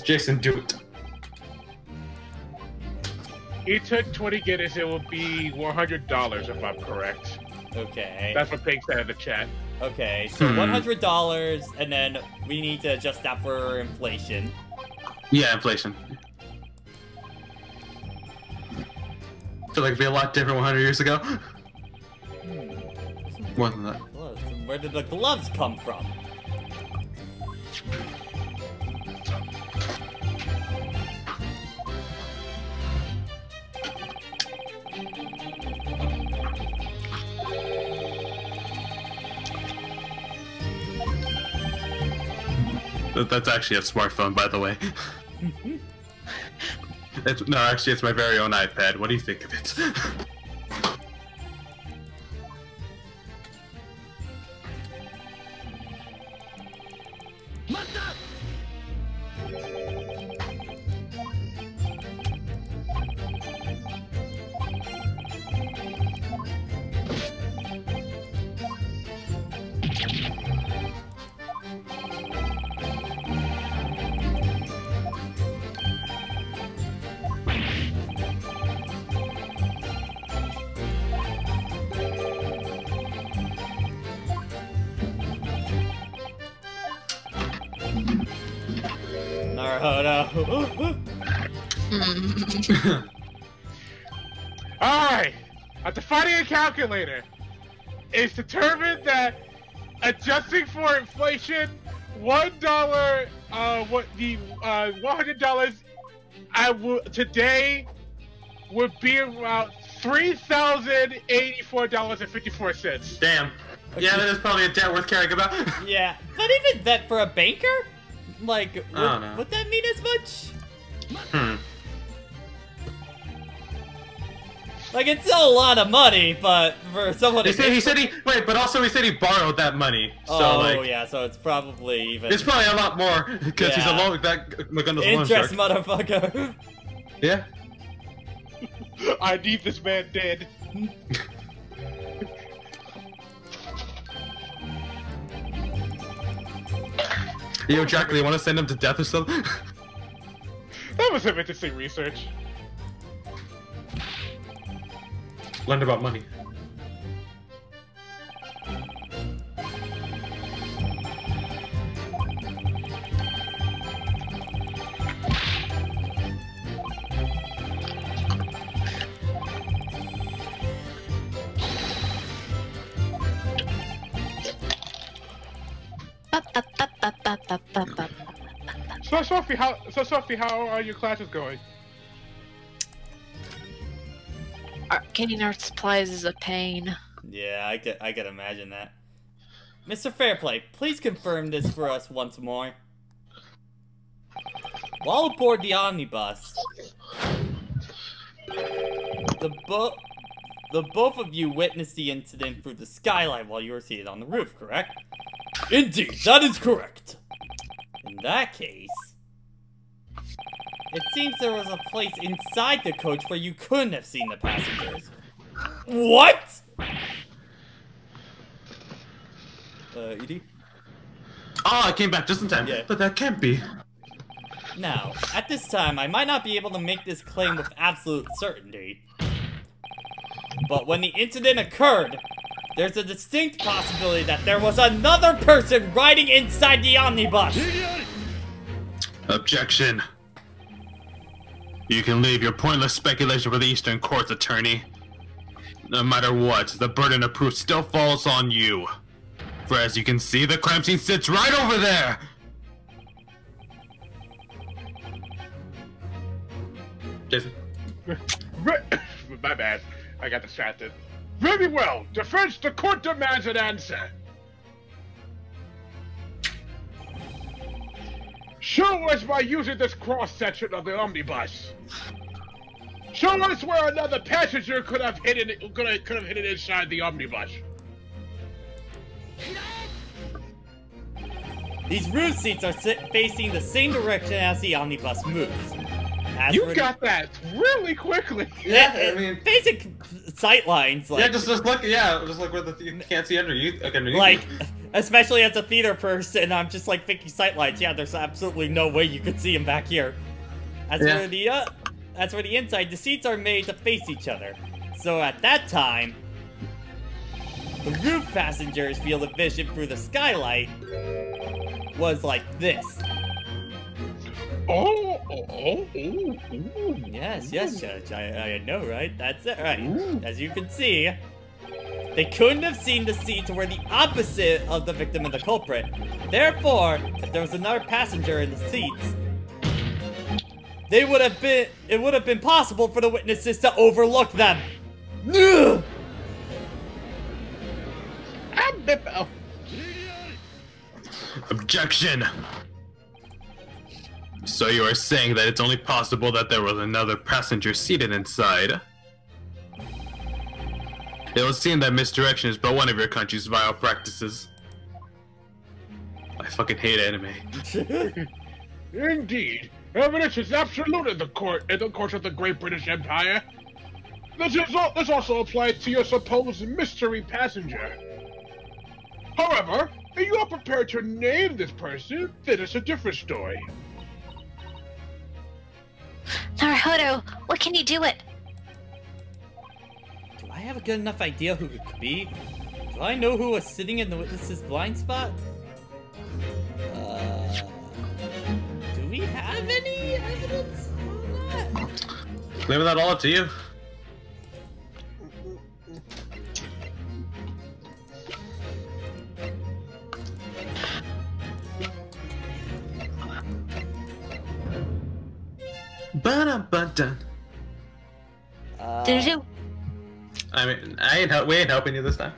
Jason, do it. It took 20 Guinness, it will be $100 if I'm correct. Okay. That's what Pink said in the chat. Okay, so $100, and then we need to adjust that for inflation. Yeah, inflation. So like, it'd be a lot different 100 years ago. More than that. Gloves. Where did the gloves come from? That's actually a smartphone, by the way. No, actually, it's my very own iPad. What do you think of it? Naruhodō. Alright! After finding a calculator, it's determined that adjusting for inflation, $1, $100 today would be around $3,084.54. Damn. Yeah, that is probably a debt worth caring about. Yeah, but even that for a banker? Like, would that mean as much? Like, it's still a lot of money, but for someone... He said he borrowed that money. So, Oh, like, yeah, so it's probably even... it's probably a lot more, because he's a loan... Interest, motherfucker. Yeah. I need this man dead. Yo, Jack, you want to send him to death or something? That was some interesting research. Learned about money. So Sophie, how are your classes going? Arcane art supplies is a pain. Yeah, I could imagine that. Mr. Fairplay, please confirm this for us once more. While aboard the omnibus, the both of you witnessed the incident through the skylight while you were seated on the roof, correct? Indeed, that is correct. In that case, it seems there was a place inside the coach where you couldn't have seen the passengers. What? Edie? Oh, I came back just in time. Yeah. But that can't be. Now, at this time, I might not be able to make this claim with absolute certainty. But when the incident occurred, there's a distinct possibility that there was another person riding inside the omnibus! Objection. You can leave your pointless speculation for the Eastern Court's attorney. No matter what, the burden of proof still falls on you. For as you can see, the crime scene sits right over there! Jason? My bad. I got distracted. Very well. Defense, the court demands an answer. Show us by using this cross-section of the omnibus. Show us where another passenger could have hidden inside the omnibus. These roof seats are facing the same direction as the omnibus moves. You got that really quickly. Yeah, I mean, basic sight lines. Like, just look where you can't see underneath. Like, especially as a theater person, I'm just like thinking sight lines. Yeah, there's absolutely no way you could see him back here. As for the inside, the seats are made to face each other. So at that time, the roof passengers' field of vision through the skylight was like this. Oh. Yes, Judge. I know, right? That's it, right? As you can see, they couldn't have seen the seats were the opposite of the victim and the culprit. Therefore, if there was another passenger in the seats, it would have been possible for the witnesses to overlook them. Ugh! Objection! So you are saying that it's only possible that there was another passenger seated inside? It would seem that misdirection is but one of your country's vile practices. I fucking hate anime. Indeed, evidence is absolute in the court of the Great British Empire. This also applies to your supposed mystery passenger. However, if you are prepared to name this person, then it's a different story. Naruhodō, what can you do it? Do I have a good enough idea who it could be? Do I know who was sitting in the witness's blind spot? Do we have any evidence on that? Leave that all up to you. Ba-da-ba-da. Did you? I mean, we ain't helping you this time.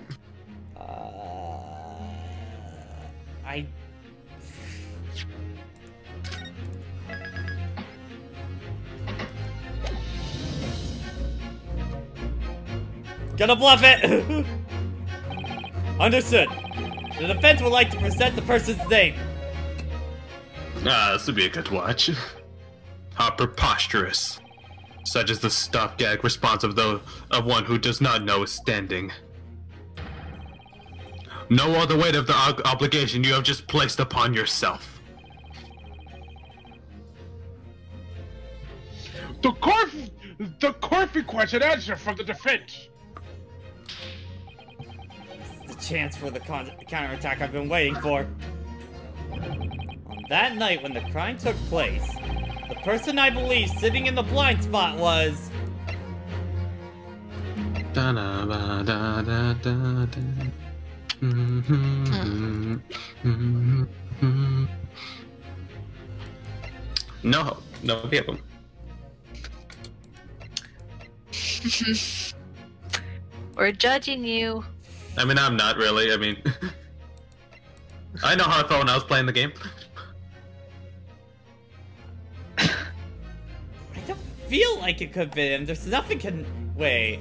Gonna bluff it! Understood. The defense would like to present the person's name. This would be a good watch. How preposterous. Such is the stopgap response of one who does not know is standing. Know all the weight of the obligation you have just placed upon yourself. The court requires an answer from the defense. This is the chance for the counterattack I've been waiting for. On that night when the crime took place, the person I believe sitting in the blind spot was... No people. We're judging you. I mean, I'm not really. I mean, I know how I felt when I was playing the game. I don't feel like it could be him. There's nothing can... Wait.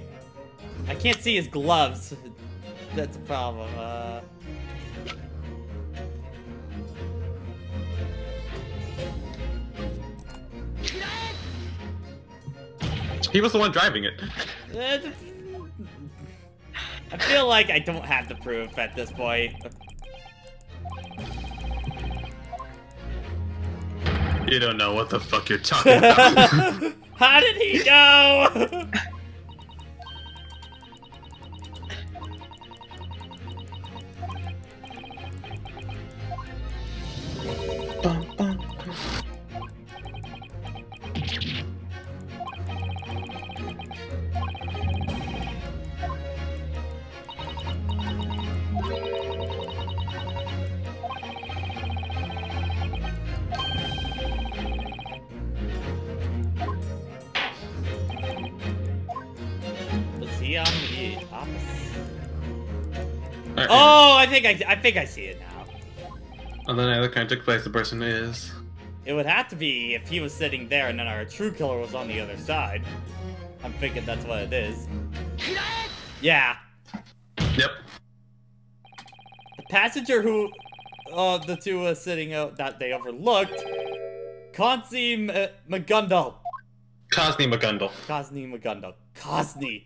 I can't see his gloves. That's a problem. He was the one driving it. I feel like I don't have the proof at this point. You don't know what the fuck you're talking about. How did he know? Oh, I think I see it now. On the night the crime took place, the person is... It would have to be if he was sitting there and then our true killer was on the other side. I'm thinking that's what it is. Yeah. Yep. The passenger who the two was sitting out that they overlooked, Cosney McGundle. Cosney McGundle. Cosney McGundle. Cosney.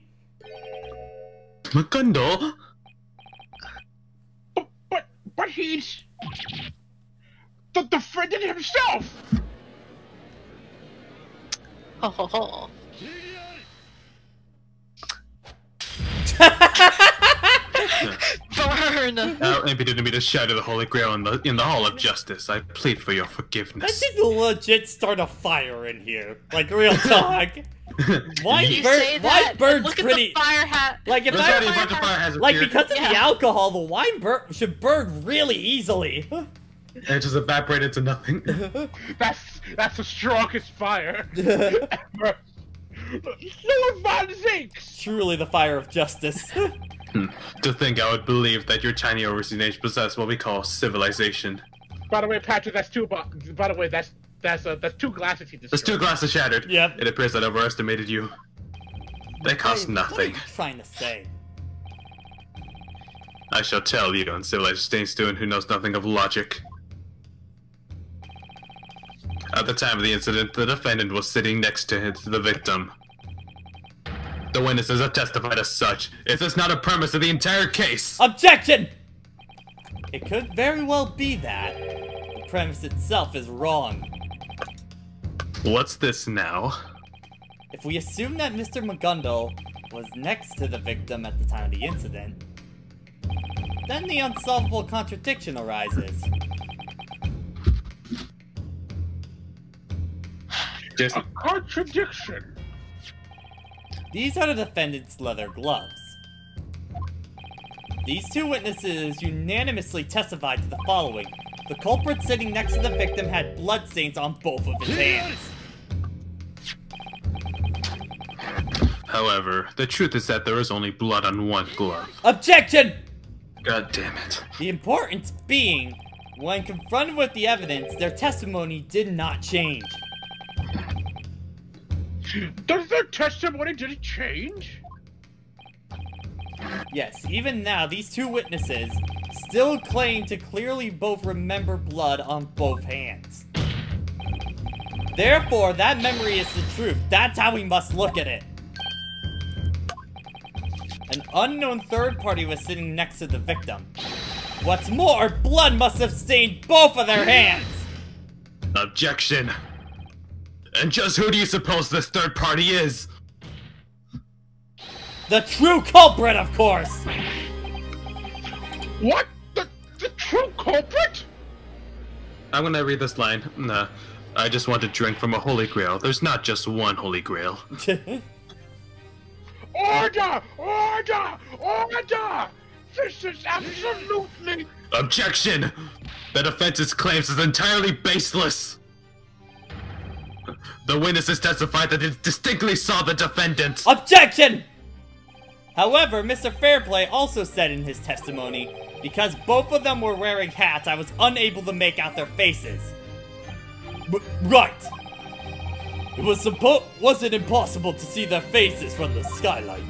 McGundle? But he's... the defendant himself! Ho ho ho. Burn! How impudent of me to shatter the Holy Grail in the Hall of Justice. I plead for your I forgiveness. think we'll legit start a fire in here. Like, real talk. You say that, wine burns look pretty... at the fire hat. Like, if There's I... already a bunch of fire has Like, appeared. because of Yeah. the alcohol, the wine should burn really easily. And it just evaporated to nothing. That's the strongest fire ever. So advancing! Truly the fire of justice. To think I would believe that your tiny overseas age possess what we call civilization. By the way, Patrick, that's two. By the way, that's 2 glasses he destroyed. There's 2 glasses shattered. Yep. It appears that I overestimated you. They cost What are nothing. you trying to say? I shall tell you, uncivilized stain student who knows nothing of logic. At the time of the incident, the defendant was sitting next to the victim. The witnesses have testified as such. Is this not a premise of the entire case? Objection! It could very well be that. The premise itself is wrong. What's this now? If we assume that Mr. McGundle was next to the victim at the time of the incident, then the unsolvable contradiction arises. Just A contradiction. These are the defendant's leather gloves. These 2 witnesses unanimously testified to the following. The culprit sitting next to the victim had bloodstains on both of his hands. However, the truth is that there is only blood on one glove. Objection! God damn it. The importance being, when confronted with the evidence, their testimony did not change. Does their testimony didn't change? Yes, even now, these 2 witnesses still claim to clearly both remember blood on both hands. Therefore, that memory is the truth. That's how we must look at it. An unknown third party was sitting next to the victim. What's more, blood must have stained both of their hands! Objection. And just who do you suppose this third party is? The true culprit, of course! What? The true culprit? I'm gonna read this line. Nah, I just want to drink from a holy grail. There's not just one holy grail. Order! Order! Order! This is absolutely... Objection! The defense's claims is entirely baseless. The witnesses testified that they distinctly saw the defendant. Objection! However, Mr. Fairplay also said in his testimony, because both of them were wearing hats, I was unable to make out their faces. Right! It wasn't impossible to see their faces from the skylight.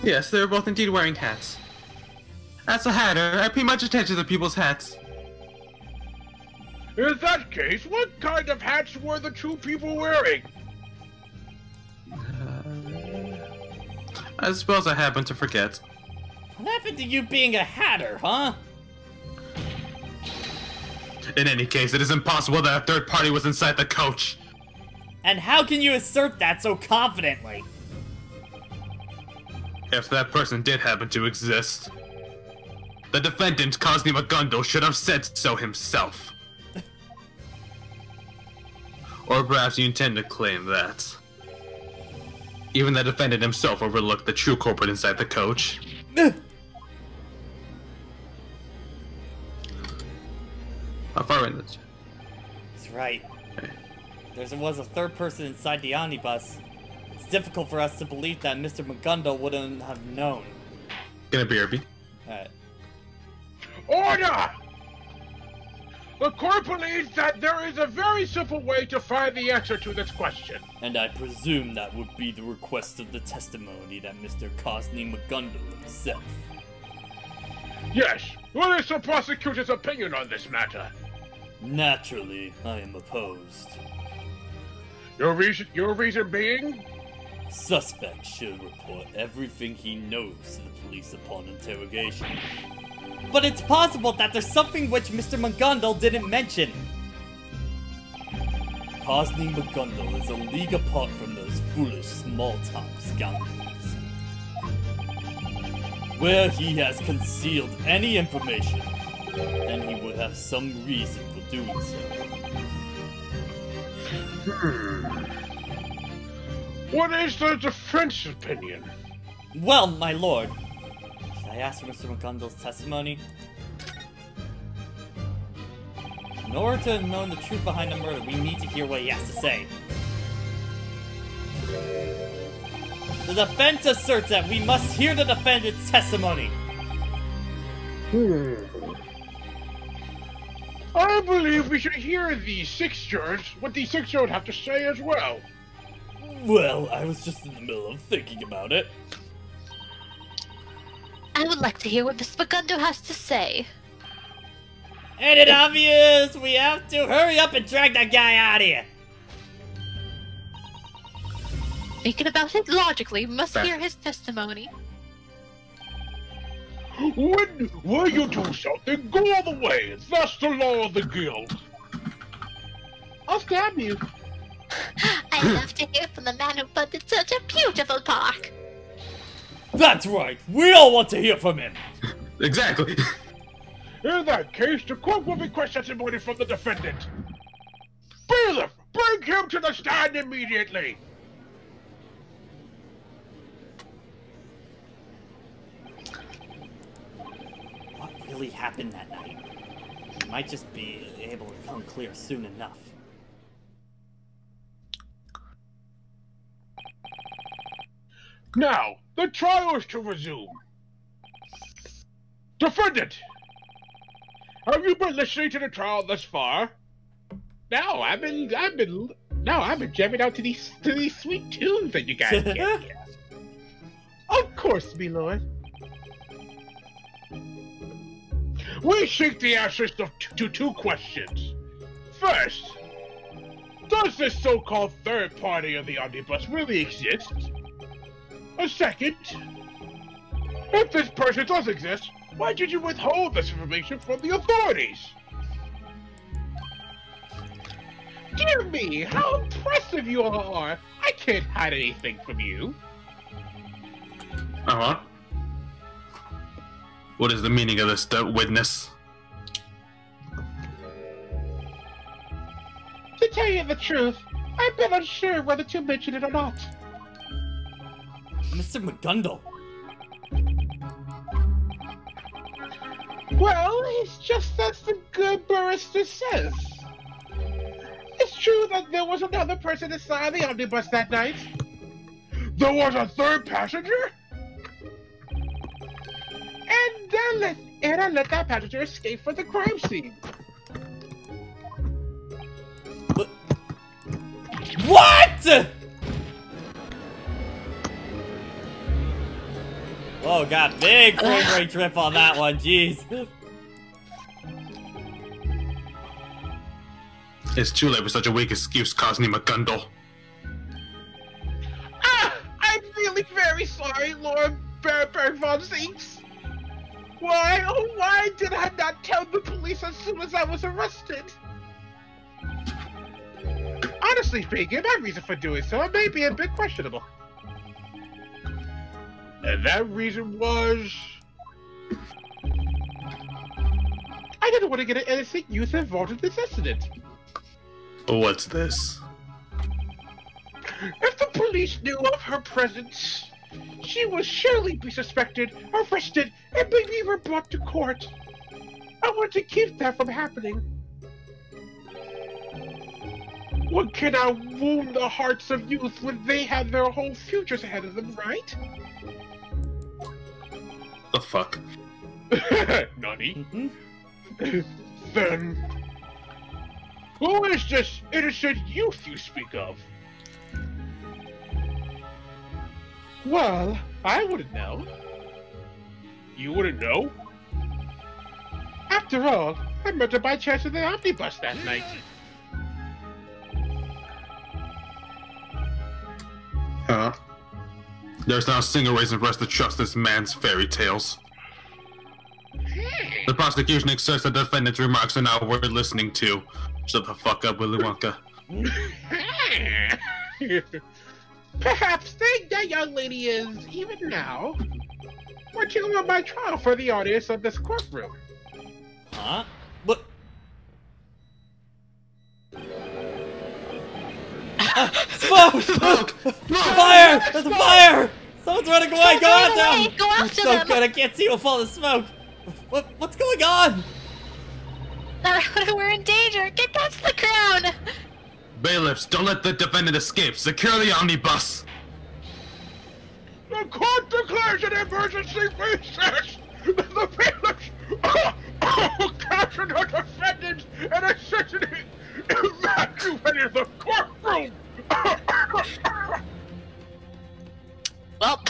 Yes, they were both indeed wearing hats. As a hatter, I pay much attention to people's hats. In that case, what kind of hats were the 2 people wearing? I suppose I happened to forget. What happened to you being a hatter, huh? In any case, it is impossible that a third party was inside the coach. And how can you assert that so confidently? If that person did happen to exist, the defendant, Cosney McGundle, should have said so himself. Or perhaps you intend to claim that even the defendant himself overlooked the true culprit inside the coach. How far in this? That's right. There was a third person inside the omnibus. It's difficult for us to believe that Mr. McGundle wouldn't have known. Gonna BRB. Alright. Order! The court believes that there is a very simple way to find the answer to this question. And I presume that would be the request of the testimony that Mr. Cosney McGundle himself. Yes, what is the prosecutor's opinion on this matter? Naturally, I am opposed. Your reason being? Suspect should report everything he knows to the police upon interrogation. But it's possible that there's something which Mr. McGundle didn't mention. Cosney McGundle is a league apart from those foolish small-talk scoundrels. Where he has concealed any information, then he would have some reason for doing so. What is the defense opinion? Well, my lord, should I ask for Mr. McGundle's testimony? In order to have known the truth behind the murder, we need to hear what he has to say. The defense asserts that we must hear the defendant's testimony. I believe we should hear the 6 jurors, what the 6 jurors have to say as well. Well, I was just in the middle of thinking about it. I would like to hear what Miss McGundle has to say. Ain't it obvious? We have to hurry up and drag that guy out of here. Thinking about it logically, we must hear his testimony. When you do something, go all the way. That's the law of the guild. I'll stab you. I love to hear from the man who funded such a beautiful park. That's right. We all want to hear from him. Exactly. In that case, the court will request testimony from the defendant. Bailiff, bring him to the stand immediately. What really happened that night? Might just be able to come clear soon enough. Now, the trial is to resume. Defendant, have you been listening to the trial thus far? No, I've been jamming out to these sweet tunes that you guys get. Of course, my lord. We seek the answers to 2 questions. First, does this so-called third party of the omnibus really exist? Second, if this person does exist, why did you withhold this information from the authorities? Dear me, how impressive you all are! I can't hide anything from you. Uh-huh. What is the meaning of this, witness? To tell you the truth, I've been unsure whether to mention it or not. Mr. McGundle. Well, it's just as the good barrister says. It's true that there was another person inside the omnibus that night. There was a third passenger? And I let that passenger escape from the crime scene. What? Oh, got big frame rate trip on that one, jeez. It's too late for such a weak excuse, Cosney McGundle. I'm really very sorry, Lord Berg von Zinks. Why did I not tell the police as soon as I was arrested? Honestly speaking, my reason for doing so may be a bit questionable. And that reason was... I didn't want to get an innocent youth involved in this incident. What's this? If the police knew of her presence, she would surely be suspected, arrested, and maybe even brought to court. I want to keep that from happening. One cannot wound the hearts of youth when they have their whole futures ahead of them, right? The fuck? Nani? Then... who is this innocent youth you speak of? Well, I wouldn't know. You wouldn't know? After all, I met her by chance in the omnibus that night. Huh? There's not a single reason for us to trust this man's fairy tales. The prosecution accepts the defendant's remarks are not worth listening to. Shut the fuck up, Willy Wonka. Perhaps that young lady is, even now, watching over my trial for the audience of this courtroom. Huh? What? Smoke! Smoke! Fire! There's a fire! Someone's running away! Go Someone's after running them! away! Go I'm after so them! good, I can't see with all the smoke! What's going on? We're in danger! Get past the crown! Bailiffs, don't let the defendant escape. Secure the omnibus. The court declares an emergency recess! The bailiffs capture the defendant and essentially evacuated the courtroom! Well,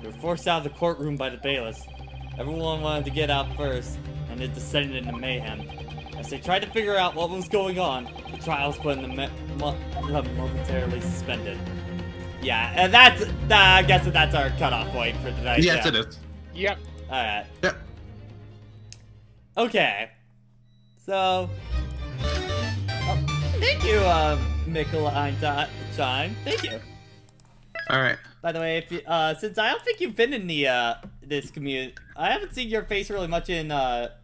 We were forced out of the courtroom by the bailiffs. Everyone wanted to get out first, and it descended into mayhem. As they tried to figure out what was going on, the trial was put in the momentarily suspended. Yeah, and that's, I guess that's our cutoff point for tonight. Yes, it is. Yep. Alright. Yep. Okay. So... thank you, Shine. Thank you. Alright. By the way, if you, since I don't think you've been in the, this community, I haven't seen your face really much in,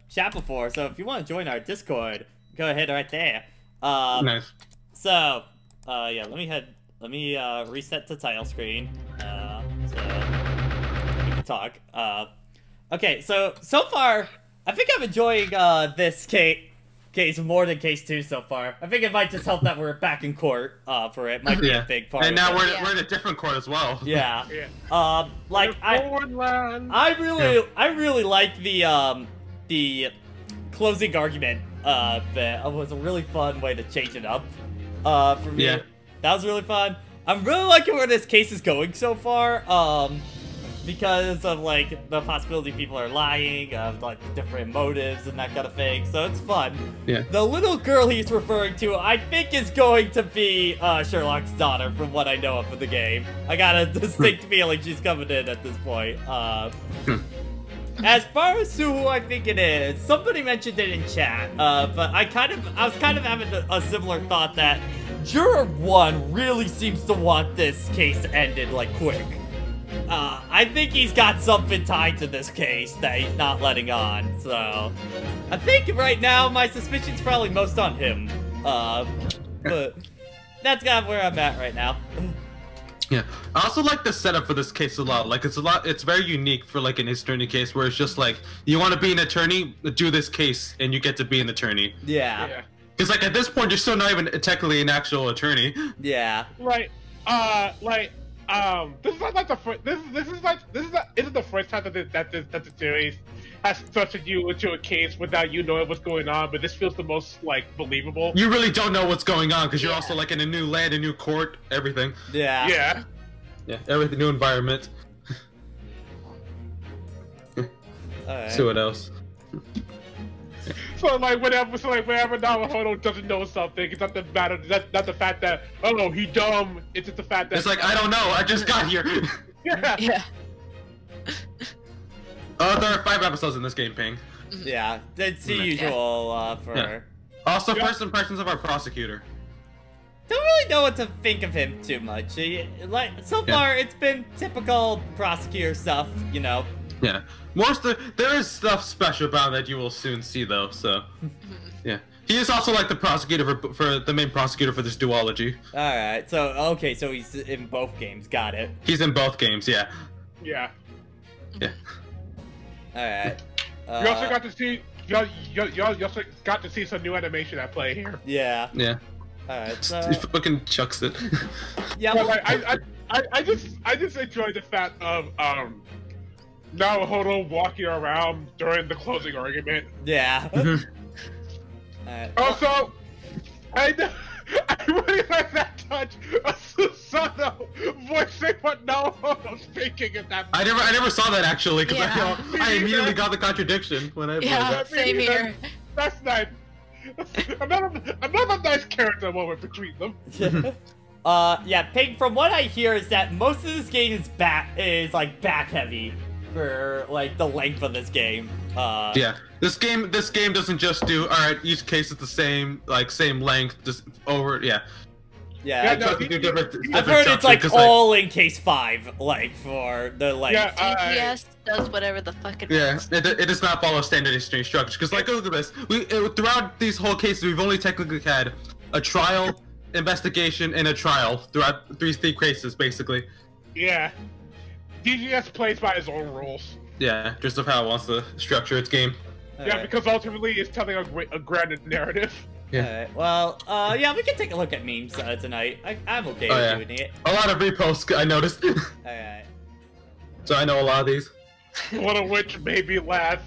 chat before, so if you want to join our Discord, go ahead right there. Nice. So, yeah, let me reset the title screen, so we can talk. Okay, so far, I think I'm enjoying, this case more than case 2 so far. I think it might just help that we're back in court, for it. Might be a big part And of now it. we're in a different court as well. Yeah. Yeah. Like, I really like the closing argument, bit. It was a really fun way to change it up, for me. Yeah. That was really fun. I'm really liking where this case is going so far, because of, like, the possibility people are lying, of, like, different motives and that kind of thing, so it's fun. Yeah. The little girl he's referring to, I think is going to be, Sherlock's daughter, from what I know of the game. I got a distinct feeling she's coming in at this point. As far as who I think it is, somebody mentioned it in chat, but I was kind of having a similar thought that Juror 1 really seems to want this case ended, like, quick. I think he's got something tied to this case that he's not letting on, so... I think right now my suspicion's probably most on him, but that's kind of where I'm at right now. Yeah. I also like the setup for this case a lot. Like, it's very unique for, like, an attorney case where it's just like, you want to be an attorney, do this case, and you get to be an attorney. Yeah. Because, like, at this point, you're still not even technically an actual attorney. Yeah. Right. This is like the first. This isn't the first time that the series has thrusted you into a case without you knowing what's going on. But this feels the most like believable. You really don't know what's going on because you're also like in a new land, a new court, everything. Yeah. Yeah. Yeah, everything, new environment. Alright. See what else? So whenever naruhodō doesn't know something, it's not the matter. That's not the fact that he dumb. It's just the fact that It's like, I don't know, I just got here. yeah. Yeah. There are 5 episodes in this game, Ping. Yeah, it's the usual, for... Yeah. Also, first impressions of our prosecutor. Don't really know what to think of him too much. Like, so far, it's been typical prosecutor stuff, you know. Yeah. There is stuff special about him that you will soon see, though, so... Yeah. He is also, like, the prosecutor for the main prosecutor for this duology. Alright, so, okay, so he's in both games, got it. He's in both games, yeah. Yeah. Yeah. Alright. You also got to see. You also got to see some new animation at play here. Yeah. Yeah. Alright, so... He fucking chucks it. Yeah, But, well, I just enjoyed the fact of naruhodō walking around during the closing argument. yeah. Alright. Also, I really like that touch of Susanoo voicing what naruhodō's speaking at that. I never saw that actually, because Yeah. I immediately got the contradiction when I played Yeah, that. same here. That's nice. Another nice character moment between them. Yeah, Pig, from what I hear is that most of this game is back heavy. for like the length of this game. Yeah, this game doesn't just do alright. Each case is the same length, just over. Yeah. Yeah, No, I've heard it's like all in case 5, like for the like. Yeah, DGS does whatever the fuck it wants. Yeah, it does not follow standard exchange structure. Because like, look at this. Throughout these whole cases, we've only technically had a trial, investigation, and a trial throughout these 3 cases, basically. Yeah. DGS plays by his own rules. Yeah, just of how it wants to structure its game. Yeah, because ultimately it's telling a grand narrative. Yeah. Alright, well, yeah, we can take a look at memes tonight. I'm okay with doing it. A lot of reposts, I noticed. Alright. So I know a lot of these. One of which made me laugh.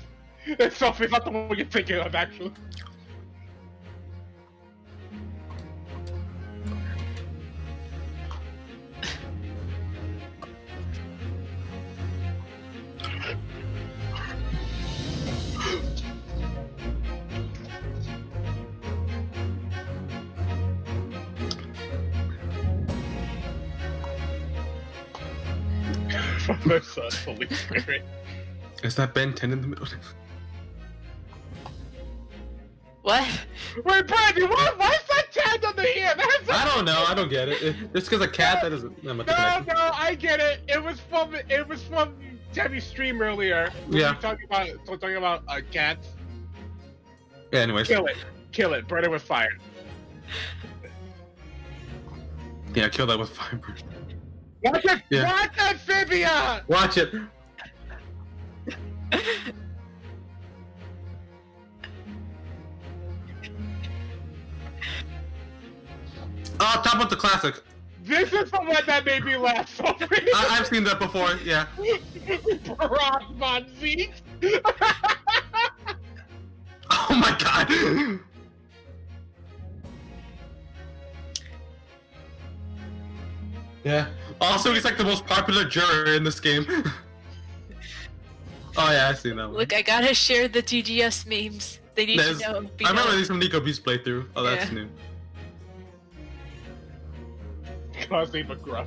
It's Sophie's not the one you're thinking of, actually. From the Son, Holy Spirit. Is that Ben 10 in the middle? What? Wait, Brandy, why is that cat under here? I don't know. I don't get it. It's because a cat that doesn't. No, I get it. It was from Debbie's stream earlier. Yeah. Talking about cats. Yeah. Anyways. Kill it. Burn it with fire. Yeah, kill that with fire. Watch it! Yeah. Watch Amphibia! Watch it. Oh, top with the classic. This is the one that made me laugh so I've seen that before, yeah. Brock Von Zeke. Oh my god. Yeah. Also, he's like the most popular juror in this game. Oh yeah, I've seen that one. Look, I gotta share the DGS memes. They need to know. I remember these from Nico B's playthrough. Oh, that's new. Cosby McGruff.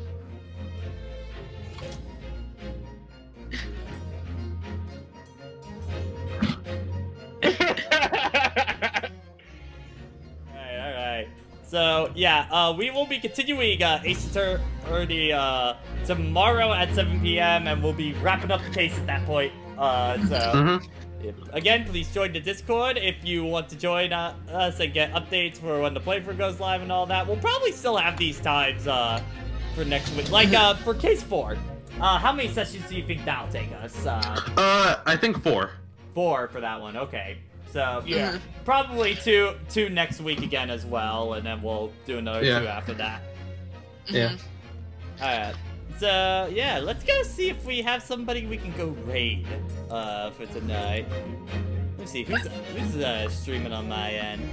Alright. So, yeah, we will be continuing Ace Attorney tomorrow at 7 p.m. and we'll be wrapping up the case at that point. Again, please join the Discord if you want to join us and get updates for when the playthrough goes live and all that. We'll probably still have these times for next week. Like, for Case 4, how many sessions do you think that'll take us? I think 4. 4 for that one, okay. So, yeah, probably two next week again as well, and then we'll do another 2 after that. Yeah. Alright. So, yeah, let's go see if we have somebody we can go raid for tonight. Let's see, who's streaming on my end?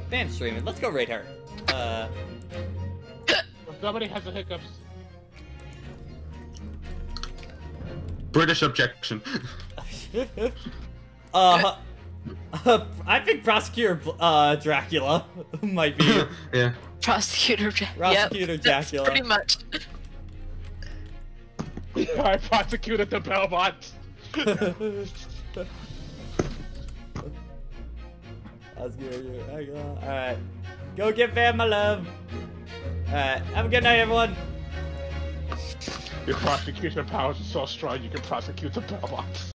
Bam's streaming. Let's go raid her. Somebody has the hiccups. British objection. I think Prosecutor Dracula might be. Yeah. Prosecutor Dracula. Pretty much. I prosecuted the Bellbots. Alright. Go get Bam, my love. Alright. Have a good night, everyone. Your prosecution powers are so strong you can prosecute the Bellbots.